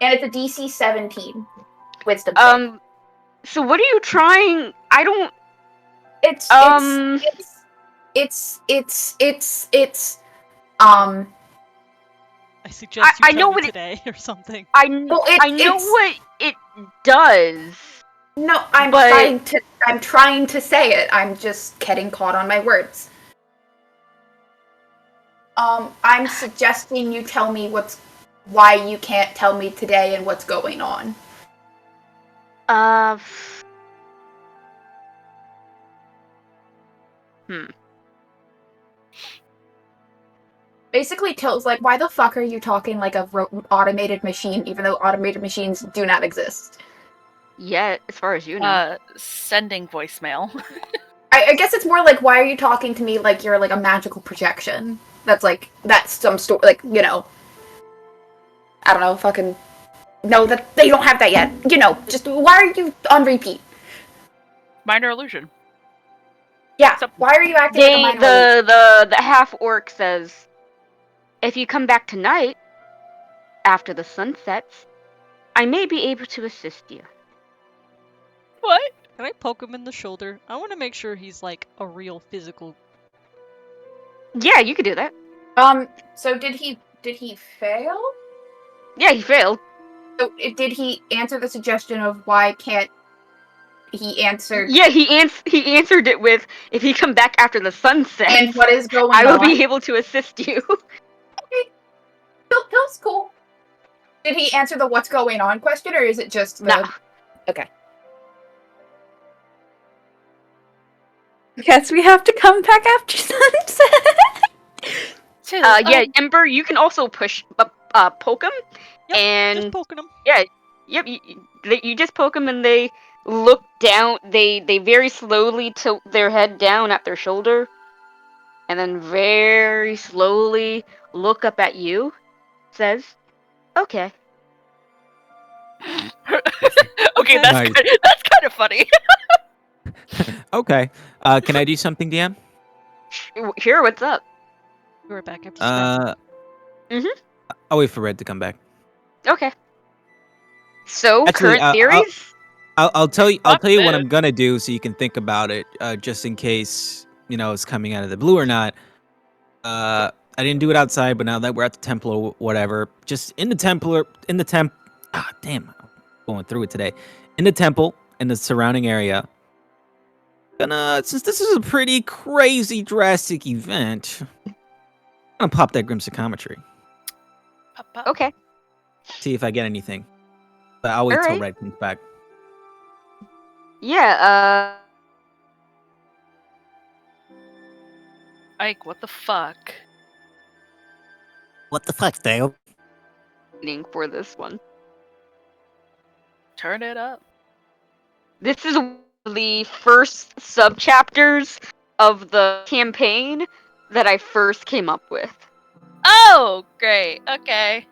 And it's a DC 17 wisdom save. So what are you trying? I don't. It's I suggest you I tell know me what it. today or something. I well, I know it's what it does. no, I'm But trying to say it. I'm just getting caught on my words. I'm suggesting you tell me why you can't tell me today and what's going on. uh. Basically, Till's like, why the fuck are you talking like a automated machine, even though automated machines do not exist? Yeah, as far as you know. Sending voicemail. I guess it's more like, why are you talking to me like you're like a magical projection? That's some story, like, you know. I don't know, fucking. No, that they don't have that yet. You know, just why are you on repeat? Minor illusion. Yeah, So- why are you acting like a minor illusion? The half orc says, if you come back tonight, after the sun sets, I may be able to assist you. What? Can I poke him in the shoulder? I want to make sure he's like a real physical. Yeah, you could do that. So did he fail? Yeah, he failed. So did he answer the suggestion of why can't he answered? Yeah, he answered it with, if you come back after the sun sets, And what is going I will on? be able to assist you. Okay, Phil's cool. Did he answer the what's going on question, or is it just the? No. Okay. Guess we have to come back after sunset. Yeah, Ember, you can also poke him, Yep, and just poking him. yeah, yep, you just poke them and they look down. They very slowly tilt their head down at their shoulder, and then very slowly look up at you. Says, "Okay." Okay, Okay. that's Nice. that's kind of funny. Okay. Can I do something, DM? Here, what's up? Be right back after scrap. I'll wait for Red to come back. Okay. So, Actually, current theories? I'll tell you. I'll Fuck tell you what this. I'm gonna do, so you can think about it, just in case it's coming out of the blue or not. I didn't do it outside, but now that we're at the temple or whatever, just in the temple. Ah, damn, I'm going through it today. In the temple, in the surrounding area. Since this is a pretty crazy, drastic event, I'm gonna pop that Grim Psychometry. Okay. See if I get anything. But I'll wait till Alright. Red comes back. Yeah, Ike, what the fuck? What the fuck, Dale? waiting for this one. Turn it up. This is one of the first subchapters of the campaign that I first came up with. Oh, great. Okay.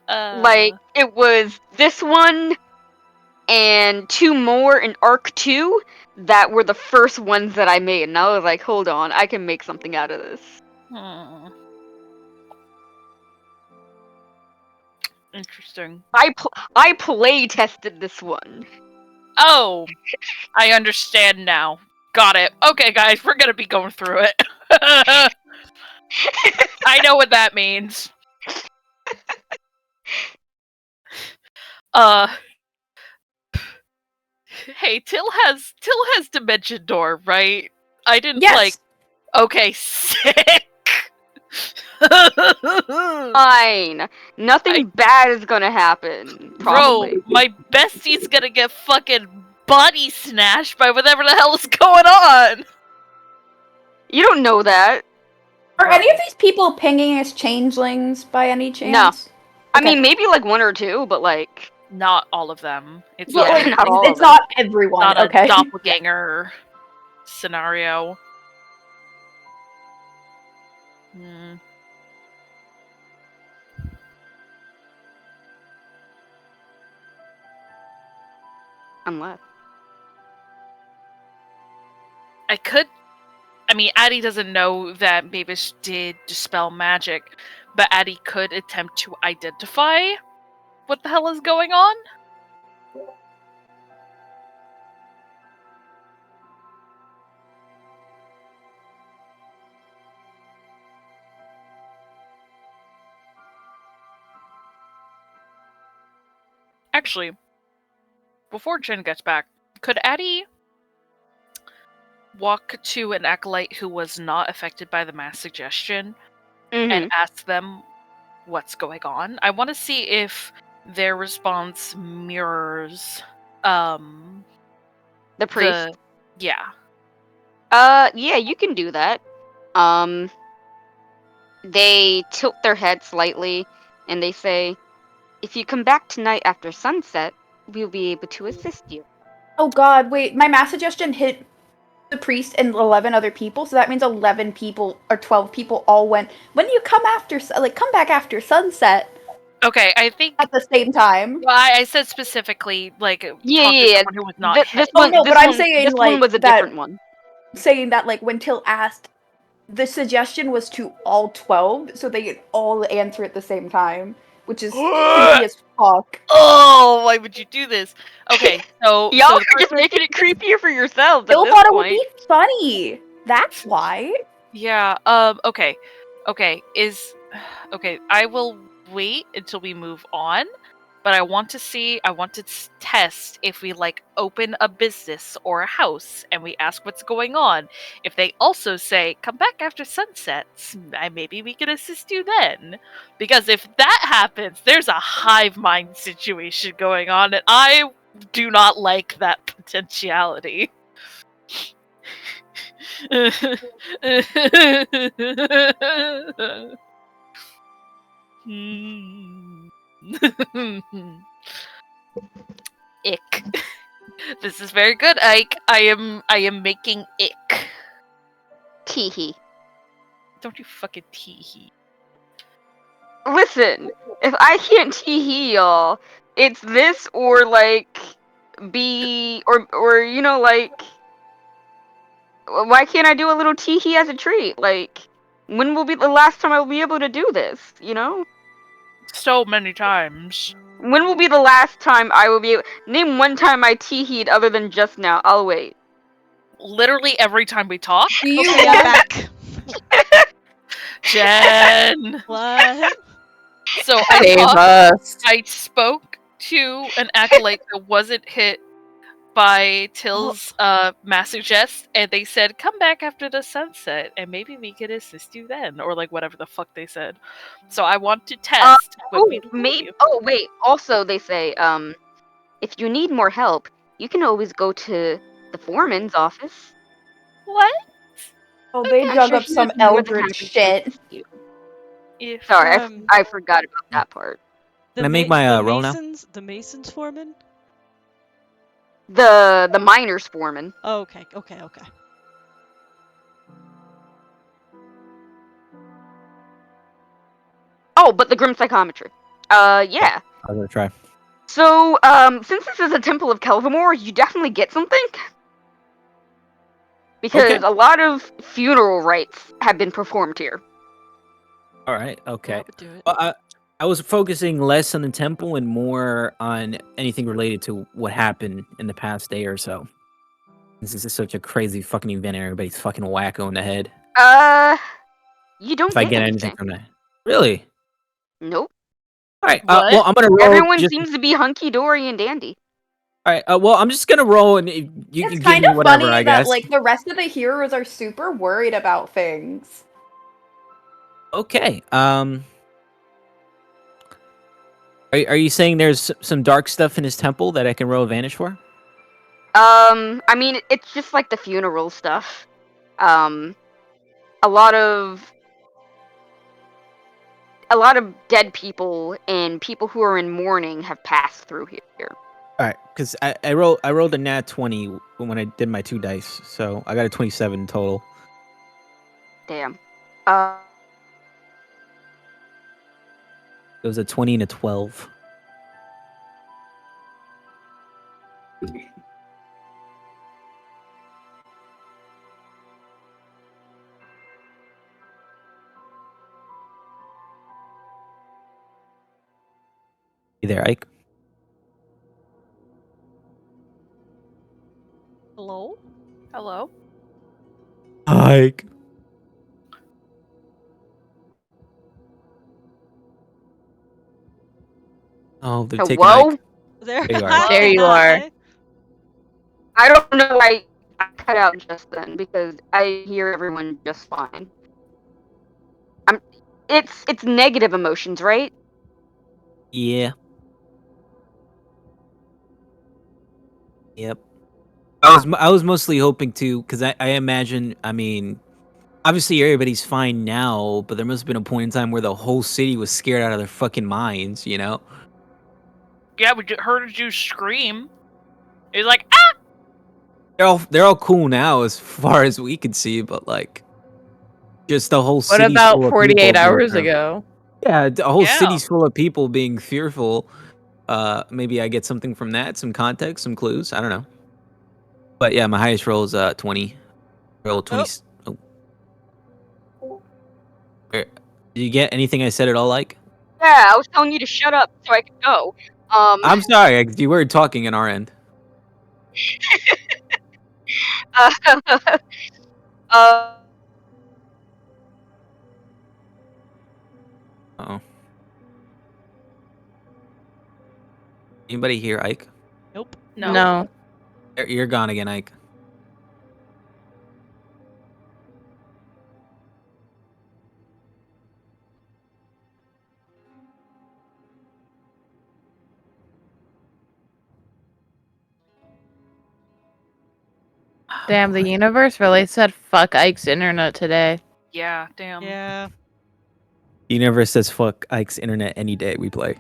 Like, it was this one and 2 more in Arc 2 that were the first ones that I made. And I was like, hold on, I can make something out of this. Interesting. I play tested this one. Oh, I understand now. Got it. Okay, guys, we're gonna be going through it. I know what that means. Hey, Till has Dimension Door, right? I didn't Yes. Okay, sick. Fine. Nothing bad is gonna happen. Probably. Bro, my bestie's gonna get fucking body snatched by whatever the hell is going on. You don't know that. Are any of these people pinging as changelings by any chance? I Okay. mean, maybe like 1 or 2, but like Not all of them. It's But, yeah, like, not all it's of them. not everyone. not a Okay. doppelganger scenario. Unless. I mean, Addie doesn't know that Mavis did dispel magic, but Addie could attempt to identify what the hell is going on. Actually, before Jen gets back, could Addie walk to an acolyte who was not affected by the mass suggestion and ask them what's going on? I want to see if their response mirrors The priest. Yeah. Yeah, you can do that. They tilt their head slightly and they say, "If you come back tonight after sunset, we'll be able to assist you." Oh god, wait, my mass suggestion hit the priest and 11 other people, so that means 11 people or 12 people all went, when you come come back after sunset Okay, I think at the same time. well, I said specifically like talk to someone who was not hit. This Oh one, no, this but I'm one, saying this one was a different one. saying that like when Till asked, the suggestion was to all 12, so they could all answer at the same time, which is creepy as fuck. Oh, why would you do this? Okay, so Y'all so are just making it creepier for yourselves at Till this thought it would point. be funny. That's why. yeah, okay. Okay, okay, I will wait until we move on, but I want to test if we like open a business or a house and we ask what's going on. If they also say come back after sunset, maybe we can assist you then. Because if that happens, there's a hive mind situation going on and I do not like that potentiality. Ick. This is very good, Ike. I am making ick. Teehee. Don't you fucking teehee. Listen, if I can't teehee y'all, it's this or like or you know like why can't I do a little teehee as a treat? Like when will be the last time I'll be able to do this, you know? So many times. When will be the last time I will be able name one time I teeheed other than just now. I'll wait. Literally every time we talk. Do you Okay, I'm back. Jen. What? So Save us. I spoke to an acolyte that wasn't hit by Till's mass suggest, and they said, come back after the sunset, and maybe we could assist you then, or like whatever the fuck they said. So I want to test when we leave. Oh wait. Also they say, if you need more help, you can always go to the foreman's office. What? Oh, they I'm dug sure up he would some be more than eldritch happy to shit. assist you. If Sorry, Um, I forgot about that part. Can I make my roll now? The Masons foreman. The miners foreman. Oh, okay. Oh, but the grim psychometry. Yeah. I'm gonna try. So, since this is a temple of Kelvamore, you definitely get something. Because Okay. a lot of funeral rites have been performed here. All right. Okay. That would do it. Well, I was focusing less on the temple and more on anything related to what happened in the past day or so. This is just such a crazy fucking event. Everybody's fucking wacko in the head. You don't If I get get anything anything. from that, really? Nope. All right. What? Well, I'm gonna roll. Everyone Just seems to be hunky dory and dandy. all right. Well, I'm just gonna roll, and you It's can give kind me of whatever, funny I that guess. like the rest of the heroes are super worried about things. Okay. Are you saying there's some dark stuff in his temple that I can roll advantage for? I mean, it's just like the funeral stuff. A lot of dead people and people who are in mourning have passed through here. All right, because I rolled a nat 20 when I did my 2 dice, so I got a 27 total. Damn. It was a 20 and a 12. You there, Ike? Hello. Hello? Ike. Oh, they're taking Hello? Ike. There. There you are. There you are. Hi. I don't know why I cut out just then because I hear everyone just fine. It's negative emotions, right? Yeah. Yep. I was mostly hoping to, because I imagine, I mean, obviously everybody's fine now, but there must have been a point in time where the whole city was scared out of their fucking minds, you know? Yeah, we heard you scream. It was like, They're all cool now as far as we can see, but like just the whole What city's about full of people 48 being hours fearful. ago? Yeah, the whole Yeah. city's full of people being fearful. Maybe I get something from that, some context, some clues. I don't know. But yeah, my highest roll is 20. Roll 20. Oh. Did you get anything I said at all like? Yeah, I was telling you to shut up so I could go. I'm sorry, you were talking in our end. uh, uh, Uh-oh. Anybody here, Ike? Nope. no. No. You're gone again, Ike. Damn, the universe really said fuck Ike's internet today. Yeah, damn. Yeah. Universe says fuck Ike's internet any day we play.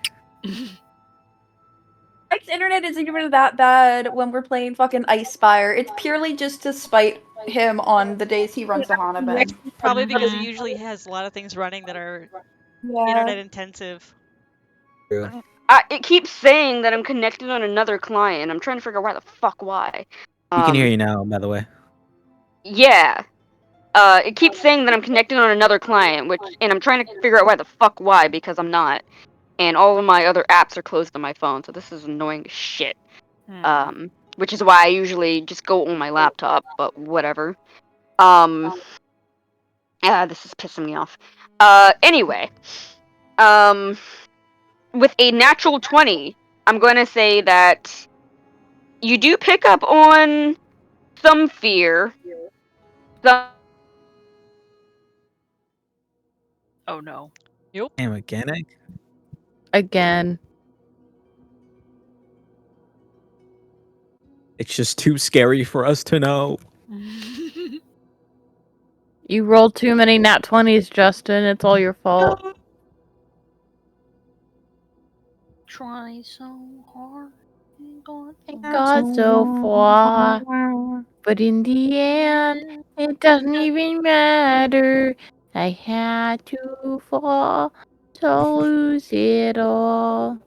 Ike's internet isn't even that bad when we're playing fucking Ice Spire. It's purely just to spite him on the days he runs Sihonavan. Probably because he Mhm. usually has a lot of things running that are Yeah. internet intensive. True. it keeps saying that I'm connected on another client. I'm trying to figure out why the fuck why. We can hear you now, by the way. Yeah. It keeps saying that I'm connected on another client, and I'm trying to figure out why the fuck why because I'm not. And all of my other apps are closed on my phone, so this is annoying as shit. Which is why I usually just go on my laptop, but whatever. Yeah, this is pissing me off. Anyway. With a natural 20, I'm going to say that you do pick up on some fear. Some Oh no. Damn again, Ike? Again. It's just too scary for us to know. You rolled too many nat 20s, Justin. It's all your fault. Try so hard. Got so far, but in the end, it doesn't even matter. I had to fall to lose it all.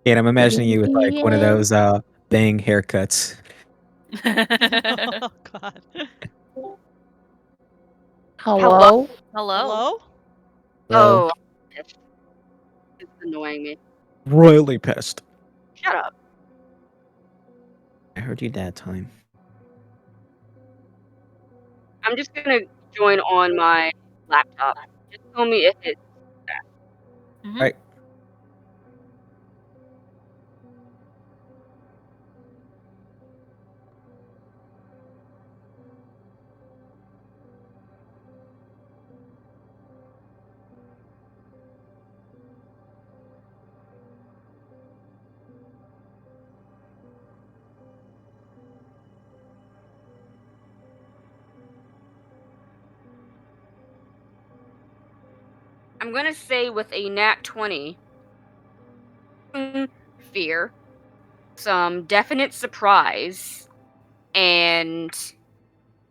And I'm But imagining in you with like the one of end, those bang haircuts. Oh God. hello? Hello. Hello? Hello? Oh, it's annoying me. Royally pissed. Shut up. I heard you that time. I'm just gonna join on my laptop. Just tell me if it's Mhm. Right. I'm gonna say with a nat 20, fear, some definite surprise, and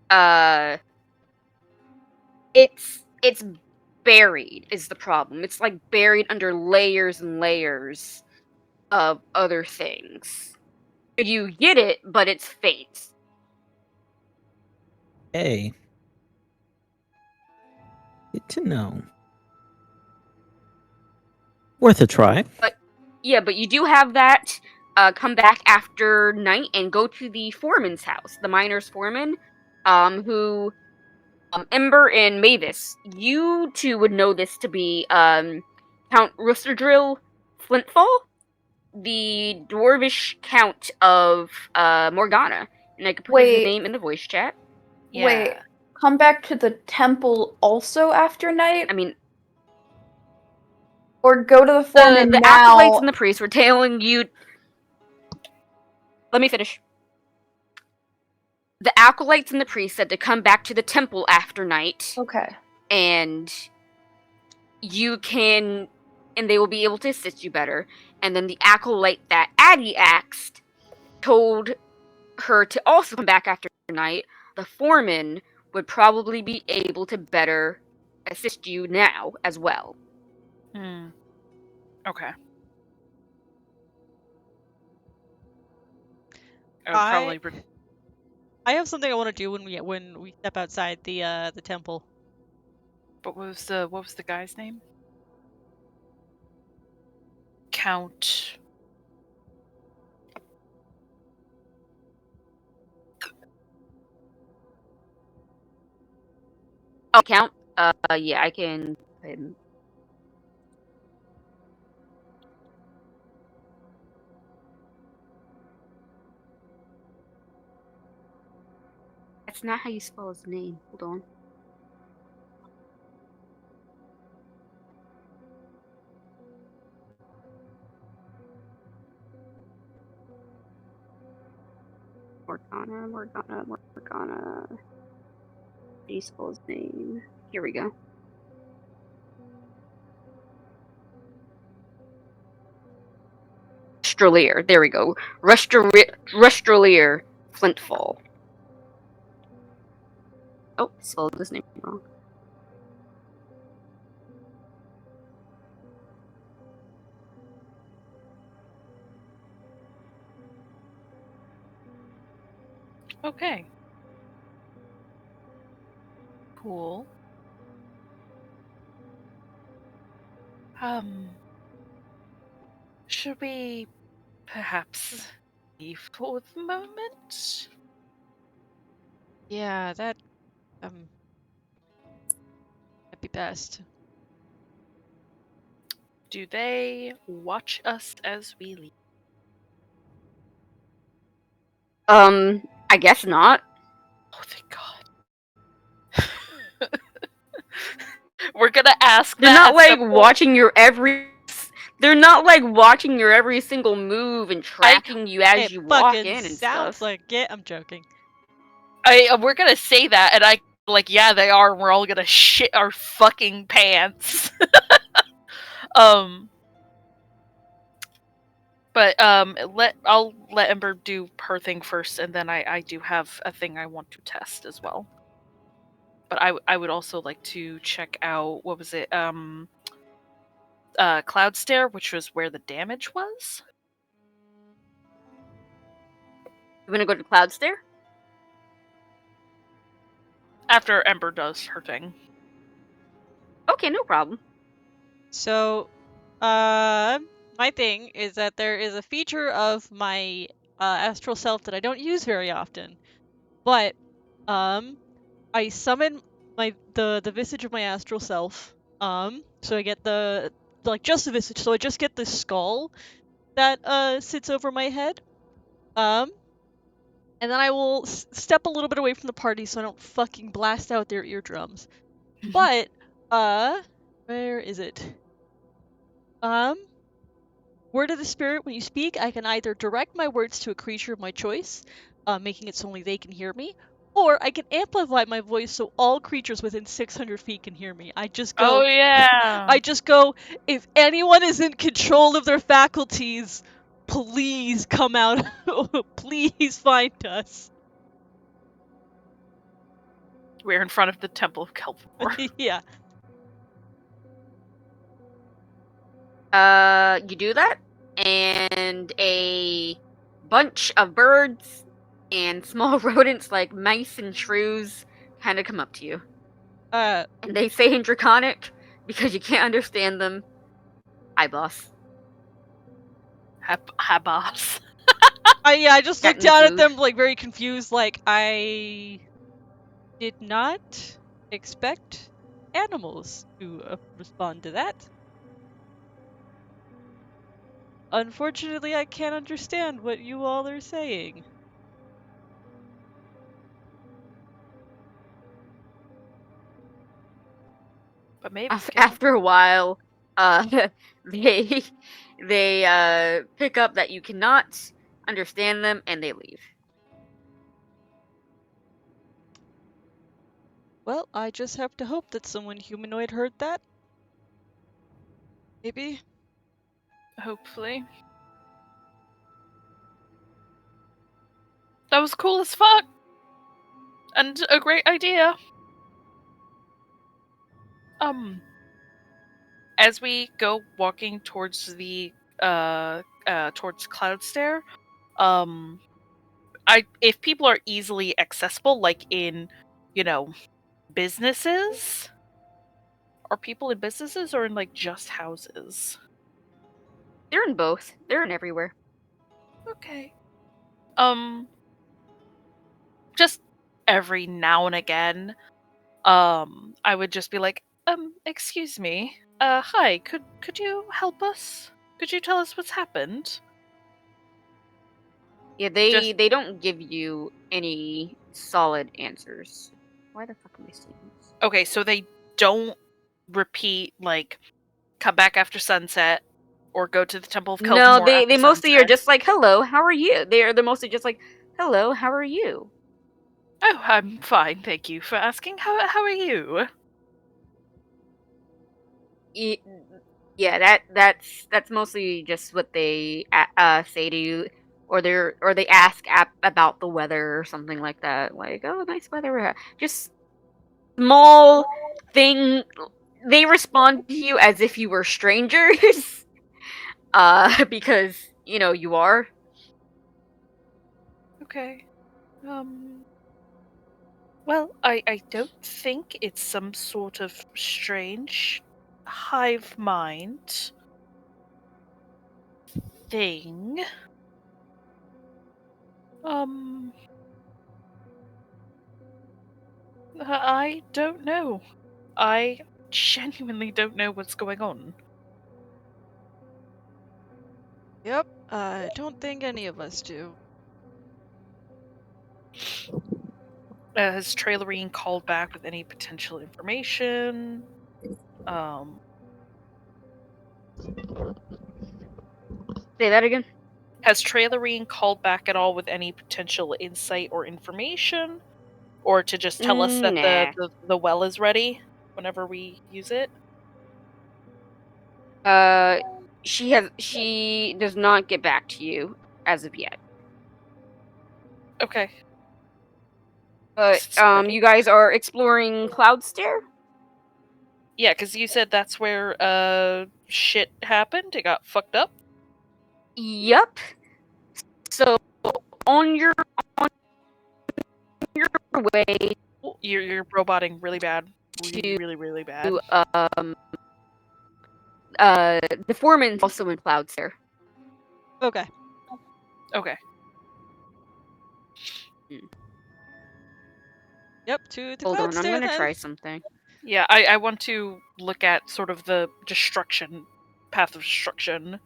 uh it's buried is the problem. It's like buried under layers and layers of other things. You get it, but it's faint. Hey. Good to know. Worth a try. Yeah, but you do have that come back after night and go to the foreman's house, the miner's foreman, who Ember and Mavis. You two would know this to be Count Rusterdrill Flintfall, the dwarvish count of Morgana. And I could put his Wait. name in the voice chat. Yeah. Wait, come back to the temple also after night? I mean, Or go to the foreman the now? acolytes and the priests were telling you. Let me finish. The acolytes and the priests said to come back to the temple after night, Okay. and you can, and they will be able to assist you better. And then the acolyte that Addie axed told her to also come back after night. The foreman would probably be able to better assist you now as well. Hmm. Okay. I would probably. I have something I want to do when we step outside the temple. But what was the guy's name? Count. Oh, Count. Yeah, I can. That's not how you spell his name. Hold on. Morgana. How do you spell his name? Here we go. Rustralier. There we go. Rustralier Flintfall. Oh, I spelled his name wrong. Okay. Cool. Should we perhaps leave for the moment? Yeah, that'd be best. Do they watch us as we leave? I guess not. Oh, thank God. We're gonna ask They're that not at like some point. watching your every They're not like watching your every single move and tracking you as It you walk fucking in and sounds stuff. like it. I'm joking. We're gonna say that, and I like, yeah, they are. And we're all gonna shit our fucking pants. But I'll let Ember do her thing first, and then I do have a thing I want to test as well. But I would also like to check out, what was it, Cloud Stare, which was where the damage was. You wanna go to Cloud Stair? After Ember does her thing. Okay, no problem. So, my thing is that there is a feature of my astral self that I don't use very often, but I summon the visage of my astral self. So I get just the visage. So I just get the skull that sits over my head. And then I will step a little bit away from the party so I don't fucking blast out their eardrums. But where is it? Word of the Spirit, when you speak, I can either direct my words to a creature of my choice, making it so only they can hear me, or I can amplify my voice so all creatures within 600 feet can hear me. I just go, Oh yeah. if anyone is in control of their faculties, please come out. Please find us. We're in front of the Temple of Kelvor. Yeah. You do that, and a bunch of birds and small rodents like mice and shrews kind of come up to you. Uh, And they say in Draconic, because you can't understand them, "Hi, boss." Habas. I just Got looked down at Niku. them like very confused, like I did not expect animals to respond to that. Unfortunately, I can't understand what you all are saying. But maybe After a while, they pick up that you cannot understand them, and they leave. Well, I just have to hope that someone humanoid heard that. Maybe. hopefully. That was cool as fuck. And a great idea. As we go walking towards the towards Cloudstare, if people are easily accessible, like in, businesses, are people in businesses or in like just houses? They're in both. They're in everywhere. Okay. Just every now and again, I would just be like, excuse me, hi, could you help us? Could you tell us what's happened? Yeah, Just they don't give you any solid answers. Why the fuck am I seeing this? okay, so they don't repeat like come back after sunset or go to the Temple of No, Kelvamore after they mostly are sunset. just like, "Hello, how are you?" They're mostly just like, "Hello, how are you?" Oh, I'm fine, thank you for asking. How are you? Yeah, that's mostly just what they say to you, or they ask about the weather or something like that. Like, "Oh, nice weather." Just small thing. They respond to you as if you were strangers, because you are. Okay. Well, I don't think it's some sort of strange hive mind thing. I don't know. I genuinely don't know what's going on. Yep, I don't think any of us do. Has Trailerine called back with any potential information? Say that again. Has Trailerine called back at all with any potential insight or information? Or to just tell us that Nah. the well is ready whenever we use it? She does not get back to you as of yet. Okay. But Ready. you guys are exploring Cloudstair? Yeah, because you said that's where shit happened. It got fucked up. Yep. So on your way You're roboting really bad. to Really bad. the foreman's also in Cloudstair. Okay. Okay. Yep, to Hold Cloud on, I'm Stair gonna then. try something. Yeah, I want to look at sort of the destruction, path of destruction,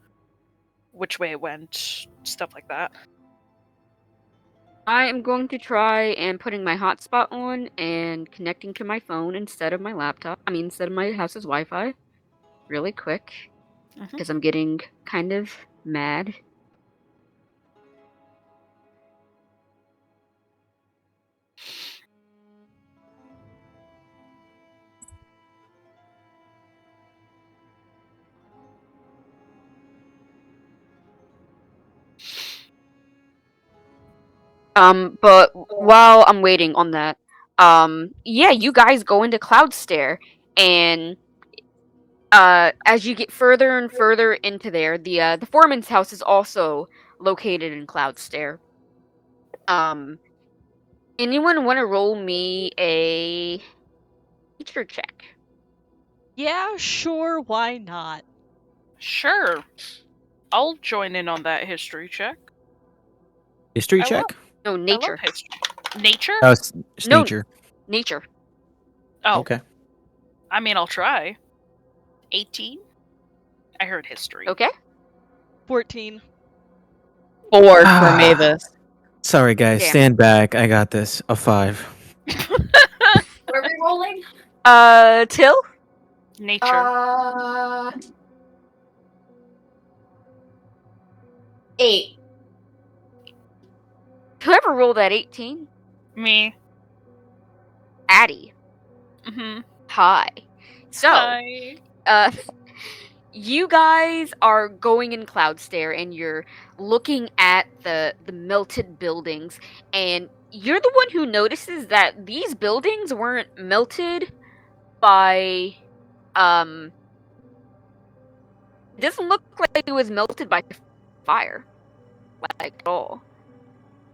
which way it went, stuff like that. I am going to try and putting my hotspot on and connecting to my phone instead of my laptop. I mean, instead of my house's Wi-Fi. Really quick. Mhm. Because I'm getting kind of mad. But while I'm waiting on that, yeah, you guys go into Cloudstair, and as you get further and further into there, the foreman's house is also located in Cloudstair. Anyone want to roll me a nature check? Yeah, sure, why not? Sure. I'll join in on that history check. History I love- check? No, I love nature. history. Nature? Oh, it's No. nature. Nature. Oh, Okay. I mean, I'll try. 18? I heard history. Okay. 14. 4 for Ah. Mavis. Sorry, guys. Damn. Stand back. I got this. A 5. What are we rolling? Till? Nature. 8. Whoever rolled that 18? Me. Addie. Mm-hmm. Hi. So, Hi. you guys are going in Cloudstair and you're looking at the melted buildings, and you're the one who notices that these buildings weren't melted by it doesn't look like it was melted by fire, like at all.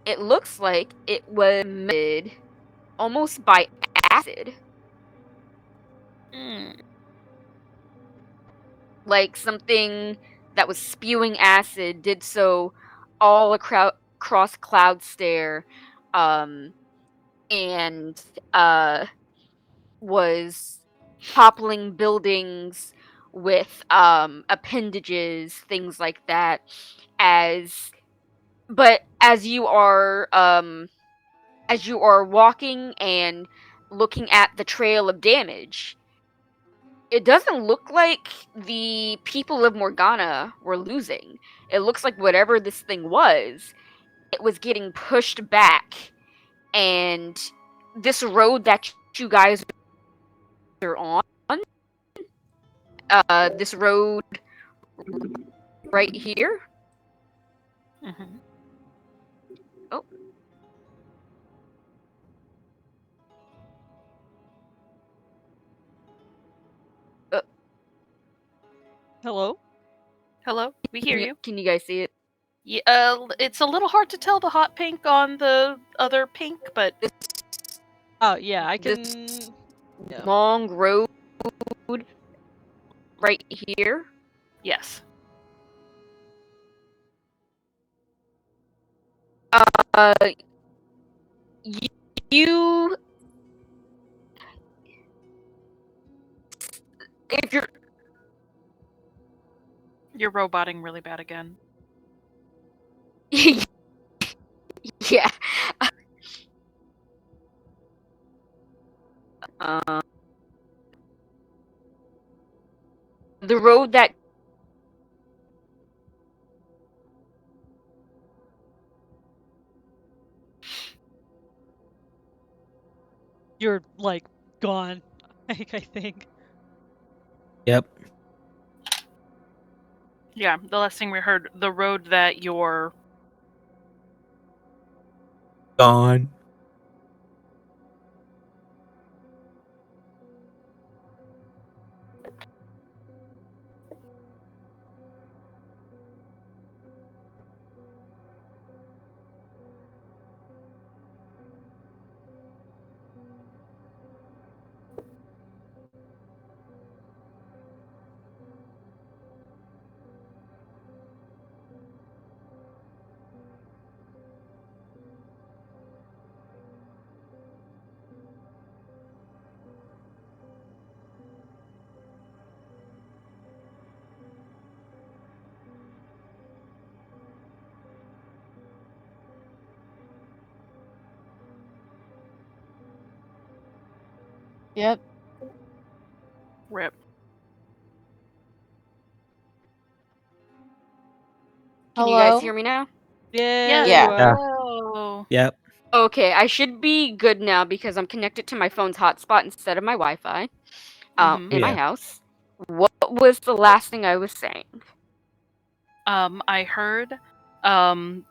It looks like it was melted almost by acid. Mm. Like something that was spewing acid did so all across Cloudstair, and was toppling buildings with appendages, things like that. But as you are walking and looking at the trail of damage, it doesn't look like the people of Morgana were losing. It looks like whatever this thing was, it was getting pushed back, and this road that you guys are on, this road right here. Mm-hmm. Oh, Hello? Hello? We hear you. can you guys see it? Yeah, it's a little hard to tell the hot pink on the other pink, but Oh, yeah, I can. This Yeah. long road right here. yes. Uh, you if you're You're roboting really bad again. yeah. Uh, the road that you're like gone. I think. Yep. Yeah, the last thing we heard, the road that you're Gone. Yep. rip. Can you guys Hello? hear me now? Yeah, Yeah. there you Yeah. are. Oh. Yep. Okay, I should be good now because I'm connected to my phone's hotspot instead of my Wi-Fi. Mhm. In my Yeah. house. What was the last thing I was saying? I heard um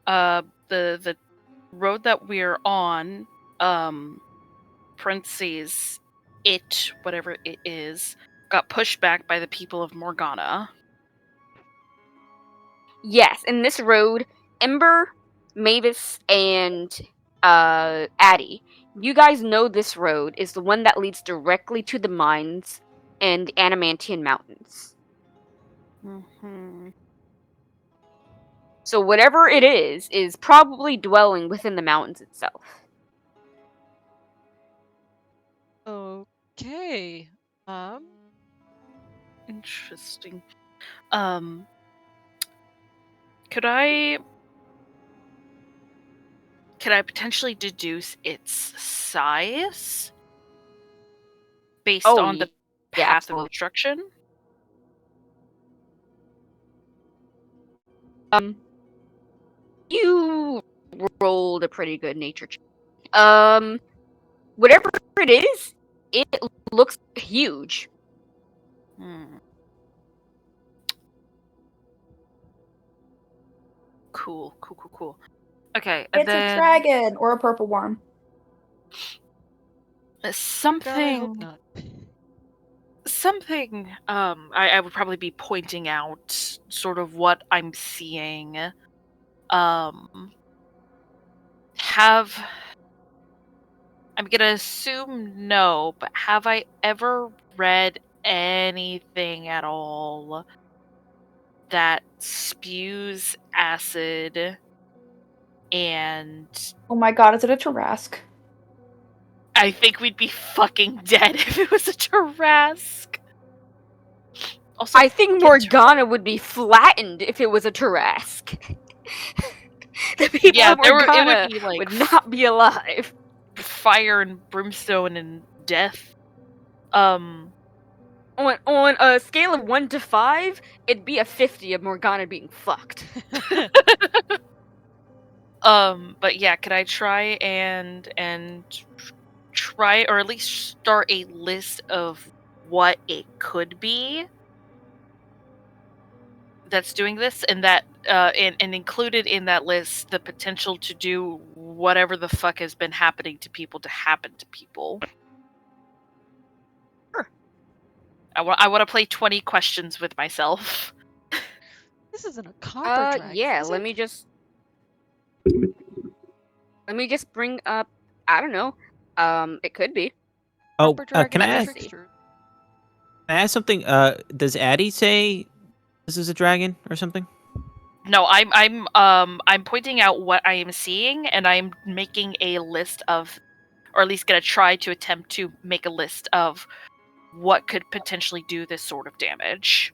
the road that we're on, parentheses, it, whatever it is, got pushed back by the people of Morgana. Yes, in this road, Ember, Mavis, and Addie, you guys know this road is the one that leads directly to the mines and Animantian Mountains. Mm-hmm. So whatever it is probably dwelling within the mountains itself. Okay. Interesting. Could I potentially deduce its size based Oh, on the yeah, path of absolutely. destruction? You rolled a pretty good nature check. Whatever it is, it looks huge. Hmm. Cool. Okay, and It's a then dragon or a purple worm. God, I hope something not. I would probably be pointing out sort of what I'm seeing. Have I'm gonna assume no, but have I ever read anything at all that spews acid and Oh my god, is it a Tarask? I think we'd be fucking dead if it was a Tarask. Also, I think Morgana would be flattened if it was a Tarask. The people yeah, of it would Morgana be like would not be alive. fire and brimstone and death. On a scale of 1 to 5, it'd be a 50 of Morgana being fucked. But yeah, could I try and try or at least start a list of what it could be that's doing this, and that and included in that list the potential to do whatever the fuck has been happening to people to happen to people. Sure. I want to play 20 questions with myself. This isn't a copper dragon, Yeah, is let it? me just bring up, I don't know. It could be. Oh, Copper can dragon I Let me or ask? see. trickster? Can I ask something? Does Addie say this is a dragon or something? No, I'm pointing out what I am seeing, and I'm making a list of, or at least gonna try to attempt to make a list of what could potentially do this sort of damage.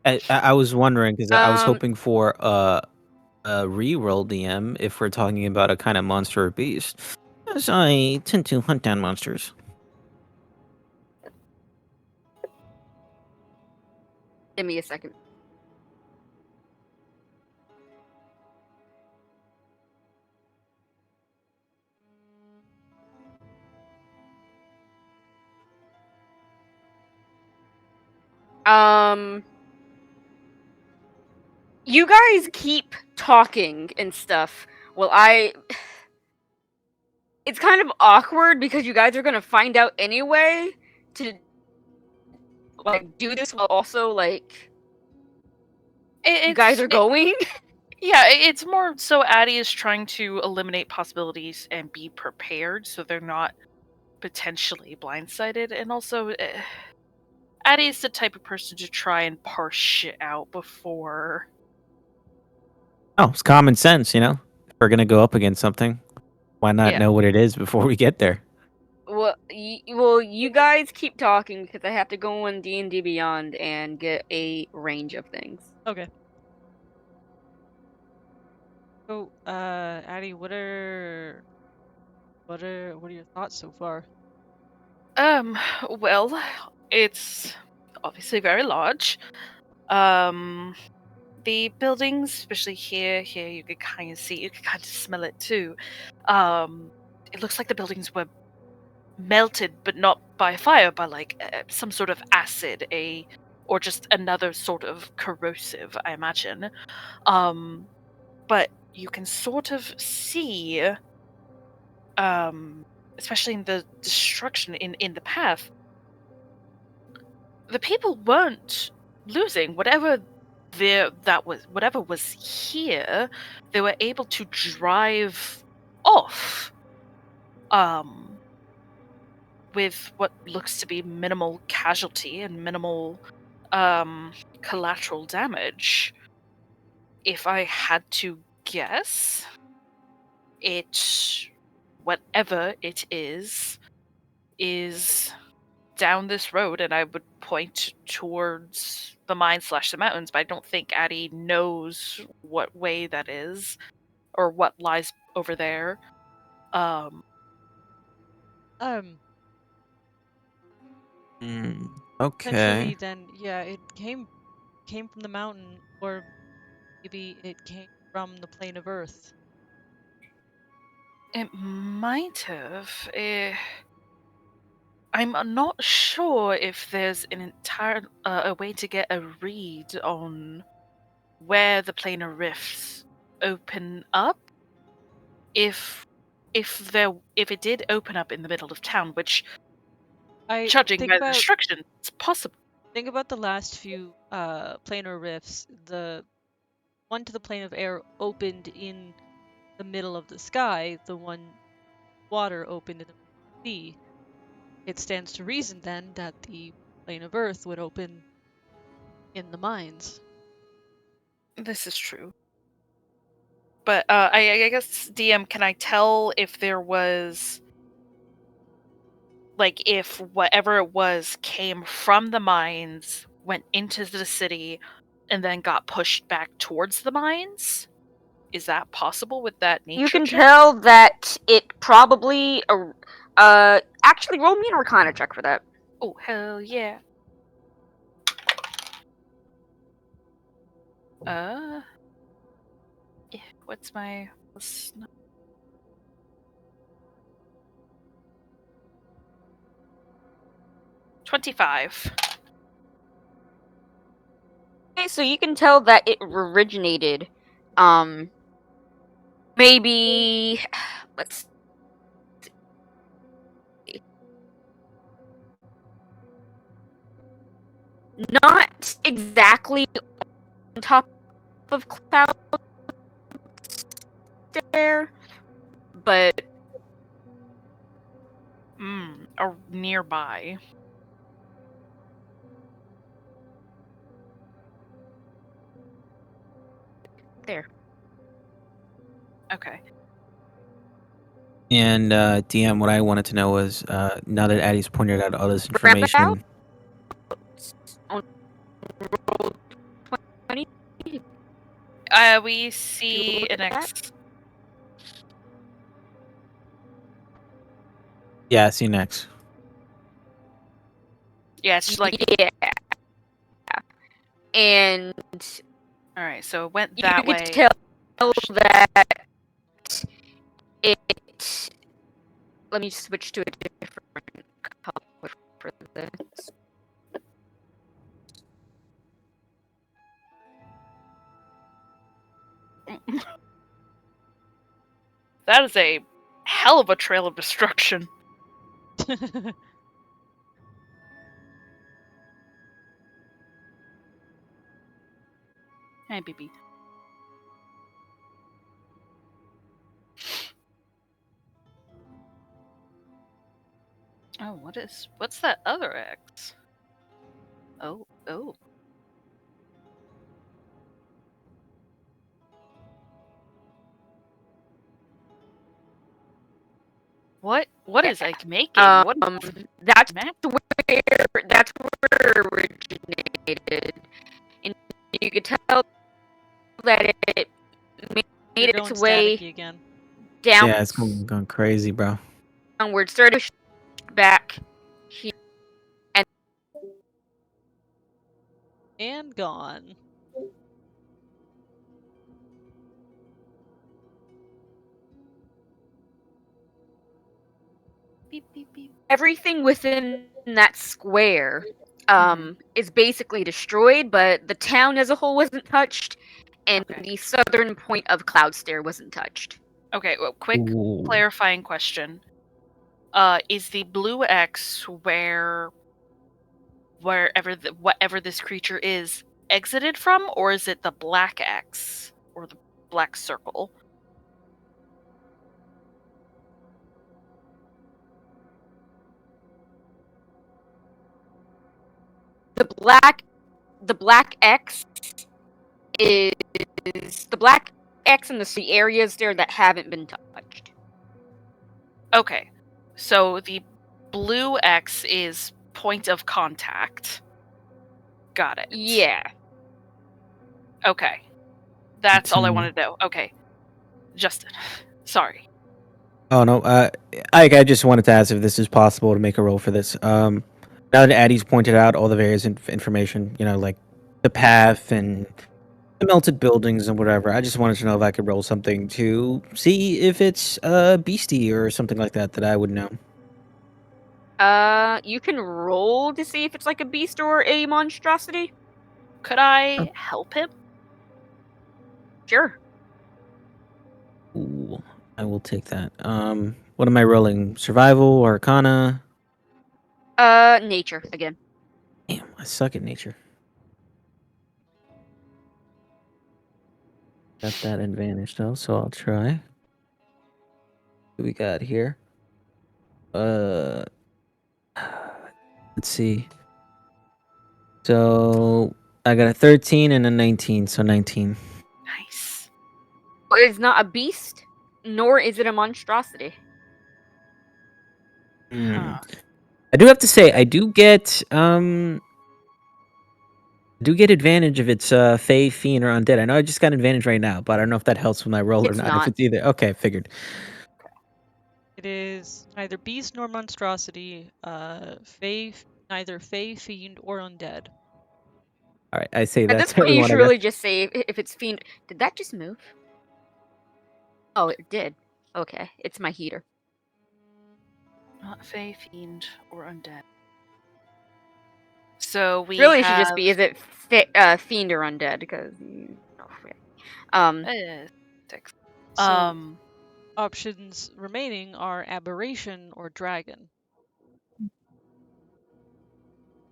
I was wondering because I was Um, hoping for a re-roll DM if we're talking about a kind of monster or beast, as I tend to hunt down monsters. give me a second. You guys keep talking and stuff. Well, it's kind of awkward because you guys are gonna find out anyway to like do this while also like you guys are going. Yeah, it's more so Addie is trying to eliminate possibilities and be prepared so they're not potentially blindsided. And also, Addie is the type of person to try and parse shit out before. Oh, it's common sense, you know. If we're gonna go up against something, why not Yeah. know what it is before we get there? Well, you guys keep talking because I have to go on D&D Beyond and get a range of things. Okay. So, Addie, what are your thoughts so far? Well, it's obviously very large. The buildings, especially here, you can kind of see, you can kind of smell it too. It looks like the buildings were melted, but not by fire, by like some sort of acid, or just another sort of corrosive, I imagine. But you can sort of see, especially in the destruction in the path, the people weren't losing whatever was here. They were able to drive off, um, with what looks to be minimal casualty and minimal collateral damage. If I had to guess, whatever it is down this road, and I would point towards the mine / the mountains, but I don't think Addie knows what way that is or what lies over there. Um, Um, Okay. Essentially, then, yeah, it came from the mountain, or maybe it came from the plane of Earth. it might have. I'm not sure if there's an entire a way to get a read on where the planar rifts open up. If it did open up in the middle of town, which, I judging think by the about destruction, it's possible. think about the last few planar rifts. The one to the plane of air opened in the middle of the sky. The one water opened in the sea. It stands to reason then that the plane of Earth would open in the mines. This is true. But I guess, DM, can I tell if there was, like, if whatever it was came from the mines, went into the city, and then got pushed back towards the mines? Is that possible with that nature You can check? tell that it probably actually roll me an Arcana check for that. Oh, hell yeah. What's my plus 25. Okay, so you can tell that it originated, maybe let's see, not exactly on top of cloud there, but Or nearby. there. Okay. And DM, what I wanted to know was, now that Addie's pointed out all this Grab it out. information, On roll 20. We see look an at X. that? yeah, see you next. Yeah, it's just like, Yeah. And alright, so it went you that can way. tell that it. Let me switch to a different color for this. That is a hell of a trail of destruction. Hey, BB. Oh, what's that other X? Oh. What is Ike making? What That's man? where it originated, and you could tell that it made You're its going way staticky again. down. Yeah, it's going crazy, bro. Downward, started back here, and And gone. Beep beep beep. everything within that square Mhm. is basically destroyed, but the town as a whole wasn't touched, and Okay. the southern point of Cloudstair wasn't touched. Okay, well, quick Ooh. clarifying question. Is the blue X whatever this creature is exited from, or is it the black X or the black circle? The black X is the black X in the areas there that haven't been touched. Okay, so the blue X is point of contact. Got it. Yeah. Okay, that's all I wanted to know. Okay, Justin, sorry. Oh no, I just wanted to ask if this is possible to make a roll for this. Now that Addie's pointed out all the various information, like the path and the melted buildings and whatever, I just wanted to know if I could roll something to see if it's beastie or something like that I would know. You can roll to see if it's like a beast or a monstrosity. Could I help him? Sure. Ooh, I will take that. What am I rolling? Survival, Arcana? Nature again. Damn, I suck at nature. Got that advantage though, so I'll try. What we got here? Let's see. So I got a 13 and a 19, so 19. Nice. It's not a beast, nor is it a monstrosity. Huh. I do have to say, I do get advantage if it's Fey, Fiend, or Undead. I know I just got advantage right now, but I don't know if that helps with my roll or It's not. If not. it's either, okay, figured. It is neither beast nor monstrosity, neither fey, fiend, or undead. All right, I say At that's this point, you everyone. should I guess. really just say if it's fiend. Did that just move? Oh, it did. Okay, it's my heater. Not Fey, Fiend, or Undead. So we Really, it have... should just be is it fiend or undead? Because Six. So options remaining are aberration or dragon.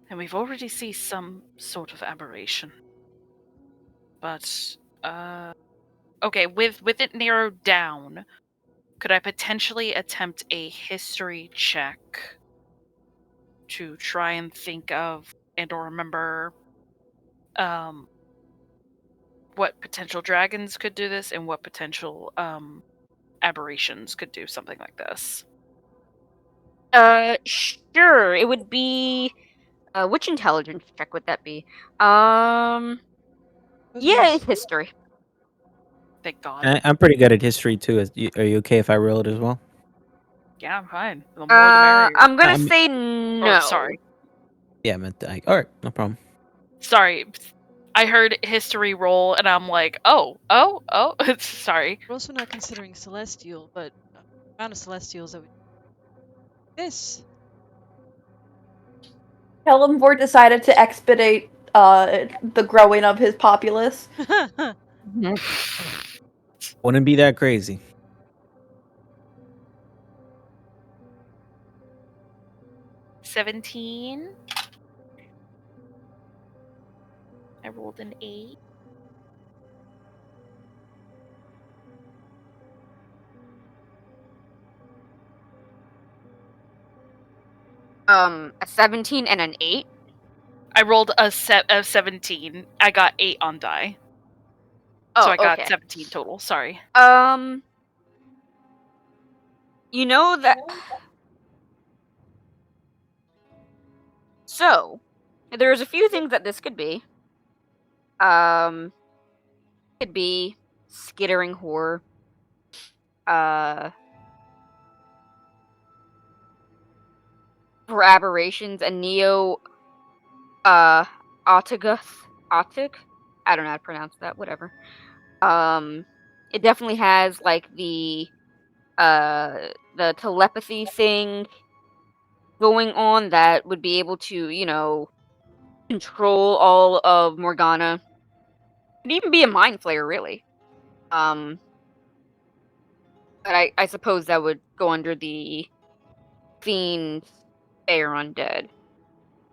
And we've already seen some sort of aberration. But, okay, with it narrowed down, could I potentially attempt a history check to try and think of and or remember what potential dragons could do this and what potential aberrations could do something like this? Sure. It would be. Which intelligence check would that be? Yeah, it's history. Thank God. I'm pretty good at history too. Are you okay if I roll it as well? Yeah, I'm fine. The more the merrier. I'm gonna I mean- say no. Or, sorry. Yeah, I meant all right, no problem. Sorry. I heard history roll and I'm like, oh. Sorry. We're also not considering celestial, but the amount of celestials that we this. Kellenvor decided to expedite the growing of his populace. Wouldn't be that crazy. 17. I rolled an 8. A 17 and an 8. I rolled a 17. I got 8 on die. Oh, So I got okay. 17 total. Sorry. You know that. So, there's a few things that this could be. Could be skittering horror. For aberrations and neo. Autoguth. Autic? I don't know how to pronounce that. Whatever. It definitely has like the telepathy thing going on that would be able to, control all of Morgana. Could even be a mind flayer, really. But I suppose that would go under the fiend, fair undead.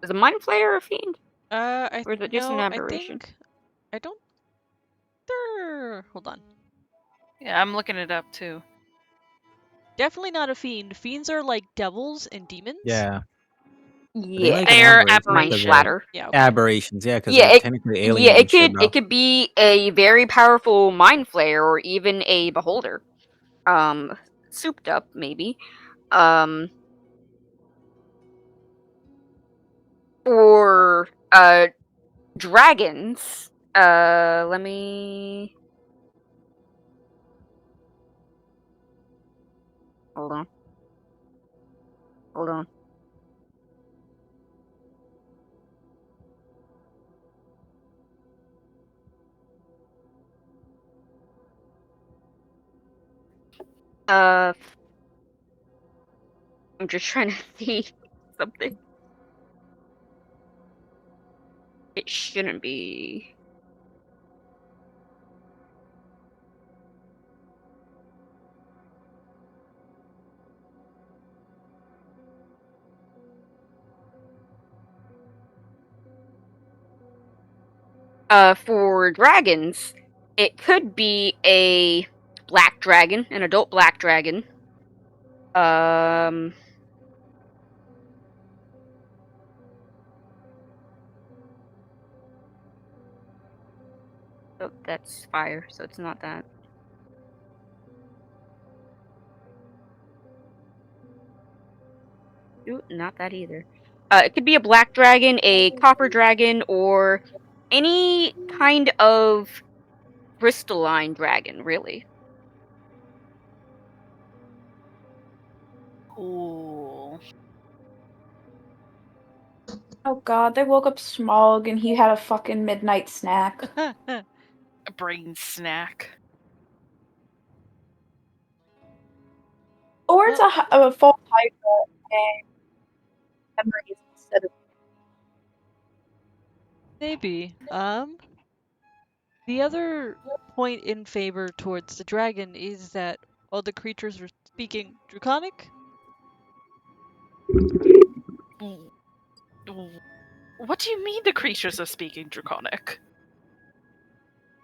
Is a mind flayer a fiend, or is it just an No, I aberration? think I don't. Hold on. Yeah, I'm looking it up too. Definitely not a fiend. Fiends are like devils and demons. Yeah. They Yeah, make an They're aberration mind because aberration. they're flatter. Yeah. Okay. aberrations. Yeah, because Yeah, they're technically aliens and shit, bro. it could be a very powerful mind flayer or even a beholder. Souped up maybe. Or dragons. Let me hold on. Hold on. I'm just trying to see something. It shouldn't be. For dragons, it could be a black dragon, an adult black dragon. Oh, that's fire, so it's not that. Ooh, not that either. It could be a black dragon, a copper dragon, or any kind of crystalline dragon, really. Cool. Oh god, they woke up Smog and he had a fucking midnight snack. A brain snack. Or it's a full Hydra and memories instead of. Maybe. The other point in favor towards the dragon is that all the creatures are speaking Draconic. What do you mean the creatures are speaking Draconic?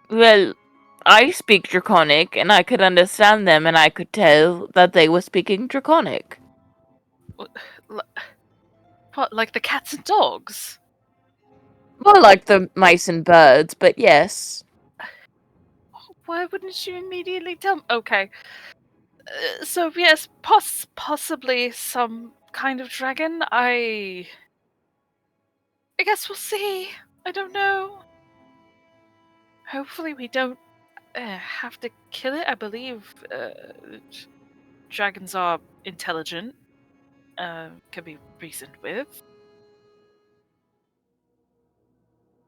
Well, I speak Draconic, and I could understand them, and I could tell that they were speaking Draconic. What, like the cats and dogs? More like the mice and birds, but yes. Why wouldn't you immediately tell me? Okay. So yes, possibly some kind of dragon. I guess we'll see. I don't know. Hopefully we don't have to kill it. I believe dragons are intelligent. Can be reasoned with.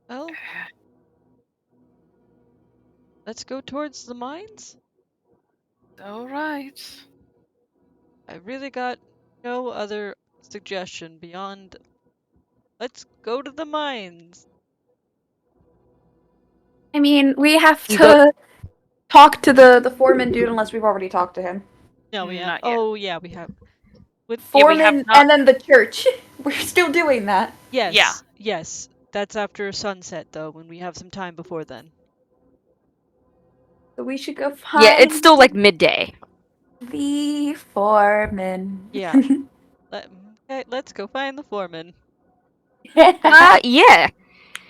Well, let's go towards the mines. All right. I really got no other suggestion beyond let's go to the mines. I mean, we have You to talk to the foreman dude unless we've already talked to him. No, we have. Not yet. Oh, yeah, we have. Would, Yeah, we have Foreman, not. and then the church. We're still doing that. yes, yes. That's after sunset, though, when we have some time before then. So we should go find Yeah, it's still like midday. the foreman. Yeah. Okay, let's go find the foreman. Yeah.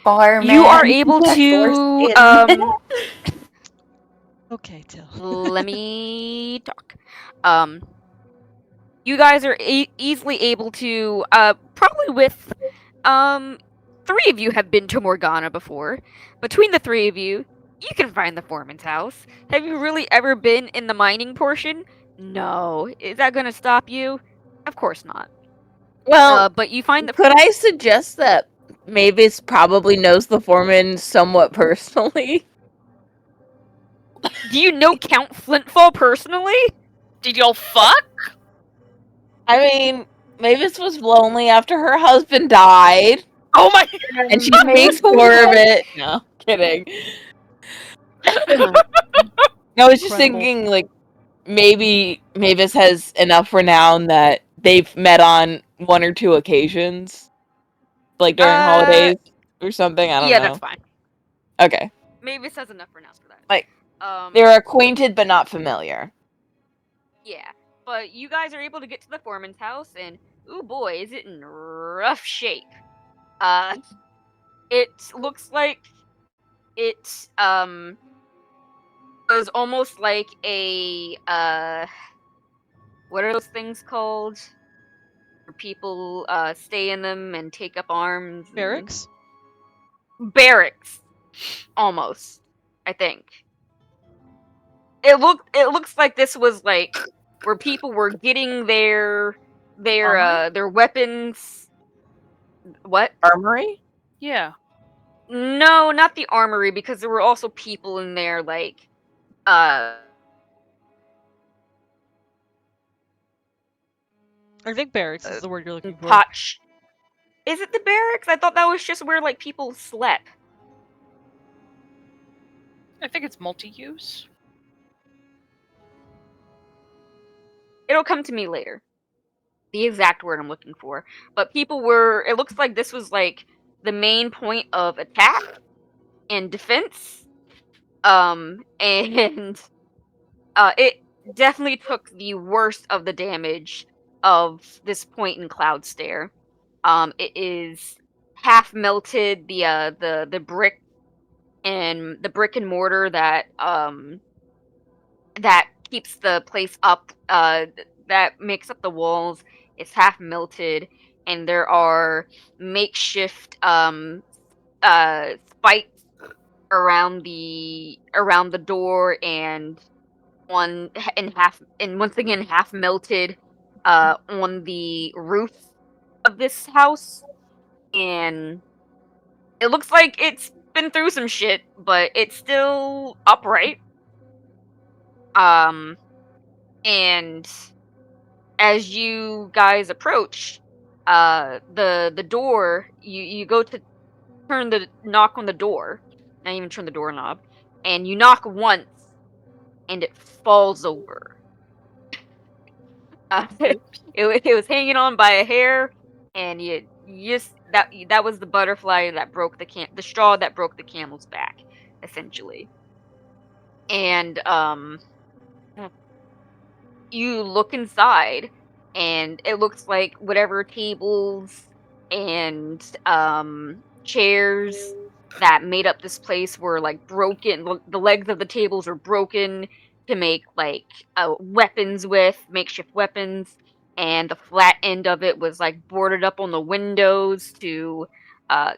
Foreman. You are able Forced to in. Okay, Till. let me talk. Um you guys are easily able to probably with 3 of you have been to Morgana before. Between the 3 of you, you can find the foreman's house. Have you really ever been in the mining portion? No. Is that going to stop you? Of course not. Well, But you find the could I suggest that Mavis probably knows the foreman somewhat personally? Do you know Count Flintfall personally? Did y'all fuck? I mean, Mavis was lonely after her husband died, Oh my! and she Mavis speaks more of it. No, kidding. I was just Incredible. thinking, like, maybe Mavis has enough renown that they've met on 1 or 2 occasions, like during holidays or something. I don't Yeah, know. that's fine. Okay, Maybe this has enough for now for that. like Um, they're acquainted but not familiar. yeah, but you guys are able to get to the foreman's house, and ooh boy, is it in rough shape. Uh, it looks like it was almost like a what are those things called? Where people stay in them and take up arms. Barracks? Barracks, almost. I think it looks like this was like where people were getting their weapons. What? Armory? Yeah. No, not the armory, because there were also people in there like uh I think barracks is the word you're looking for. potch. Is it the barracks? I thought that was just where like people slept. I think it's multi-use. It'll come to me later. The exact word I'm looking for. But people were it looks like this was like the main point of attack and defense. And it definitely took the worst of the damage of this point in Cloud Stare. It is half melted. The brick and mortar that keeps the place up. That makes up the walls. Is half melted, and there are makeshift spikes around the door and on and half and once again half melted on the roof of this house, and it looks like it's been through some shit, but it's still upright. um and as you guys approach the door, you go to turn the knock on the door, not even turn the doorknob, and you knock once and it falls over. It was hanging on by a hair, and you just that was the butterfly that broke the straw that broke the camel's back, essentially. And you look inside, and it looks like whatever tables and chairs that made up this place were like broken. The legs of the tables were broken to make like weapons with makeshift weapons, and the flat end of it was like boarded up on the windows uh,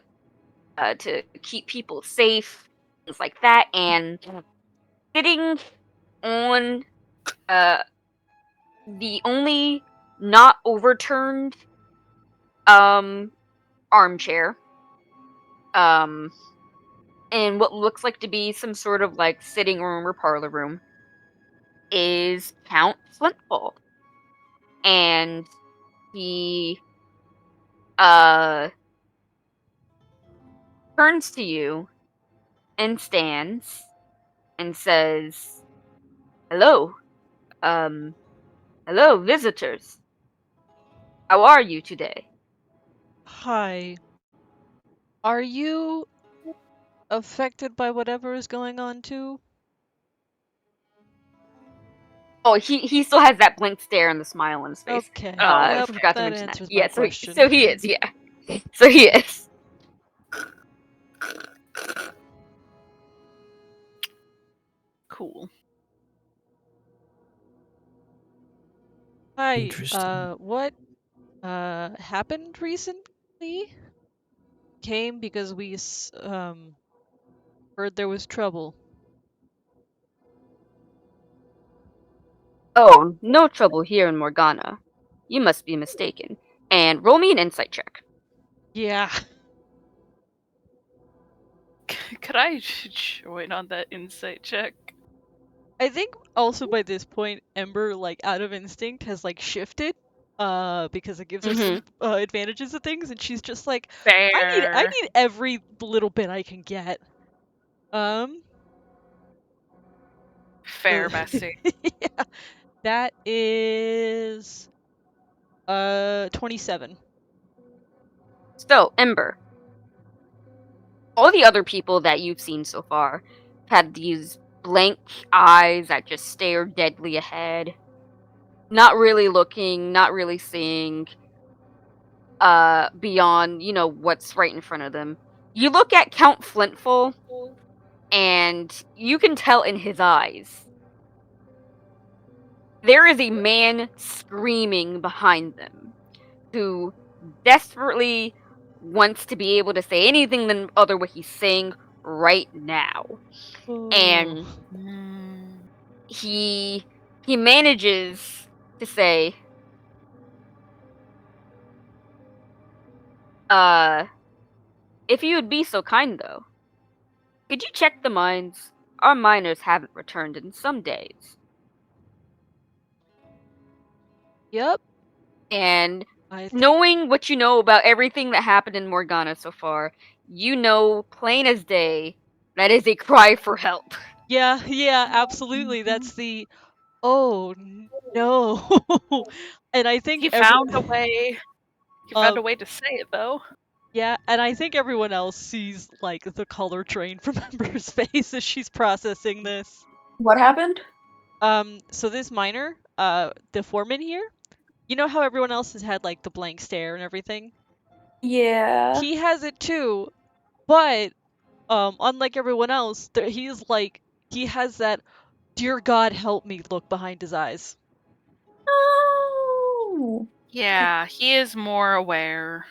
to keep people safe, things like that. And sitting on uh, the only not overturned armchair, um in what looks like to be some sort of like sitting room or parlor room, is Count Flintfall. And he uh turns to you and stands and says, "Hello. Um hello, visitors. How are you today? Hi. Are you affected by whatever is going on too? Oh, he still has that blank stare and the smile on his face. Okay. Oh. I Yep, forgot to that mention that. answers my Yeah, question. so he is, yeah. So he is. Cool. Hi. Interesting. What happened recently? Came because we heard there was trouble. Oh, no trouble here in Morgana. You must be mistaken. And roll me an insight check. Yeah. Could I join on that insight check? I think also by this point, Ember, like out of instinct, has like shifted, because it gives her some advantages of things, and she's just like, I Fair. need every little bit I can get. Um, Fair, Bessie. yeah, that is 27. So, Ember, all the other people that you've seen so far had these blank eyes that just stare deadly ahead. Not really looking, not really seeing beyond, what's right in front of them. You look at Count Flintful and you can tell in his eyes there is a man screaming behind them who desperately wants to be able to say anything than other what he's saying right now. Oh. And he manages to say, if you would be so kind though, could you check the mines? Our miners haven't returned in some days. Yep. And I think. knowing what you know about everything that happened in Morgana so far, you know plain as day that is a cry for help. Yeah. Yeah. Absolutely. That's the. Oh no. And I think He found a way. He found Um, a way to say it though. Yeah, and I think everyone else sees like the color train from Ember's face as she's processing this. What happened? So this miner, the foreman here, you know how everyone else has had like the blank stare and everything? Yeah. He has it too, but unlike everyone else, he's like he has that "Dear God, help me" look behind his eyes. Oh. Yeah, he is more aware.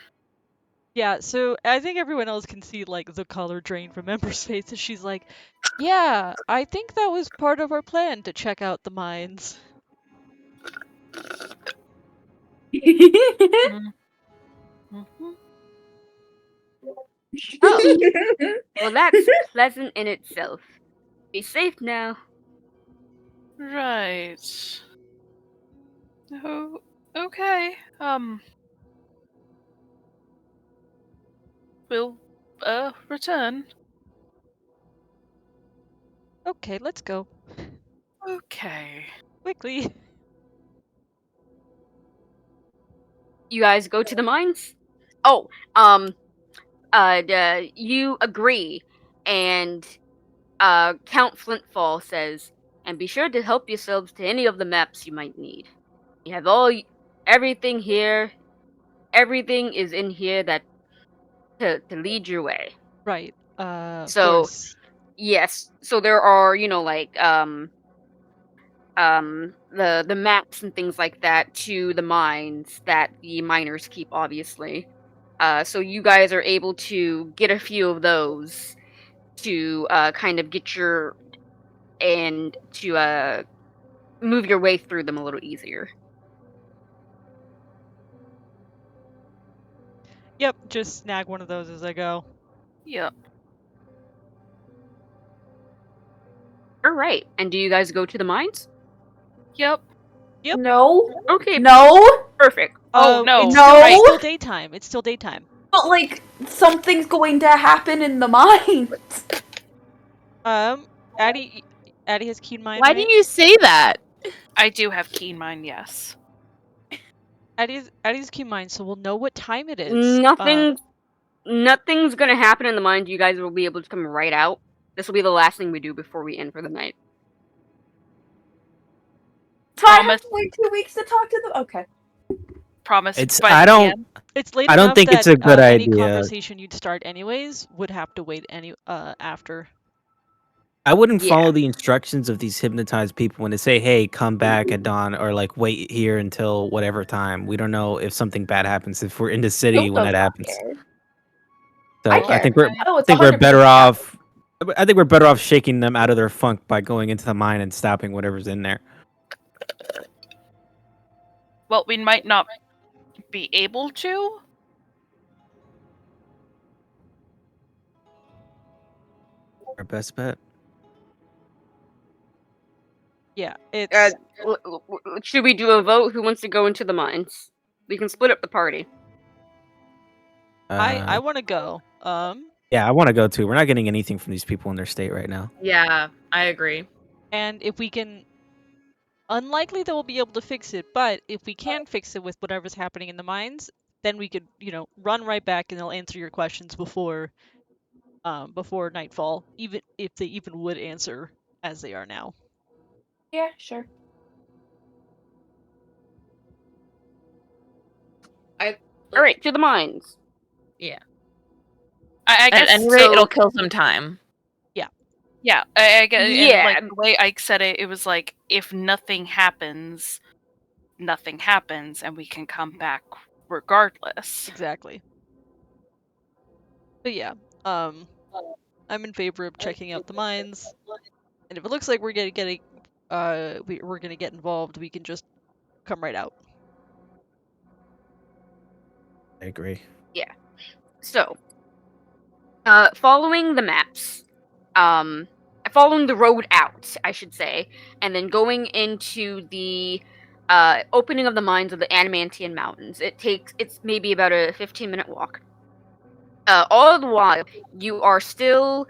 Yeah, so I think everyone else can see like the color drain from Ember's face as she's like, "Yeah, I think that was part of our plan to check out the mines." Mhm. Oh, well, that's pleasant in itself. Be safe now. Right. Oh, okay. We'll return. Okay, let's go. Okay. Quickly. You guys go to the mines? Oh, you agree, and Count Flintfall says, and be sure to help yourselves to any of the maps you might need. You have everything here. Everything is in here that to lead your way. Right. Of So course. yes, so there are like the maps and things like that to the mines that the miners keep, obviously. So you guys are able to get a few of those to kind of get your and to move your way through them a little easier. Yep, just snag one of those as I go. Yep. All right, and do you guys go to the mines? Yep. Yep. No. Okay, No. perfect. Oh no. It's No. it's still daytime. It's still daytime. But like something's going to happen in the mines. Um, Addie, Addie has keen mind, Why do right? you say that? I do have keen mind, yes. Addie's key mind, so we'll know what time it is. Nothing's gonna happen in the mines. You guys will be able to come right out. This will be the last thing we do before we end for the night. So I have Promise. to wait 2 weeks to talk to them. Okay. Promise. It's by I the don't PM. It's late I don't enough think that it's a good any idea. conversation you'd start anyways would have to wait after. I wouldn't Yeah. follow the instructions of these hypnotized people when they say, "Hey, come back at dawn," or like wait here until whatever time. We don't know if something bad happens if we're in the city Bill when does that not happens. care. So I I care. think we're Oh, I it's think we're 100% better happening. off. I think we're better off shaking them out of their funk by going into the mine and stopping whatever's in there. Well, we might not be able to. Our best bet. Yeah, it's Should we do a vote? Who wants to go into the mines? We can split up the party. I want to go. Yeah, I want to go too. We're not getting anything from these people in their state right now. Yeah, I agree. And if we can, unlikely that we'll be able to fix it, but if we can fix it with whatever's happening in the mines, then we could, run right back and they'll answer your questions before nightfall, even if they even would answer as they are now. Yeah, sure. All right, to the mines. Yeah. I At guess any rate, so. it'll kill some time. Yeah, I guess. Yeah. And like the way Ike said it, it was like if nothing happens, and we can come back regardless. Exactly. But yeah, I'm in favor of checking out the mines, and if it looks like we're we're gonna get involved, we can just come right out. I agree. Yeah. So, following the maps, following the road out, I should say, and then going into the opening of the mines of the Animantian Mountains. It's maybe about a 15-minute walk. All the while, you are still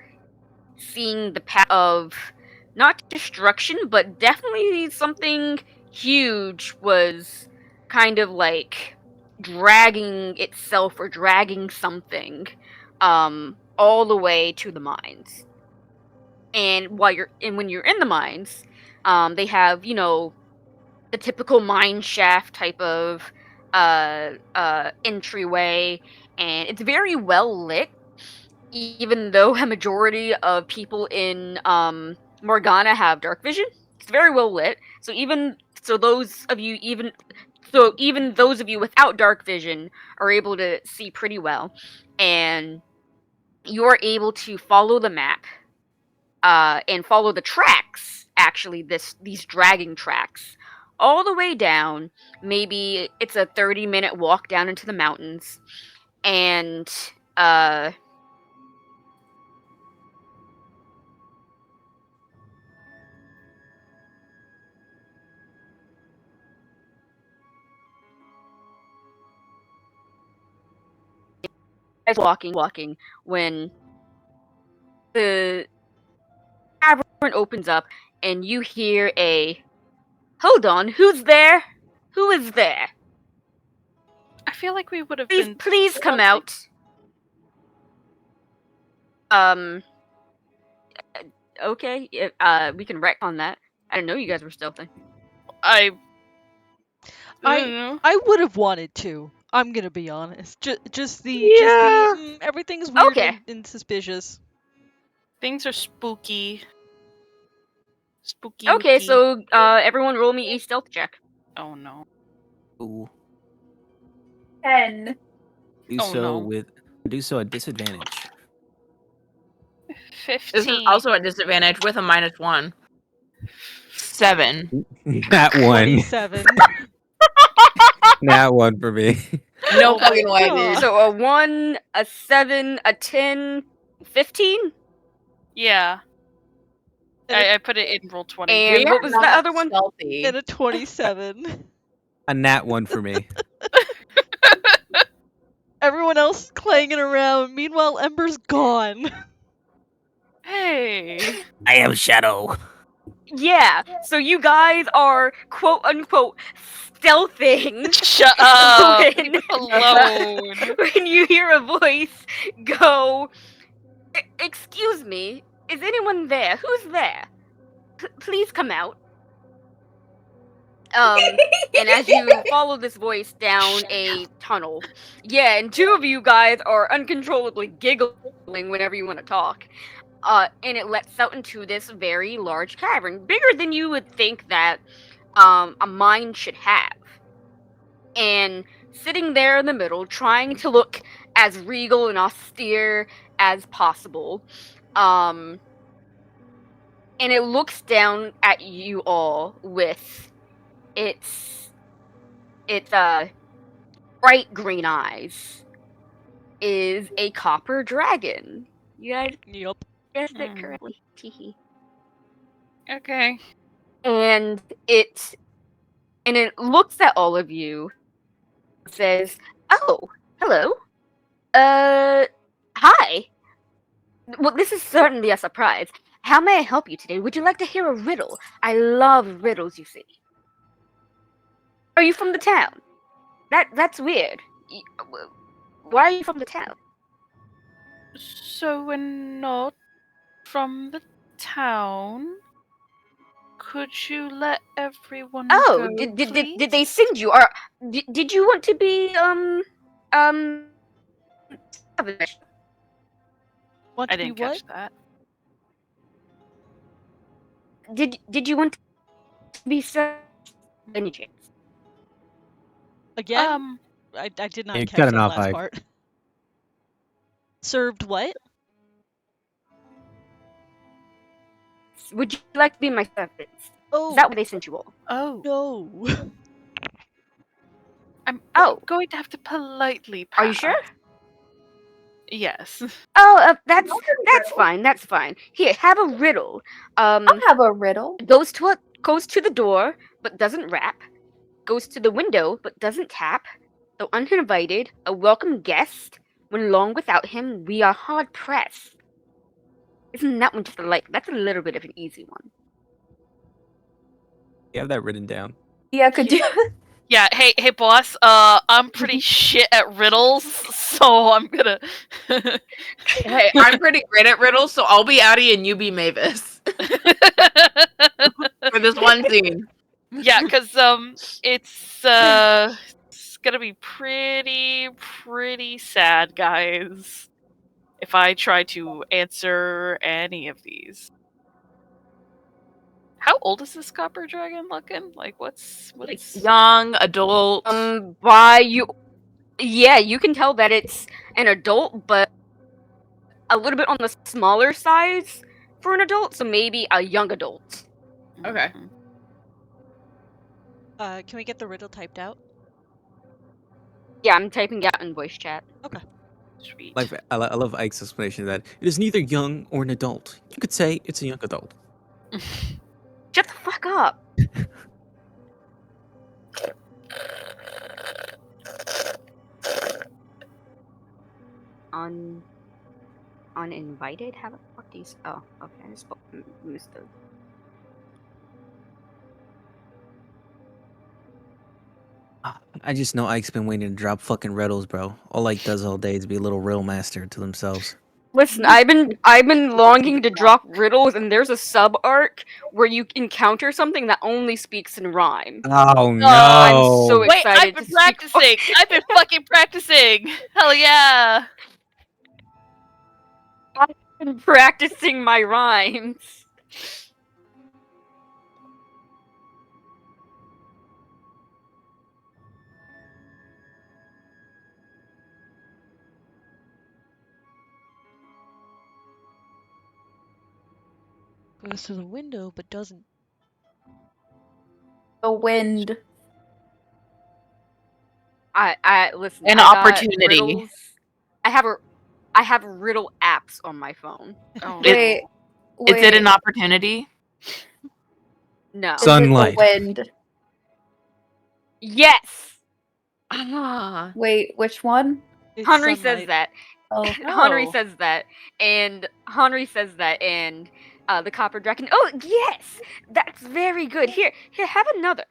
seeing the path of not destruction, but definitely something huge was kind of like dragging itself or dragging something all the way to the mines. And when you're in the mines, they have, the typical mine shaft type of entryway, and it's very well lit, even though a majority of people in Morgana have dark vision. It's very well lit. So even those of you without dark vision are able to see pretty well, and you're able to follow the map and follow the tracks. Actually, these dragging tracks all the way down. Maybe it's a 30-minute walk down into the mountains, and walking when the cavern opens up and you hear a "Hold on, who's there? Who is there? I feel like we would have Please, been. please come out." Okay. We can wreck on that. I didn't know you guys were stealthing. I I would have wanted to. I'm gonna be honest. Just the everything's weird Okay. and suspicious. Things are spooky. Spooky. Okay, ooky. so everyone roll me a stealth check. Oh no. Ooh. 10. Do so at disadvantage. 15. This is also a disadvantage with a -1. 7. That one. 27. That one for me. No Oh my fucking way, God. dude. So a 1, a 7, a 10, 15? Yeah. I put it in roll 20. And We what are was not the other one? stealthy. And a 27. A nat one for me. Everyone else clanging around. Meanwhile, Ember's gone. Hey. I am Shadow. Yeah, so you guys are quote unquote stealthing Shut up! when, Leave me alone. when you hear a voice go, Excuse me, is anyone there? Who's there? Please come out. And as you follow this voice down a tunnel, yeah, and two of you guys are uncontrollably giggling whenever you want to talk. And it lets out into this very large cavern, bigger than you would think that a mine should have. And sitting there in the middle, trying to look as regal and austere as possible, and it looks down at you all with its bright green eyes, is a copper dragon. You guys Yup. guessed it correctly. Teehee. Okay. And it looks at all of you, says, "Oh, hello. Hi. Well, this is certainly a surprise. How may I help you today? Would you like to hear a riddle? I love riddles, you see. Are you from the town? That's weird. Why are you from the town? So we're not from the town. Could you let everyone Oh, go, did they send you? Or did you want to be savage? Want I to be didn't what? catch that. Did you want to be savage? By any chance? Again? I did not You're catch cutting that off, last Ike. part. Served what? Would you like to be my servant? Oh, Is that what they sent you all? Oh, no. I'm Oh. going to have to politely pass. Are you sure? Yes. Oh, that's I'll have a riddle. fine. That's fine. Here, have a riddle. I'll have a riddle. Goes to the door but doesn't rap. Goes to the window but doesn't tap. Though uninvited, a welcome guest. When long without him, we are hard pressed. Isn't that one just that's a little bit of an easy one. You have that written down. Yeah, could you? Yeah. Hey, boss. I'm pretty shit at riddles, so I'm gonna. Hey, I'm pretty great at riddles, so I'll be Addie and you be Mavis for this one scene. Yeah, because it's gonna be pretty sad, guys, if I try to answer any of these. How old is this copper dragon looking? Like, what's Young adult. Yeah, you can tell that it's an adult, but a little bit on the smaller size for an adult, so maybe a young adult. Okay. Can we get the riddle typed out? Yeah, I'm typing out in voice chat. Sweet. Like I love Ike's explanation of that it is neither young or an adult. You could say it's a young adult. Shut the fuck up. Uninvited? How the fuck do you oh, okay, I just missed the... I just know Ike's been waiting to drop fucking riddles, bro. All Ike does all day is be a little riddle master to themselves. Listen, I've been longing to drop riddles, and there's a sub arc where you encounter something that only speaks in rhyme. Oh no! I'm so Wait, excited I've been to practicing. I've been fucking practicing. Hell yeah! I've been practicing my rhymes. Goes to the window but doesn't. The wind. I listen. An I got opportunity. riddles. I have riddle apps on my phone. Oh, Wait, Is it an wait. opportunity? No. Is it Sunlight. the wind? Yes. Ah. Wait, which one? It's Henry says sunlight. that. Oh, Henry Oh. says that, and Henry says that, and The copper dragon. Oh yes, that's very good. Here, have another.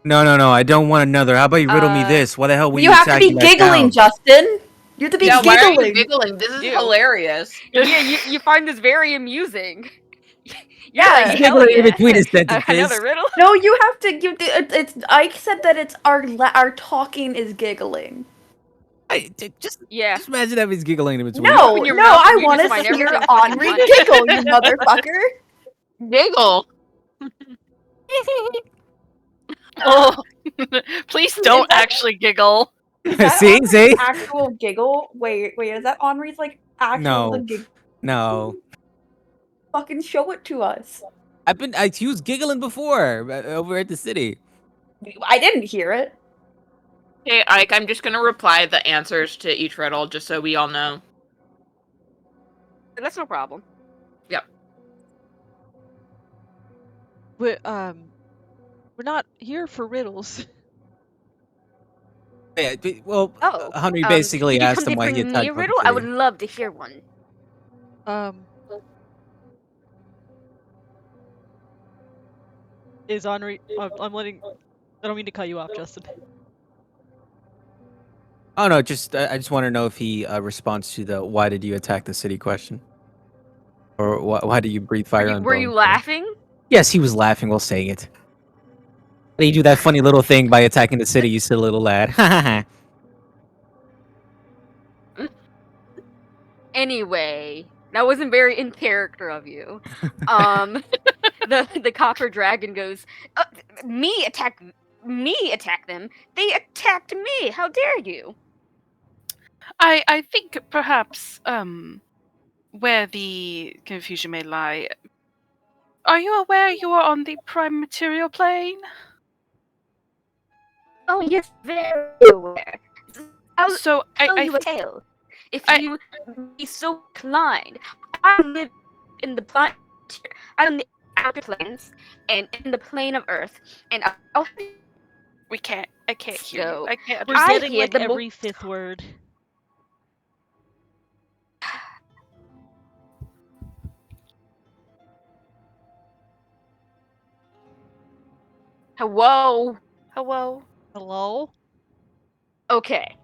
No, I don't want another. How about you riddle me Uh, this? Why the hell were You you have to be attacking that giggling, town? Justin. You have to be Yeah, why are you giggling. giggling? This is Ew. hilarious. Yeah, you find this very amusing. You're Yeah. like, He's hell giggling in yeah. between his sentences. Another riddle. No, you have to give it's I said that it's our talking is giggling. Just Yeah. imagine that he's giggling in between. No, Open your no, mouth I and you want just to find hear everything fucking Henri funny. giggle, you motherfucker. Giggle. Oh, please don't actually giggle. Is that See, Henri's see? actual giggle? Wait, is that Henri's like actual No. giggle? No. Fucking show it to us. He was giggling before over at the city. I didn't hear it. Hey, Ike, I'm just gonna reply the answers to each riddle just so we all know. That's no problem. We're not here for riddles. Yeah, well, Oh, Henry basically did you asked come him to why he bring me a attacked Bucket riddle? I would City. love to hear one. Is Henri? I'm letting. I don't mean to cut you off, Justin. Oh no, just I just want to know if he responds to the "Why did you attack the city?" question, or why do you breathe fire on Were you bones? laughing? Yes, he was laughing while saying it. And you do that funny little thing by attacking the city, you silly little lad. Anyway, that wasn't very in character of you. The copper dragon goes, me attack them. They attacked me. How dare you? I think perhaps where the confusion may lie. Are you aware you are on the prime material plane? Oh yes, very aware. I'll So tell I you a tale. If I- you be so inclined, I live in the planet. I'm in the outer planes and in the plane of Earth, and I'll we can't. I can't hear you. So, I can't We're understand. getting hear like the every fifth word. hello. Hello. Hello? Okay.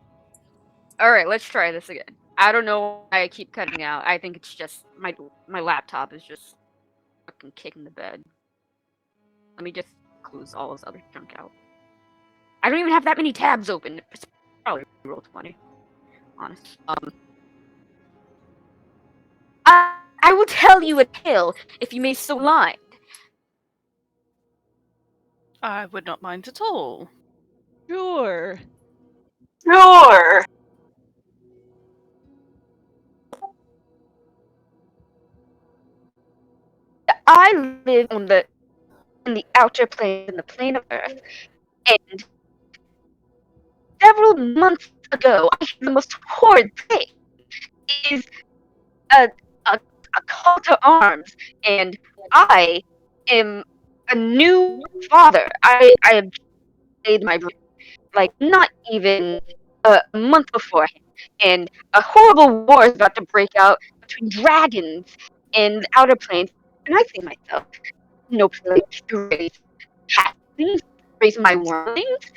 All right, let's try this again. I don't know why I keep cutting out. I think it's just my laptop is just fucking kicking the bed. Let me just close all this other junk out. I don't even have that many tabs open. It's probably real 20. Honest. I will tell you a tale if you may so mind. I would not mind at all. Sure. Sure. I live in the outer plane, in the plane of Earth, and several months ago, I heard the most horrid thing. It is a, a call to arms, and I am a new father. I have made my like not even a month beforehand, and a horrible war is about to break out between dragons and the outer planes. And I think to myself, no place to raise castings, raise my wormlings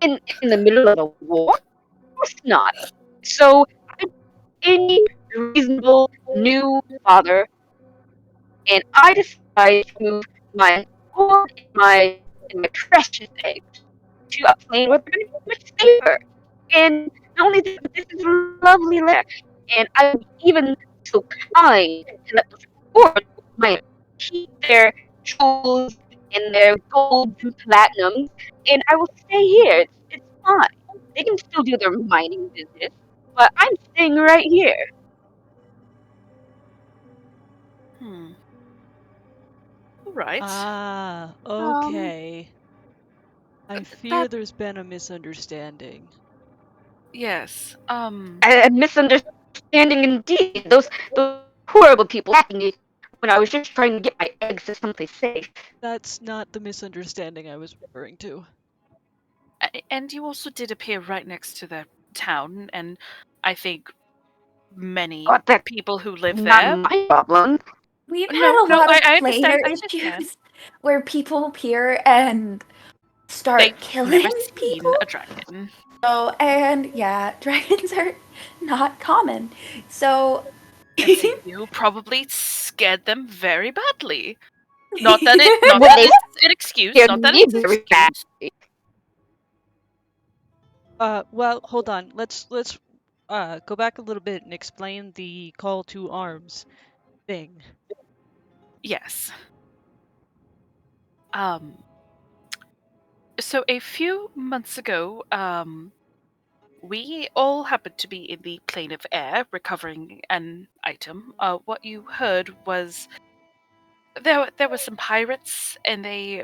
in the middle of a war. Of course not. So any reasonable new father, and I decided to move my horn and my precious eggs to a plane where they're going to be much safer. And not only that, but this is a lovely land. And I would even so kind to let the foreign my keep their jewels and their golds and platinums, and I will stay here. It's fine. They can still do their mining business, but I'm staying right here. Hmm. All right. Ah, okay. I fear that there's been a misunderstanding. yes. A misunderstanding indeed. Those horrible people attacking me when I was just trying to get my eggs to someplace safe. That's not the misunderstanding I was referring to. And you also did appear right next to the town, and I think many Oh, that's people who live not there. my problem. We've No, had a lot of I player understand. I understand. issues where people appear and start They've killing never seen people. a dragon. Oh, and yeah, dragons are not common. So And so you probably scared them very badly. Not that Well, they it's an excuse. scared Not that me it's an very excuse. badly. Well, hold on. Let's go back a little bit and explain the call to arms thing. Yes. So a few months ago, we all happened to be in the plane of air recovering an item. What you heard was there were some pirates and they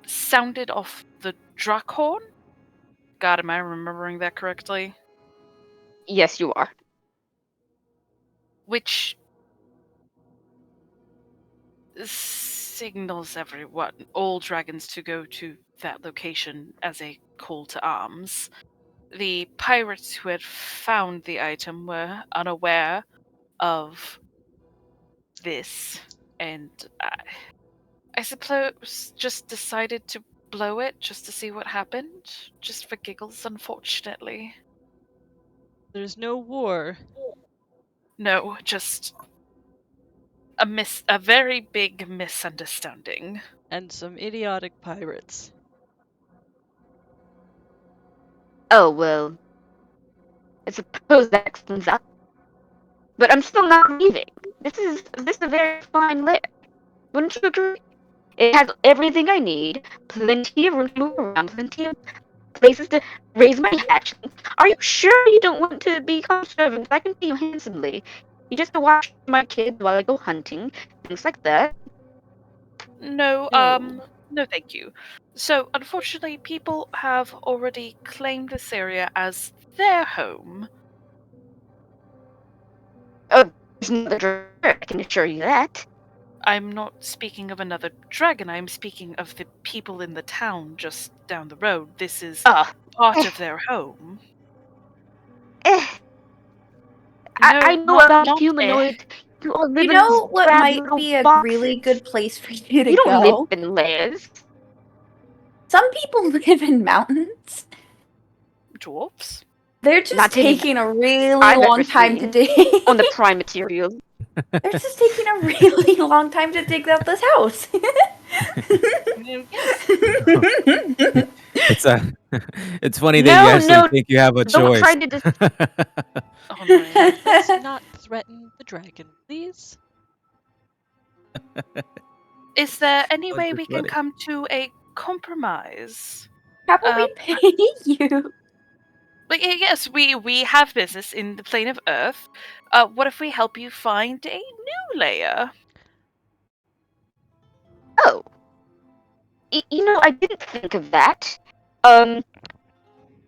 sounded off the drak horn. God, am I remembering that correctly? Yes, you are. Which signals everyone, all dragons, to go to that location as a call to arms. The pirates who had found the item were unaware of this, and I suppose just decided to blow it just to see what happened, just for giggles, unfortunately. There's no war. No, just a very big misunderstanding. And some idiotic pirates. Oh, well, I suppose that explains that. But I'm still not leaving. This is a very fine lair. Wouldn't you agree? It has everything I need, plenty of room to move around, plenty of places to raise my hatchlings. Are you sure you don't want to become servants? I can pay you handsomely. You just have to watch my kids while I go hunting, things like that. No, No. no, thank you. So, unfortunately, people have already claimed this area as their home. Oh, there's another drawer, I can assure you that. I'm not speaking of another dragon, I'm speaking of the people in the town just down the road. This is Oh, part eh, of their home. eh. I No, know about not eh. humanoids. You all live you in these know what drab might little be a really boxes. good place for you to You don't live go? in lairs. Some people live in mountains. Dwarfs? They're Not just any taking a really I've ever long time to seen dig. on the Prime material. They're just taking a really long time to dig out this house. Yes. It's it's funny that you No, actually no, think you have a don't try choice. to dis- Oh no. Let's not threaten the dragon, please. Is there any That's way just we can funny. come to a compromise? How about Uh, we pay you? But yes, we have business in the plane of Earth. What if we help you find a new layer? Oh, I didn't think of that. Um,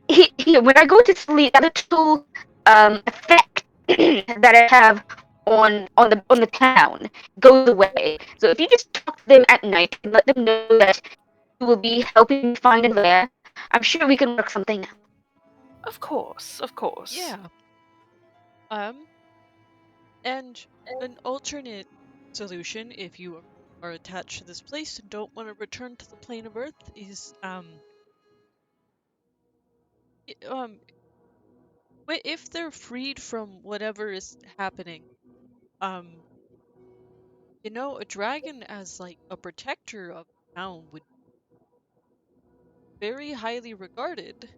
here, when I go to sleep, that little effect that I have on the town goes away. So if you just talk to them at night and let them know that you will be helping me find a lair, I'm sure we can work something out. Of course, of course. Yeah. And an alternate solution, if you are attached to this place and don't want to return to the plane of Earth, is if they're freed from whatever is happening, um, a dragon as like a protector of the town would be very highly regarded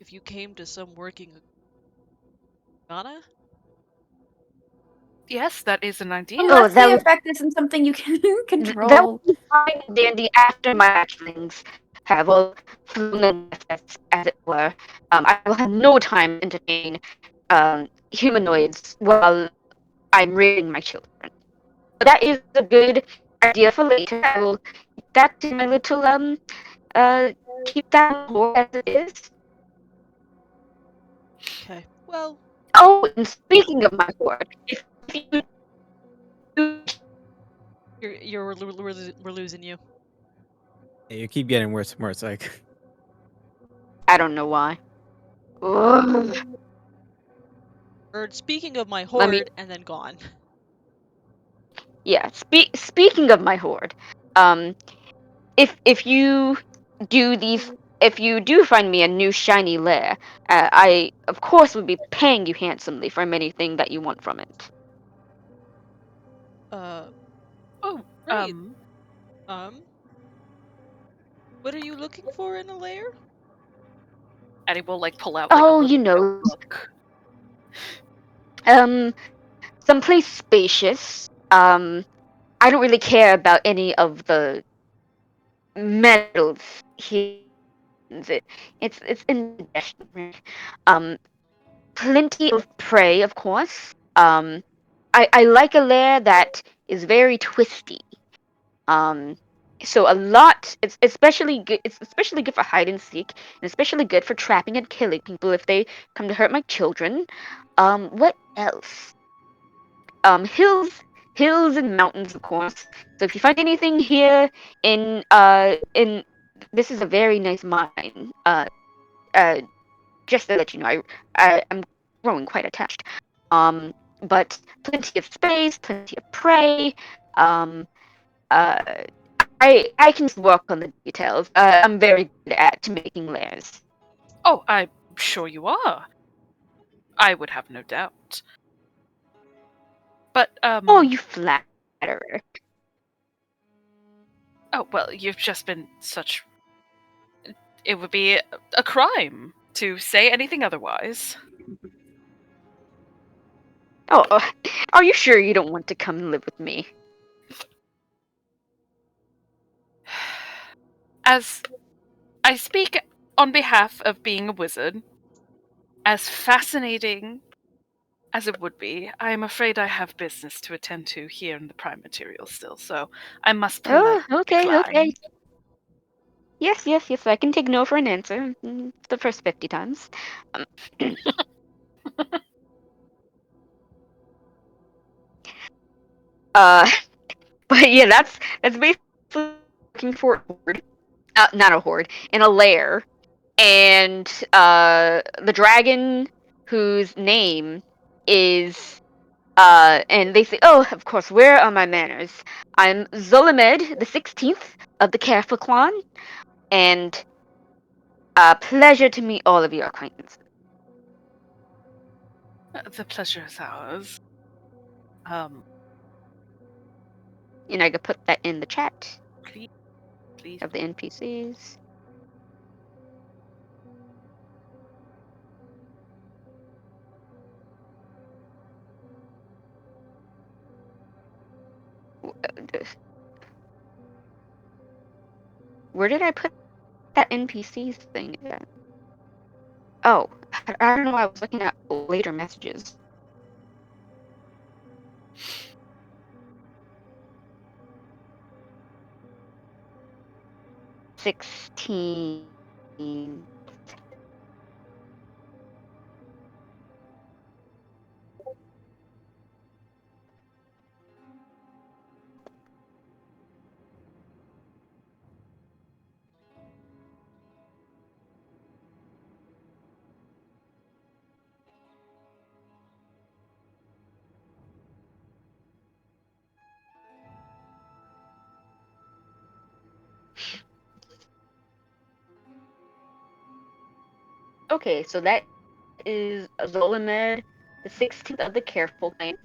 if you came to some working Ghana. Yes, that is an idea. Oh, Unless the effect isn't something you can that would control. be fine and dandy after my hatchlings have all flown and left, as it were. I will have no time to entertain humanoids while I'm rearing my children. But that is a good idea for later. I will keep that in my little uh keep that on board as it is. Okay. Well, Oh, and speaking of my hoard, if you do, we're losing you. Yeah, you keep getting worse and worse. Like, I don't know why. Ugh. Heard speaking of my Let me horde and then gone. Yeah. Speaking of my horde, um, if you if you do find me a new shiny lair, I of course would be paying you handsomely for anything that you want from it. Uh, Oh, great. Um, what are you looking for in a lair? and he will like pull out like a Oh, little you know, notebook. um, someplace spacious. I don't really care about any of the metals here. It's indigestion, right? Um, plenty of prey, of course. I like a lair that is very twisty. Um, so a lot. It's especially good. It's especially good for hide and seek, and especially good for trapping and killing people if they come to hurt my children. What else? Hills and mountains, of course. So if you find anything here in this is a very nice mine. Uh, just to let you know, I'm growing quite attached. Um, but plenty of space, plenty of prey. Um, uh, I can just work on the details. I'm very good at making layers. Oh, I'm sure you are. I would have no doubt. But Oh, you flatterer. oh well, you've just been such. It would be a crime to say anything otherwise. Oh, are you sure you don't want to come and live with me? As I speak on behalf of being a wizard, as fascinating as it would be, I am afraid I have business to attend to here in the prime material still, so I must Oh, politely okay, okay. decline. Yes. I can take no for an answer. The first 50 times. Um, uh, but yeah, that's basically looking for a horde. Not a horde, in a lair, and the dragon whose name is and they say, oh, of course, where are my manners? I'm Zolamed, the 16th of the Careful Clan, and pleasure to meet all of your acquaintances. The pleasure is ours. Um, And I could put that in the chat please, please. of the NPCs. Where did I put that NPCs thing at? Oh, I don't know. I was looking at later messages. 16. Okay, so that is Zolamed, the 16th of the Careful Clan.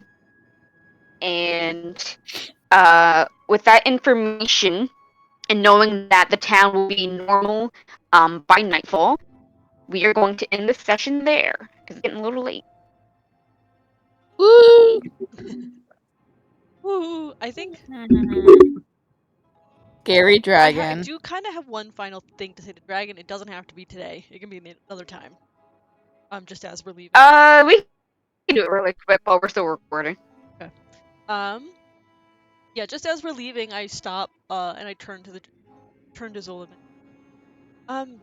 And with that information, and knowing that the town will be normal by nightfall, we are going to end the session there. It's getting a little late. Woo! Woo! I think Scary I dragon. do kind of have one final thing to say to Dragon. It doesn't have to be today. It can be another time. Just as we're leaving. We can do it really quick while we're still recording. Okay. Um, yeah, just as we're leaving, I stop. And I turn to Zolomon. Um,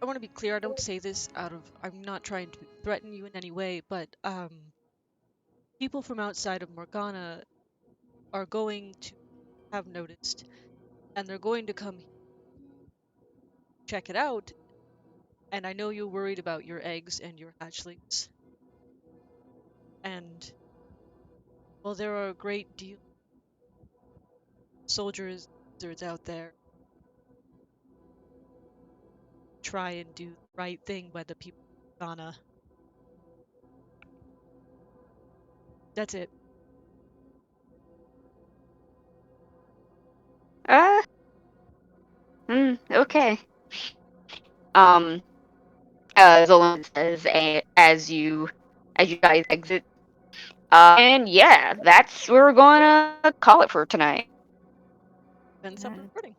I want to be clear. I don't say this out of. I'm not trying to threaten you in any way, but people from outside of Morgana are going to have noticed, and they're going to come check it out. And I know you're worried about your eggs and your hatchlings. And Well, there are a great deal of soldiers, wizards out there try and do the right thing by the people of Ghana. That's it. Uh, okay. Um, Zolan says, as you guys exit. And yeah, that's where we're gonna call it for tonight. And stop recording.